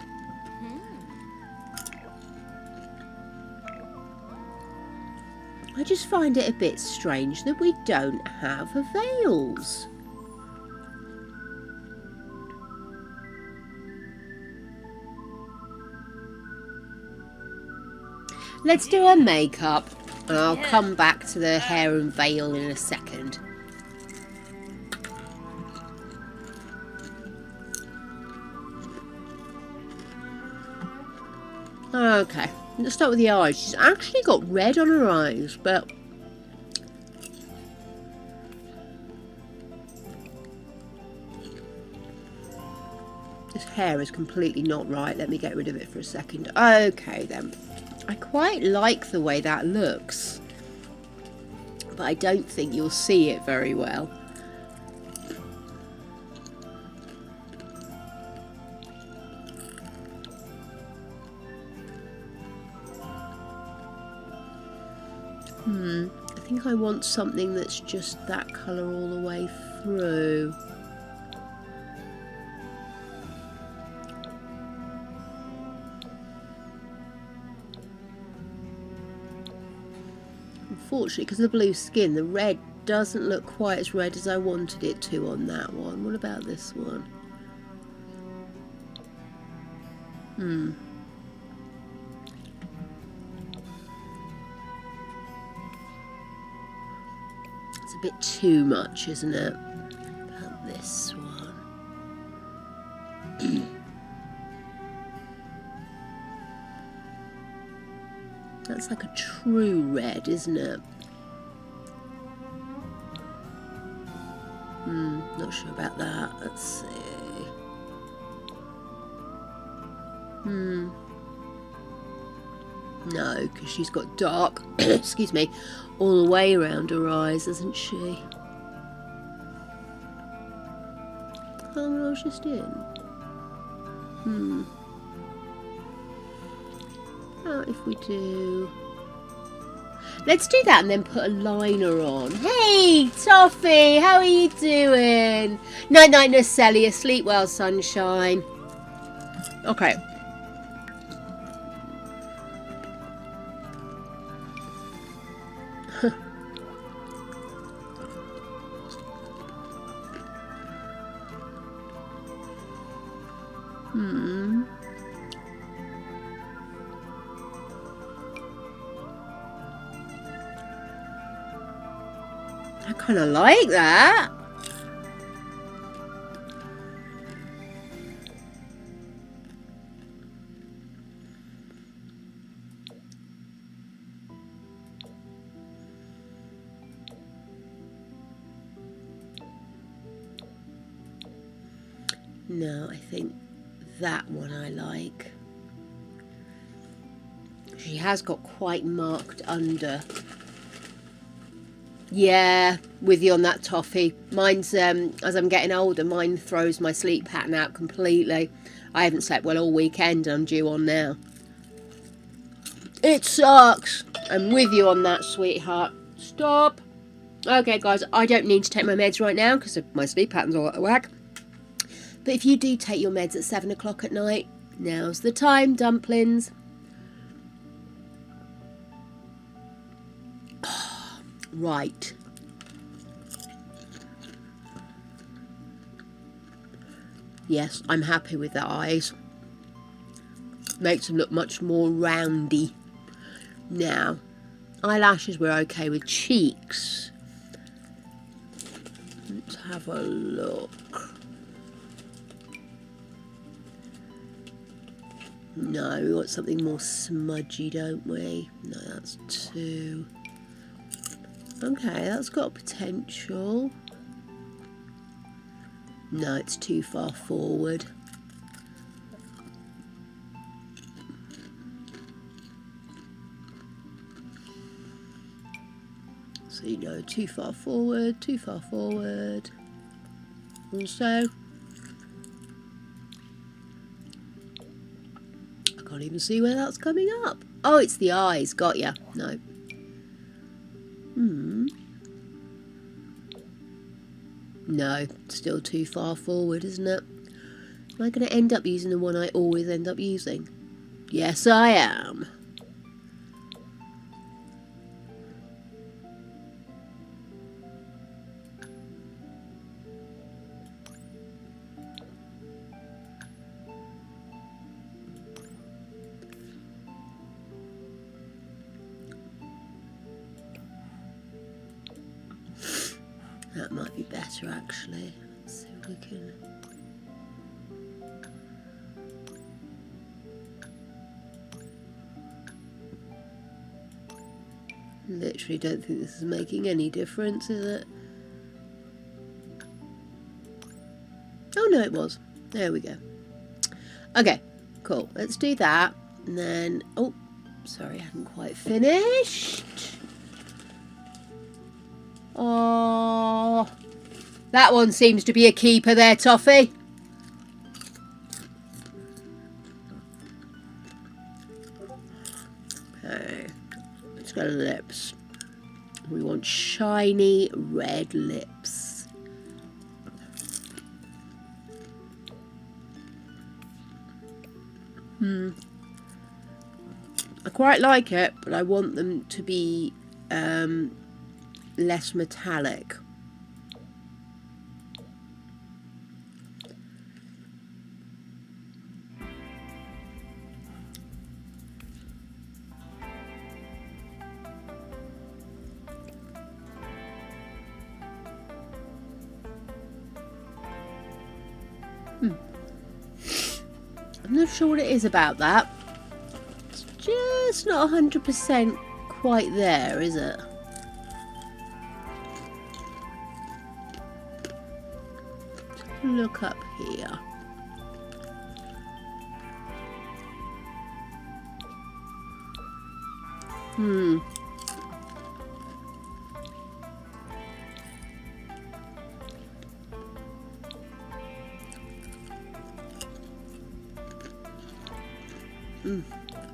I just find it a bit strange that we don't have veils. Let's do her makeup, and I'll come back to the hair and veil in a second. Okay, let's start with the eyes. She's actually got red on her eyes, but this hair is completely not right. Let me get rid of it for a second. Okay then. I quite like the way that looks, but I don't think you'll see it very well. I think I want something that's just that colour all the way through. Unfortunately, because of the blue skin, the red doesn't look quite as red as I wanted it to on that one. What about this one? It's a bit too much, isn't it? What about this one? That's like a true red, isn't it? Not sure about that. Let's see. No, because she's got dark, excuse me, all the way around her eyes, hasn't she? How long I was just in? How if we do... Let's do that and then put a liner on. Hey, Toffee, how are you doing? Night night, Nacelia. Sleep well, sunshine. Okay. I kind of like that. No, I think that one I like. She has got quite marked under. Yeah, with you on that toffee. Mine's, as I'm getting older, mine throws my sleep pattern out completely. I haven't slept well all weekend and I'm due on now. It sucks. I'm with you on that, sweetheart. Stop. Okay, guys, I don't need to take my meds right now because my sleep pattern's all out of whack. But if you do take your meds at 7 o'clock at night, now's the time, dumplings. Right. Yes, I'm happy with the eyes. Makes them look much more roundy. Now, eyelashes we're okay with. Cheeks. Let's have a look. No, we want something more smudgy, don't we? No, that's 2. Okay, that's got potential. No, it's too far forward. So, you know, too far forward, too far forward. Also, I can't even see where that's coming up. Oh, it's the eyes. Got ya. No. No, still too far forward, isn't it? Am I going to end up using the one I always end up using? Yes, I am. That might be better, actually. Let's see if we can... Literally don't think this is making any difference, is it? Oh, no, it was. There we go. Okay, cool. Let's do that. And then... Oh, sorry, I hadn't quite finished. Oh, that one seems to be a keeper there, Toffee. Okay, let's go to the lips. We want shiny red lips. I quite like it, but I want them to be less metallic. I'm not sure what it is about that. It's just not 100% quite there, is it? Look up here.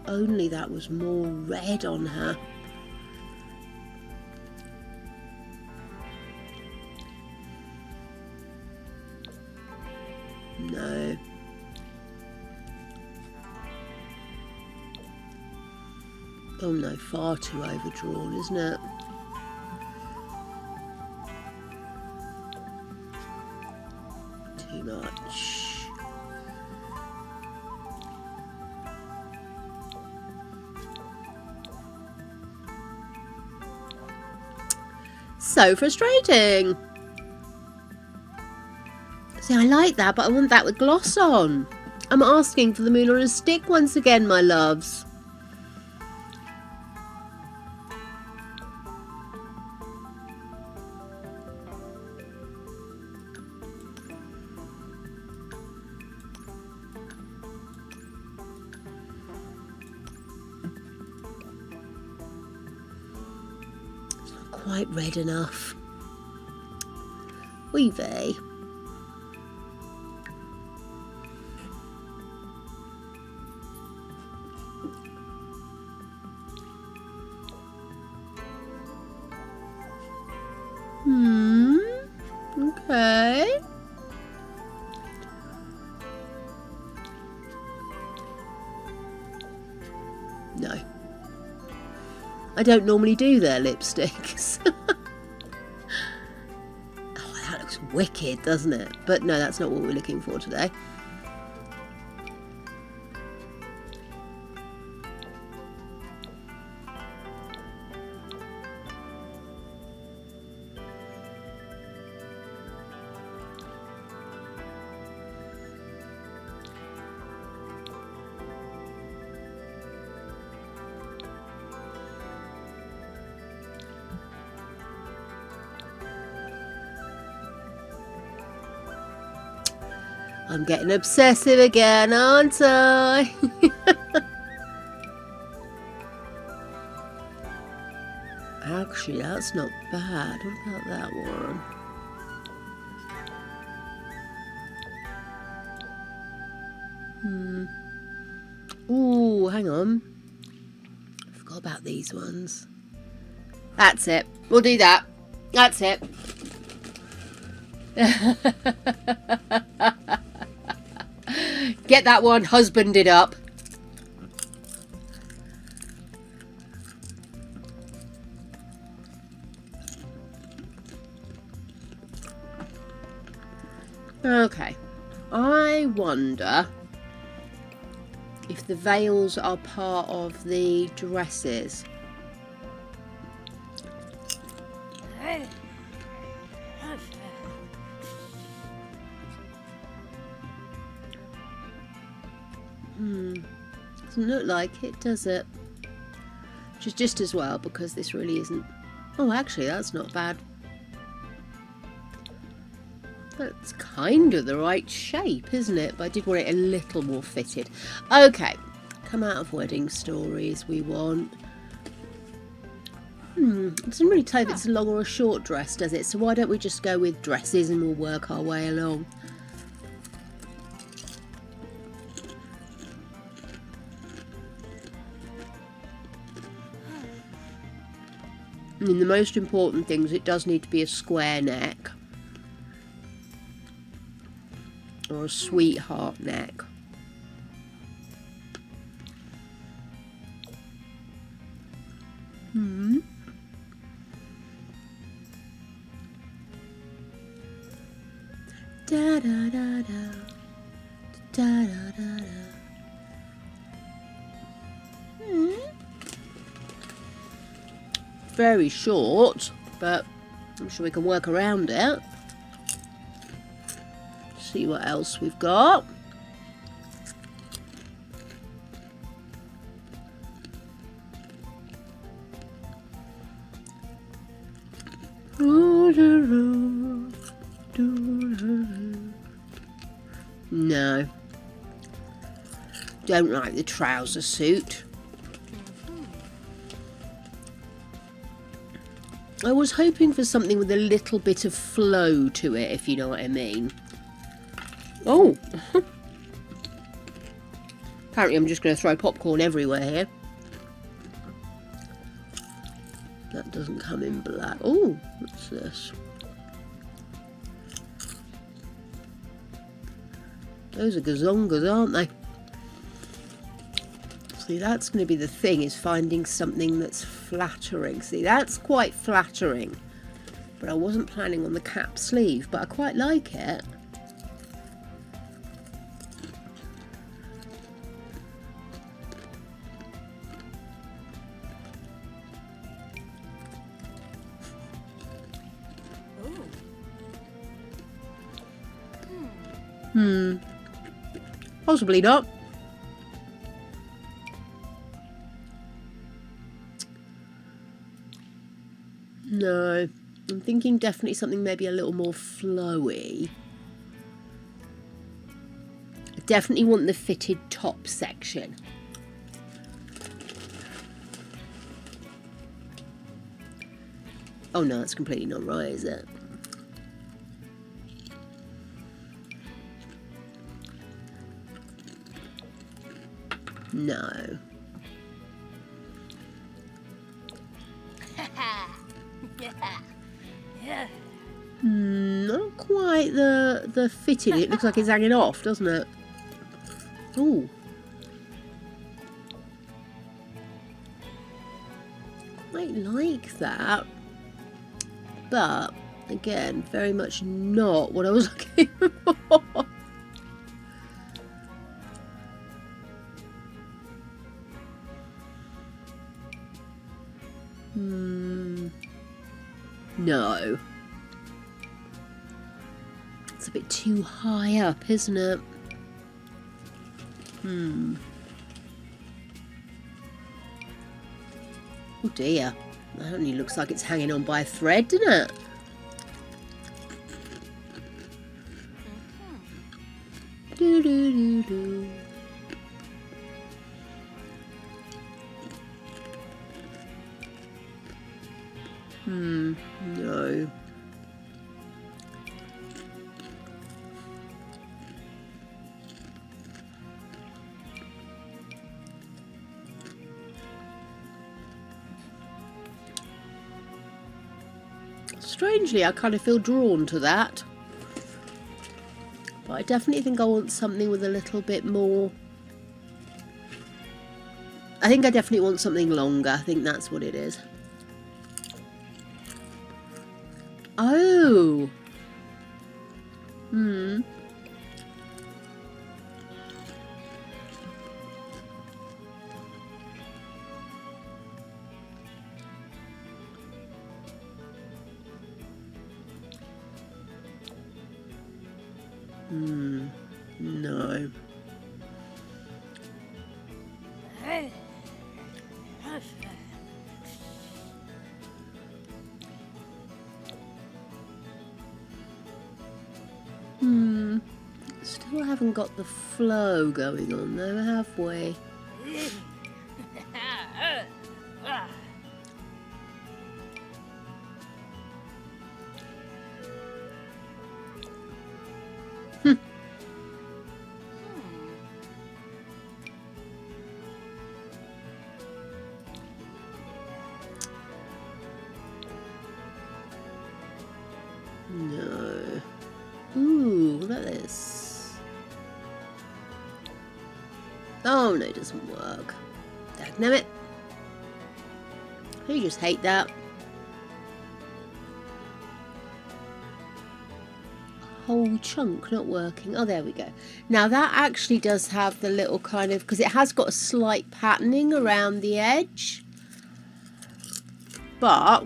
Only that was more red on her. No. Oh no, far too overdrawn, isn't it? Too much. So frustrating. See, I like that, but I want that with gloss on. I'm asking for the moon on a stick once again, my loves. quite red enough. Weavy. Okay. No. I don't normally do their lipsticks. Oh, that looks wicked, doesn't it? But no, that's not what we're looking for today. I'm getting obsessive again, aren't I? Actually, that's not bad. What about that one? Ooh, hang on. I forgot about these ones. That's it. We'll do that. That's it. Get that one husbanded up. Okay. I wonder if the veils are part of the dresses. Doesn't look like it, does it? Which is just as well, because this really isn't... Oh, actually, that's not bad. That's kind of the right shape, isn't it? But I did want it a little more fitted. Okay, come out of wedding stories we want. It doesn't really tell if it's a long or a short dress, does it? So why don't we just go with dresses and we'll work our way along. I mean, the most important thing is it does need to be a square neck. Or a sweetheart neck. Da da da da. Da da da da. Very short, but I'm sure we can work around it. See what else we've got. No. Don't like the trouser suit. I was hoping for something with a little bit of flow to it, if you know what I mean. Oh! Apparently I'm just going to throw popcorn everywhere here. That doesn't come in black. Oh, what's this? Those are gazongas, aren't they? See, that's going to be the thing, is finding something that's flattering. See, that's quite flattering. But I wasn't planning on the cap sleeve, but I quite like it. Possibly not. No, I'm thinking definitely something maybe a little more flowy. I definitely want the fitted top section. Oh no, that's completely not right, is it? No. Yeah. Yeah. Not quite the fitting. It looks like it's hanging off, doesn't it? Ooh. Quite like that. But, again, very much not what I was looking for. No. It's a bit too high up, isn't it? Oh dear. That only looks like it's hanging on by a thread, doesn't it? Do do do do. No. Strangely, I kind of feel drawn to that. But I definitely think I want something with a little bit more... I think I definitely want something longer. I think that's what it is. Oh! No. Still haven't got the flow going on though, have we? No. Ooh, look at this. Oh no, it doesn't work. Dagnammit. You just hate that. Whole chunk not working. Oh, there we go. Now that actually does have the little kind of, because it has got a slight patterning around the edge. But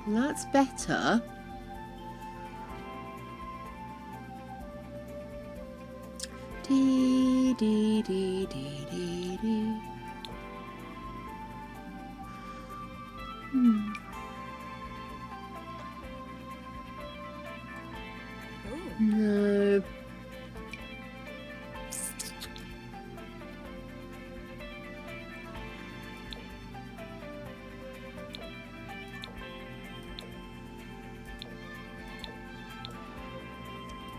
that's better. Dee, dee, dee, dee, dee, dee. No.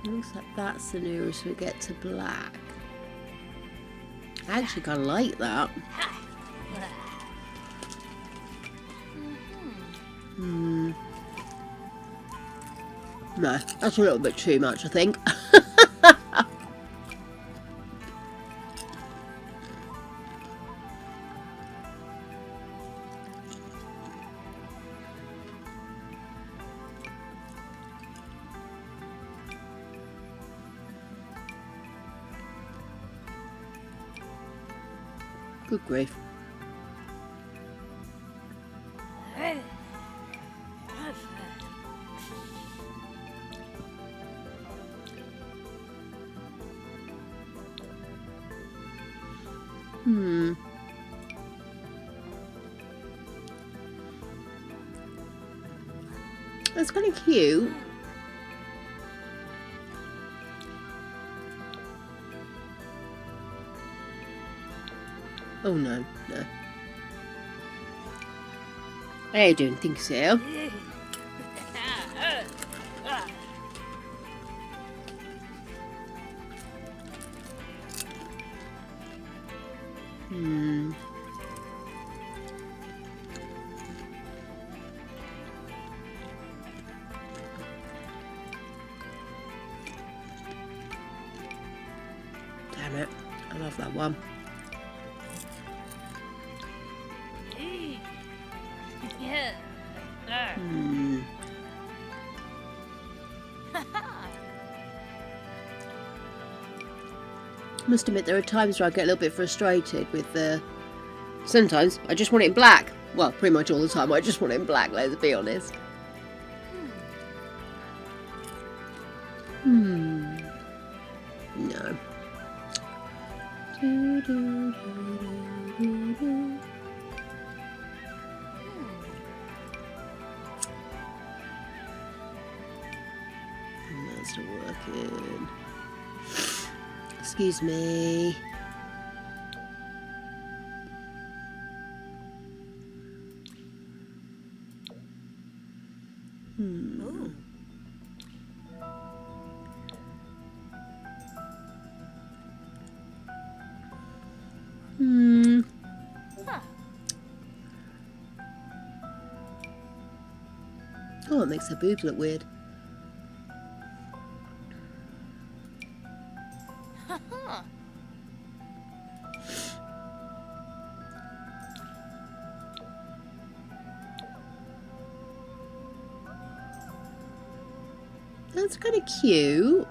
Looks like that's the nearest we get to black. I actually kind of like that. No, that's a little bit too much, I think. Good grief. That's kind of cute. Oh no, no. I don't think so. Hmm. Damn it. I love that one. Yeah. Hmm. I must admit there are times where I get a little bit frustrated with the... Sometimes I just want it in black. Well, pretty much all the time I just want it in black, let's be honest. Hmm. No. Do, do, do, do, do. That's not working. Excuse me. Hmm. Hmm. Oh, it makes her boobs look weird. That's kind of cute.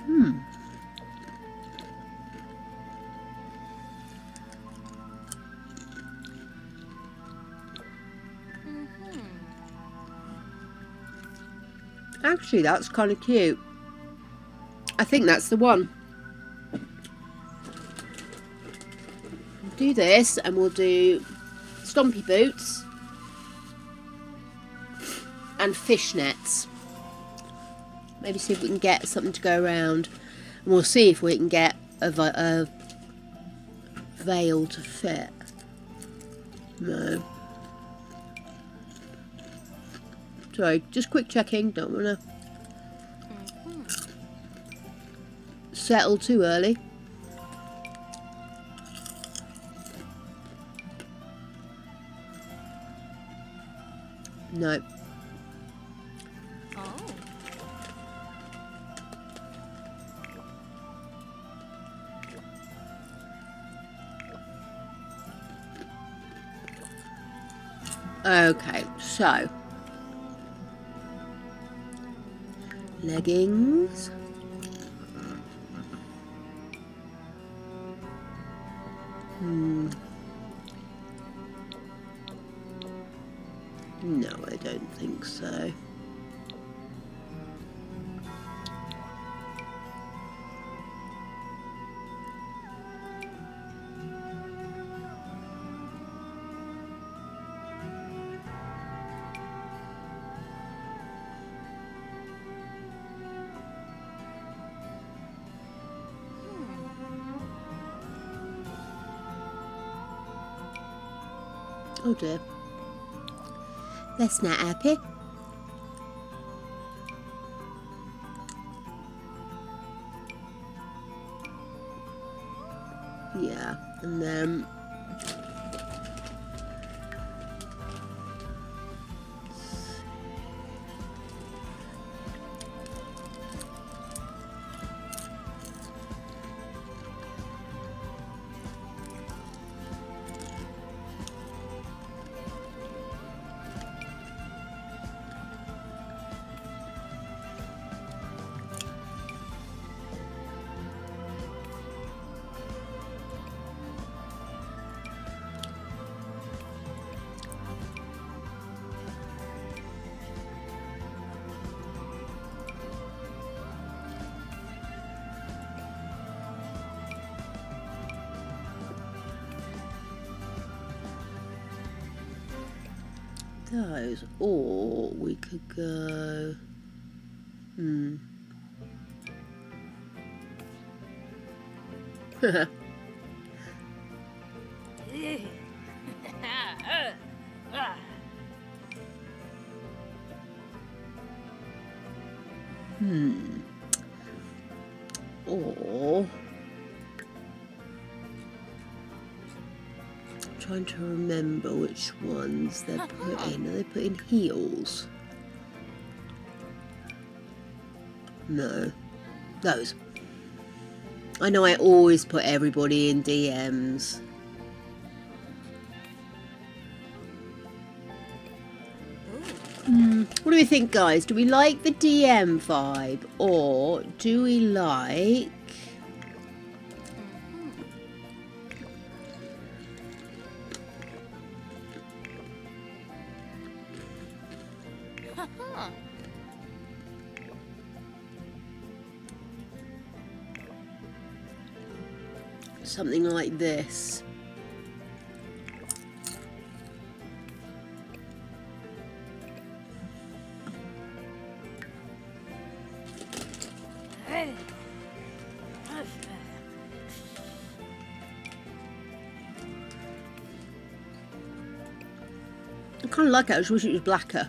Hmm. Actually, that's kind of cute. I think that's the one. Do this and we'll do stompy boots and fishnets. Maybe see if we can get something to go around. And we'll see if we can get a veil to fit. No. Sorry, just quick checking. Don't want to settle too early. No. Oh. Okay, so leggings. No, I don't think so. Oh dear. That's not happy. Yeah, and then those, or we could go. Or trying to remember which ones they're putting. Are they putting heels? No. Those. I know I always put everybody in DMs. What do we think, guys? Do we like the DM vibe, or do we like... something like this? I kind of like it, I just wish it was blacker.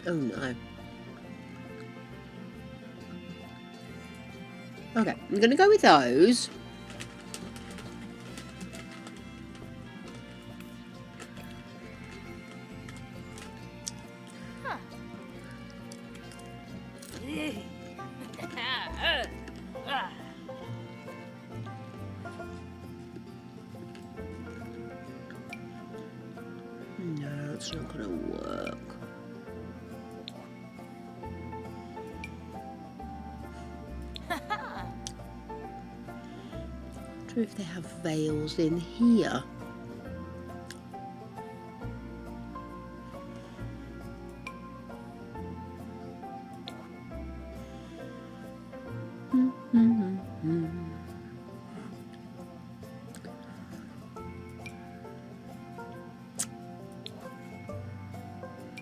Oh no. Okay, I'm going to go with those. No, it's not going to work. I wonder if they have veils in here.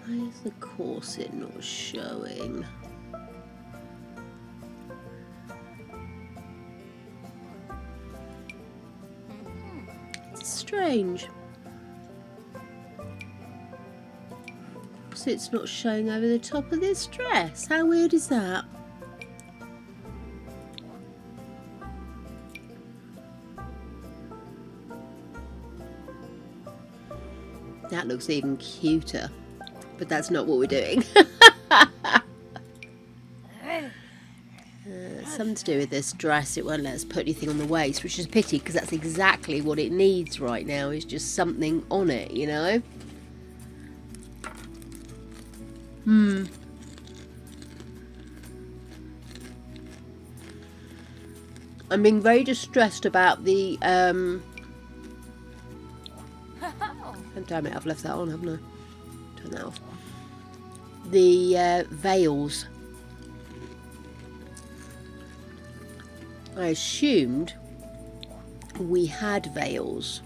Why is the corset not showing? It's strange. Corset's not showing over the top of this dress. How weird is that? That looks even cuter. But that's not what we're doing. Something to do with this dress. It won't let us put anything on the waist, which is a pity because that's exactly what it needs right now, is just something on it, you know? I'm being very distressed about the oh, damn it, I've left that on, haven't I? Turn that off. The veils. I assumed we had veils.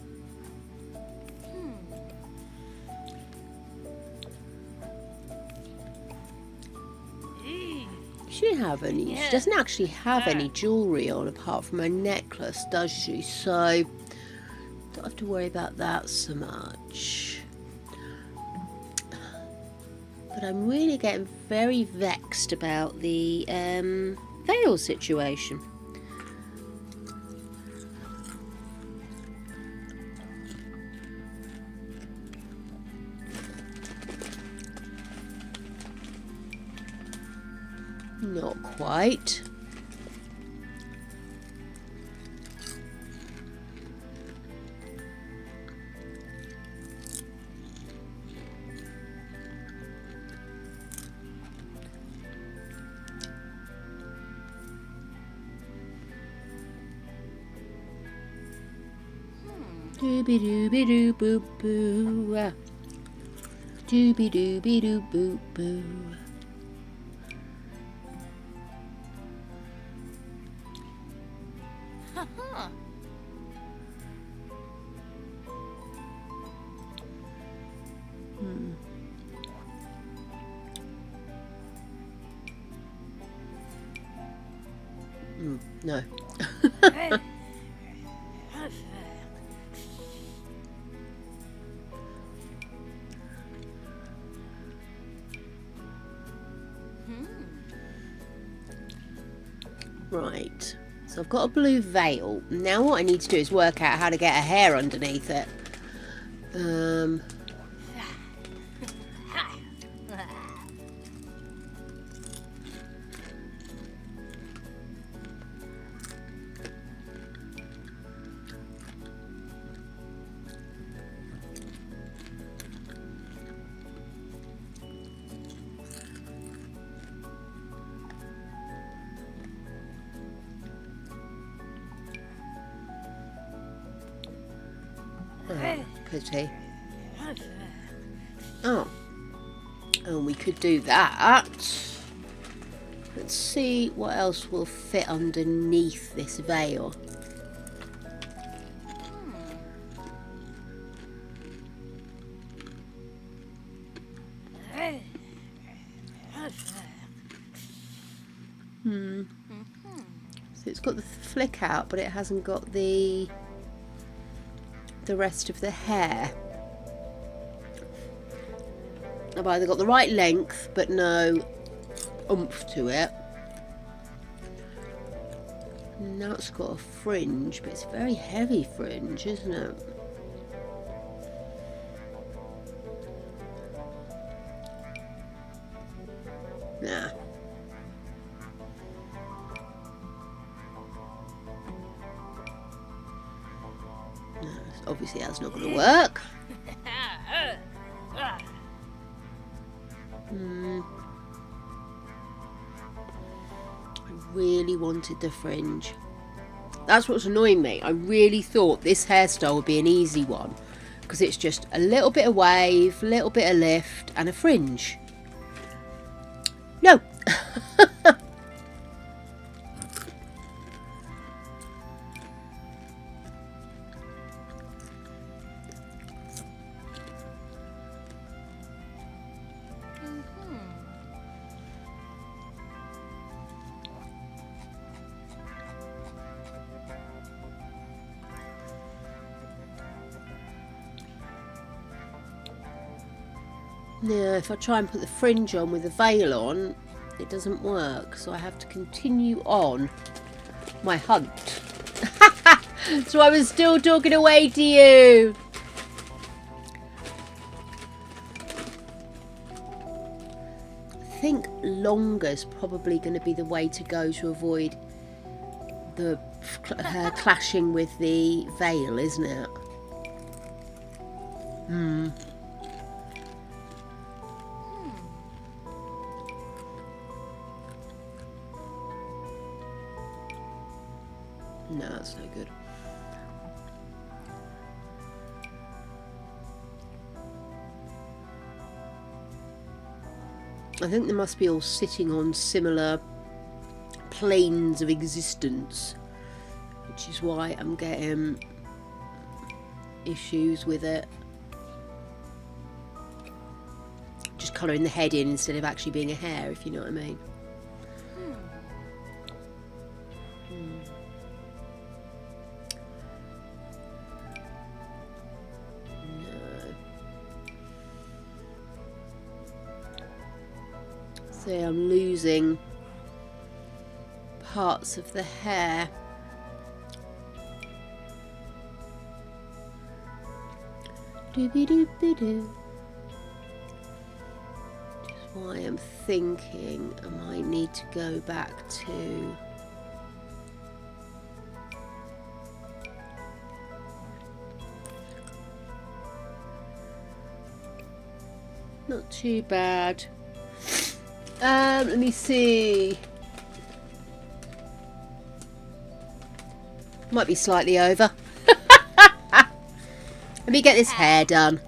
She didn't have any. She doesn't actually have any jewellery on apart from her necklace, does she? So don't have to worry about that so much. But I'm really getting very vexed about the veil situation. Not quite. Dooby dooby doo boo boo. Dooby dooby doo boo boo. No. Right. So I've got a blue veil. Now what I need to do is work out how to get a hair underneath it. Pity. Oh. And we could do that. Let's see what else will fit underneath this veil. So it's got the flick out, but it hasn't got the rest of the hair. I've either got the right length, but no oomph to it. Now it's got a fringe, but it's a very heavy fringe, isn't it? Nah. No, obviously that's not going to work. I really wanted the fringe. That's what's annoying me. I really thought this hairstyle would be an easy one because it's just a little bit of wave, a little bit of lift and a fringe. No. Yeah, if I try and put the fringe on with the veil on, it doesn't work, so I have to continue on my hunt. So I was still talking away to you. I think longer is probably going to be the way to go to avoid her clashing with the veil, isn't it? No, that's no good. I think they must be all sitting on similar planes of existence, which is why I'm getting issues with it. Just colouring the head in instead of actually being a hair, if you know what I mean. See, I'm losing parts of the hair. Doobie-doobie-doo. Which is why I'm thinking I might need to go back to not too bad. Let me see. Might be slightly over. Let me get this hair done.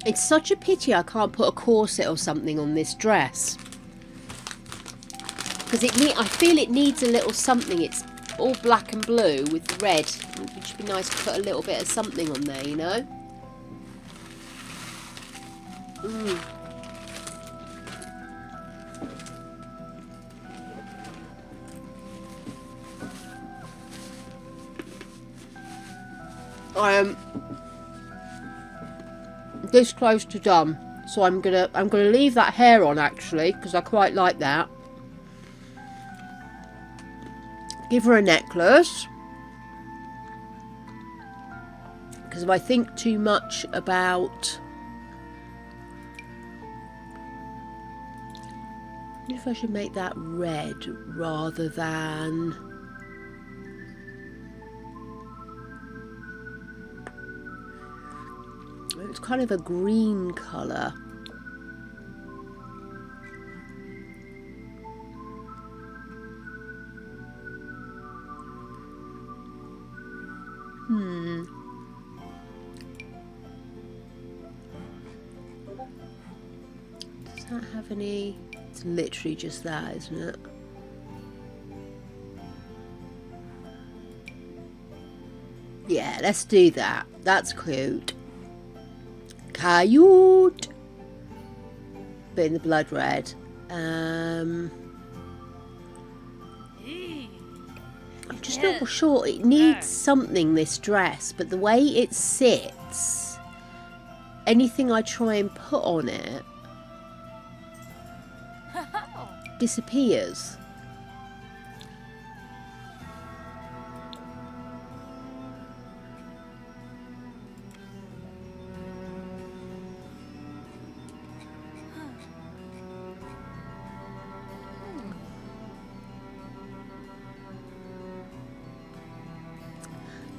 It's such a pity I can't put a corset or something on this dress. Because I feel it needs a little something. It's all black and blue with red. It should be nice to put a little bit of something on there, you know? I am this close to done, so I'm gonna leave that hair on actually because I quite like that. Give her a necklace because if I think too much about, if I should make that red rather than. It's kind of a green colour. Does that have any? It's literally just that, isn't it? Yeah, let's do that. That's cute. Cute. Bit in the blood red. I'm just not sure. It needs something, this dress, but the way it sits, anything I try and put on it disappears.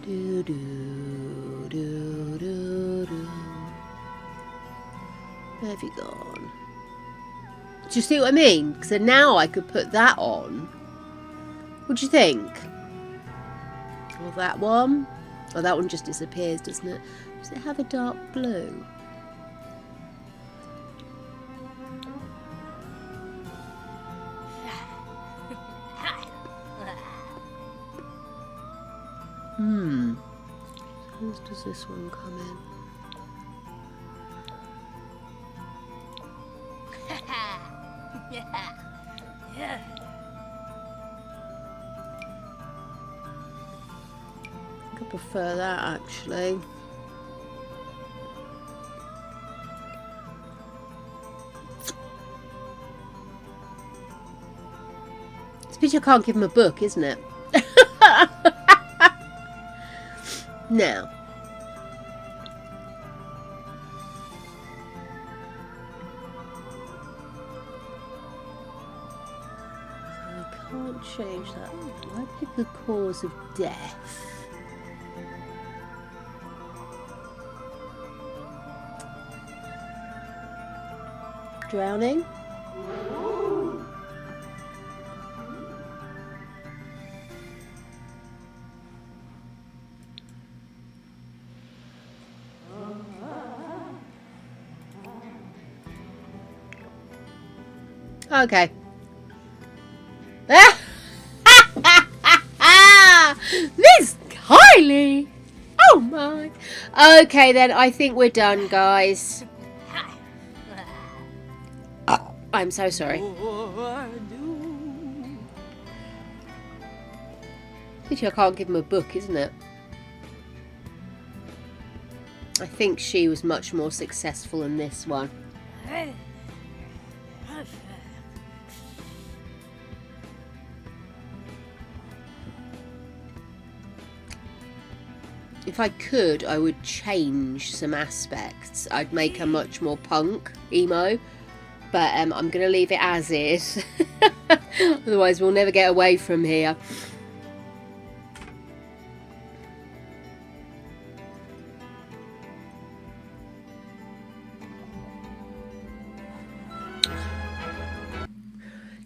Do, do, do, do, do. Where have you gone? Do you see what I mean? So now I could put that on. What do you think? Or that one? Oh, that one just disappears, doesn't it? Does it have a dark blue? How does this one come in? Yeah. I prefer that actually. It's a pity I can't give him a book, isn't it? Now, I can't change that. I pick the cause of death. Drowning. Okay. Miss Kylie! Oh my. Okay then, I think we're done, guys. I'm so sorry. Pity I can't give him a book, isn't it? I think she was much more successful in this one. If I could, I would change some aspects. I'd make her much more punk, emo. But I'm going to leave it as is. Otherwise, we'll never get away from here.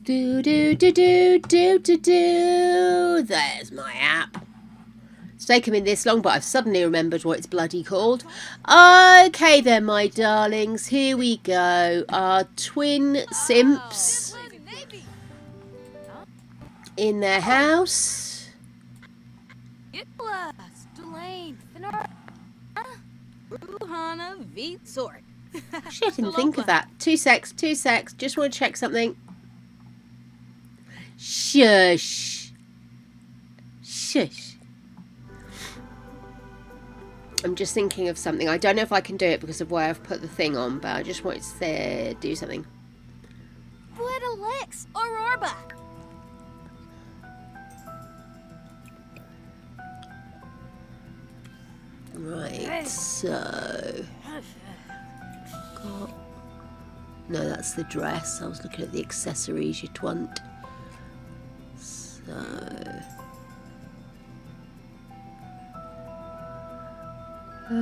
Do do do do do do do. There's my app. taken me this long, but I've suddenly remembered what it's bloody called. Okay then, my darlings, here we go. Our twin simps in their house. Shit, I didn't think of that. 2 secs, 2 secs. Just want to check something. Shush. Shush. I'm just thinking of something. I don't know if I can do it because of where I've put the thing on, but I just wanted to do something. Right, so... Got... No, that's the dress. I was looking at the accessories, you twant. So... Okay,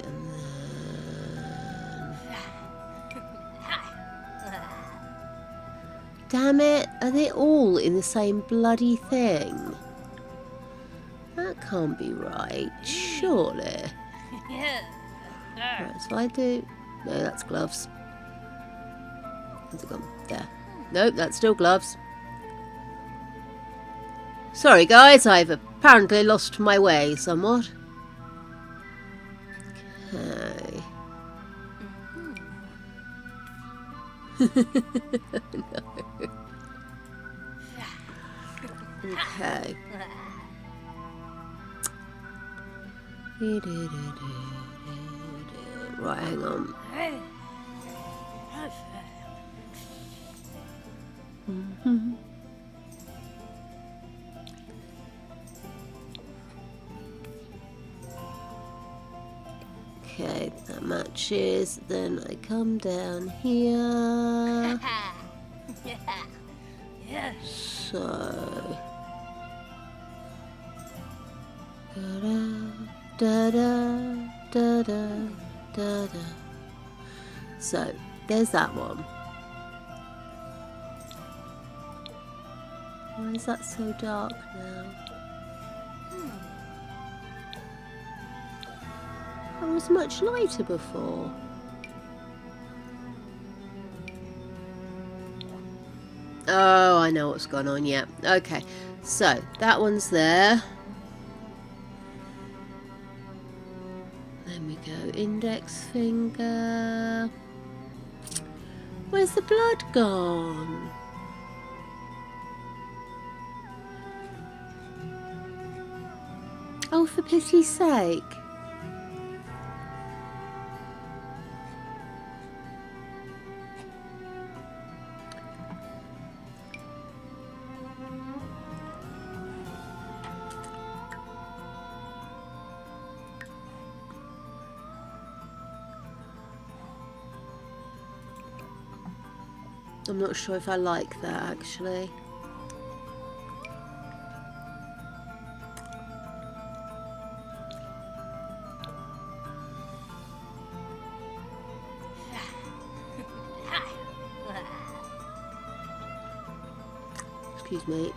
and then... Damn it, are they all in the same bloody thing? That can't be right, surely. Right, so I do... No, that's gloves. Where's it gone? There. Nope, that's still gloves. Sorry guys, I've apparently lost my way somewhat. Okay. No. Okay. Right, hang on. Okay, that matches. Then I come down here. So... Da-da. So, there's that one. Why is that so dark now? It was much lighter before. Oh, I know what's gone on, yeah. Okay, so that one's there. Then we go index finger. Where's the blood gone? Oh, for pity's sake. I'm not sure if I like that actually. Excuse me.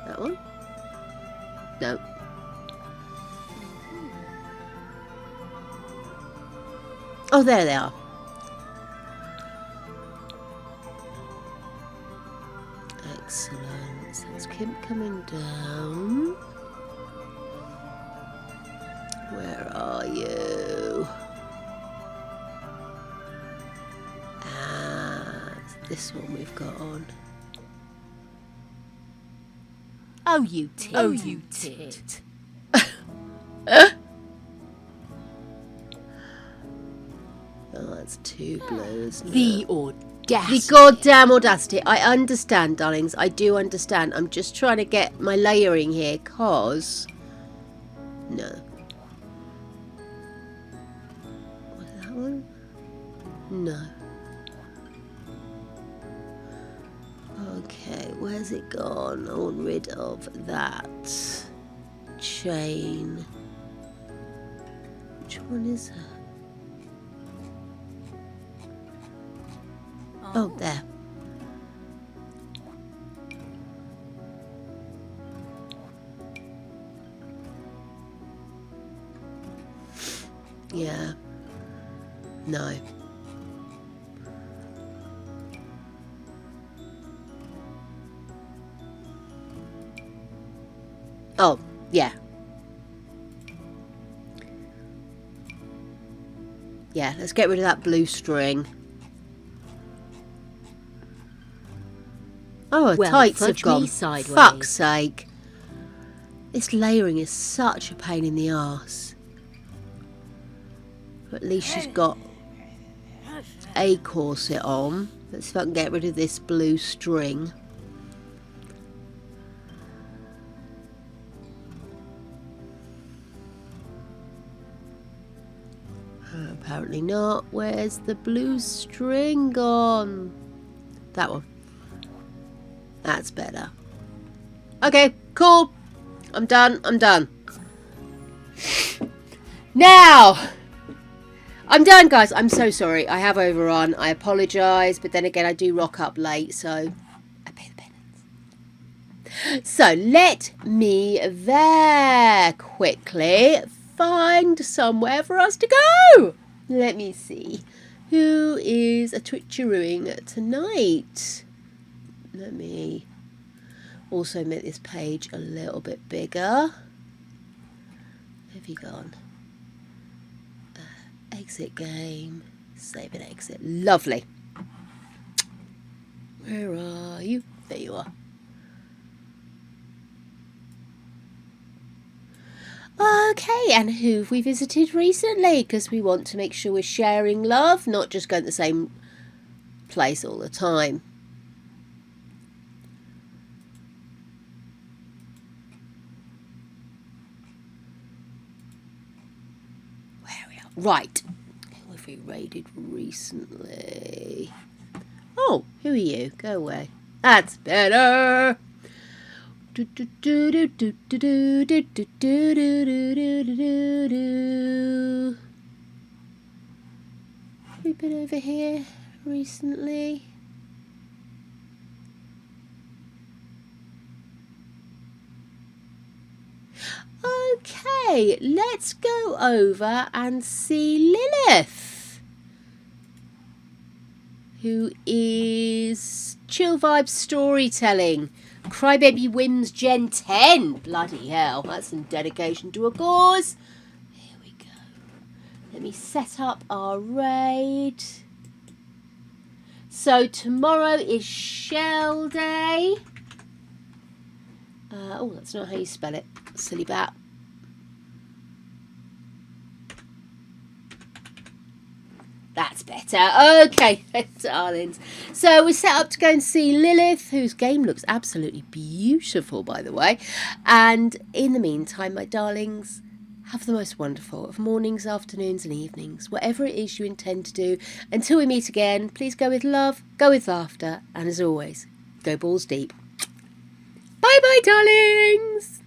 That one? No. Oh, there they are. Excellent. So let's keep coming down. Where are you? Ah, it's this one we've got on. Oh, you tit. Oh, you tit. Oh, that's too blue, isn't it? The audacity. The goddamn audacity. I understand, darlings. I do understand. I'm just trying to get my layering here, cause... No. Was that one? No. Okay, where's it gone? I want rid of that chain. Which one is her? Oh, there. Yeah. No. Oh, yeah. Yeah, let's get rid of that blue string. Oh, her Well, tights have fudge me gone. sideways. Fuck's sake. This layering is such a pain in the arse. But at least she's got a corset on. Let's see if I can get rid of this blue string. Apparently not. Where's the blue string gone? That one. That's better. Okay, cool. I'm done. I'm done. Now, I'm done, guys. I'm so sorry. I have overrun. I apologise. But then again, I do rock up late, so I pay the penance. So let me there quickly find somewhere for us to go. Let me see. Who is a twitcherooing tonight? Let me also make this page a little bit bigger. Where have you gone? Exit game. Save and exit. Lovely. Where are you? There you are. Okay, and who have we visited recently? Because we want to make sure we're sharing love, not just going to the same place all the time. Where are we are? Right. Who have we raided recently? Oh, who are you? Go away. That's better. Have we been over here recently? Okay, let's go over and see Lilith, who is Chill Vibe Storytelling. Crybaby Wins Gen 10. Bloody hell, that's some dedication to a cause. Here we go. Let me set up our raid. So tomorrow is Shell Day. Oh, that's not how you spell it. Silly bat. That's better. Okay, darlings. So we're set up to go and see Lilith, whose game looks absolutely beautiful, by the way. And in the meantime, my darlings, have the most wonderful of mornings, afternoons and evenings, whatever it is you intend to do. Until we meet again, please go with love, go with laughter, and as always, go balls deep. Bye-bye, darlings.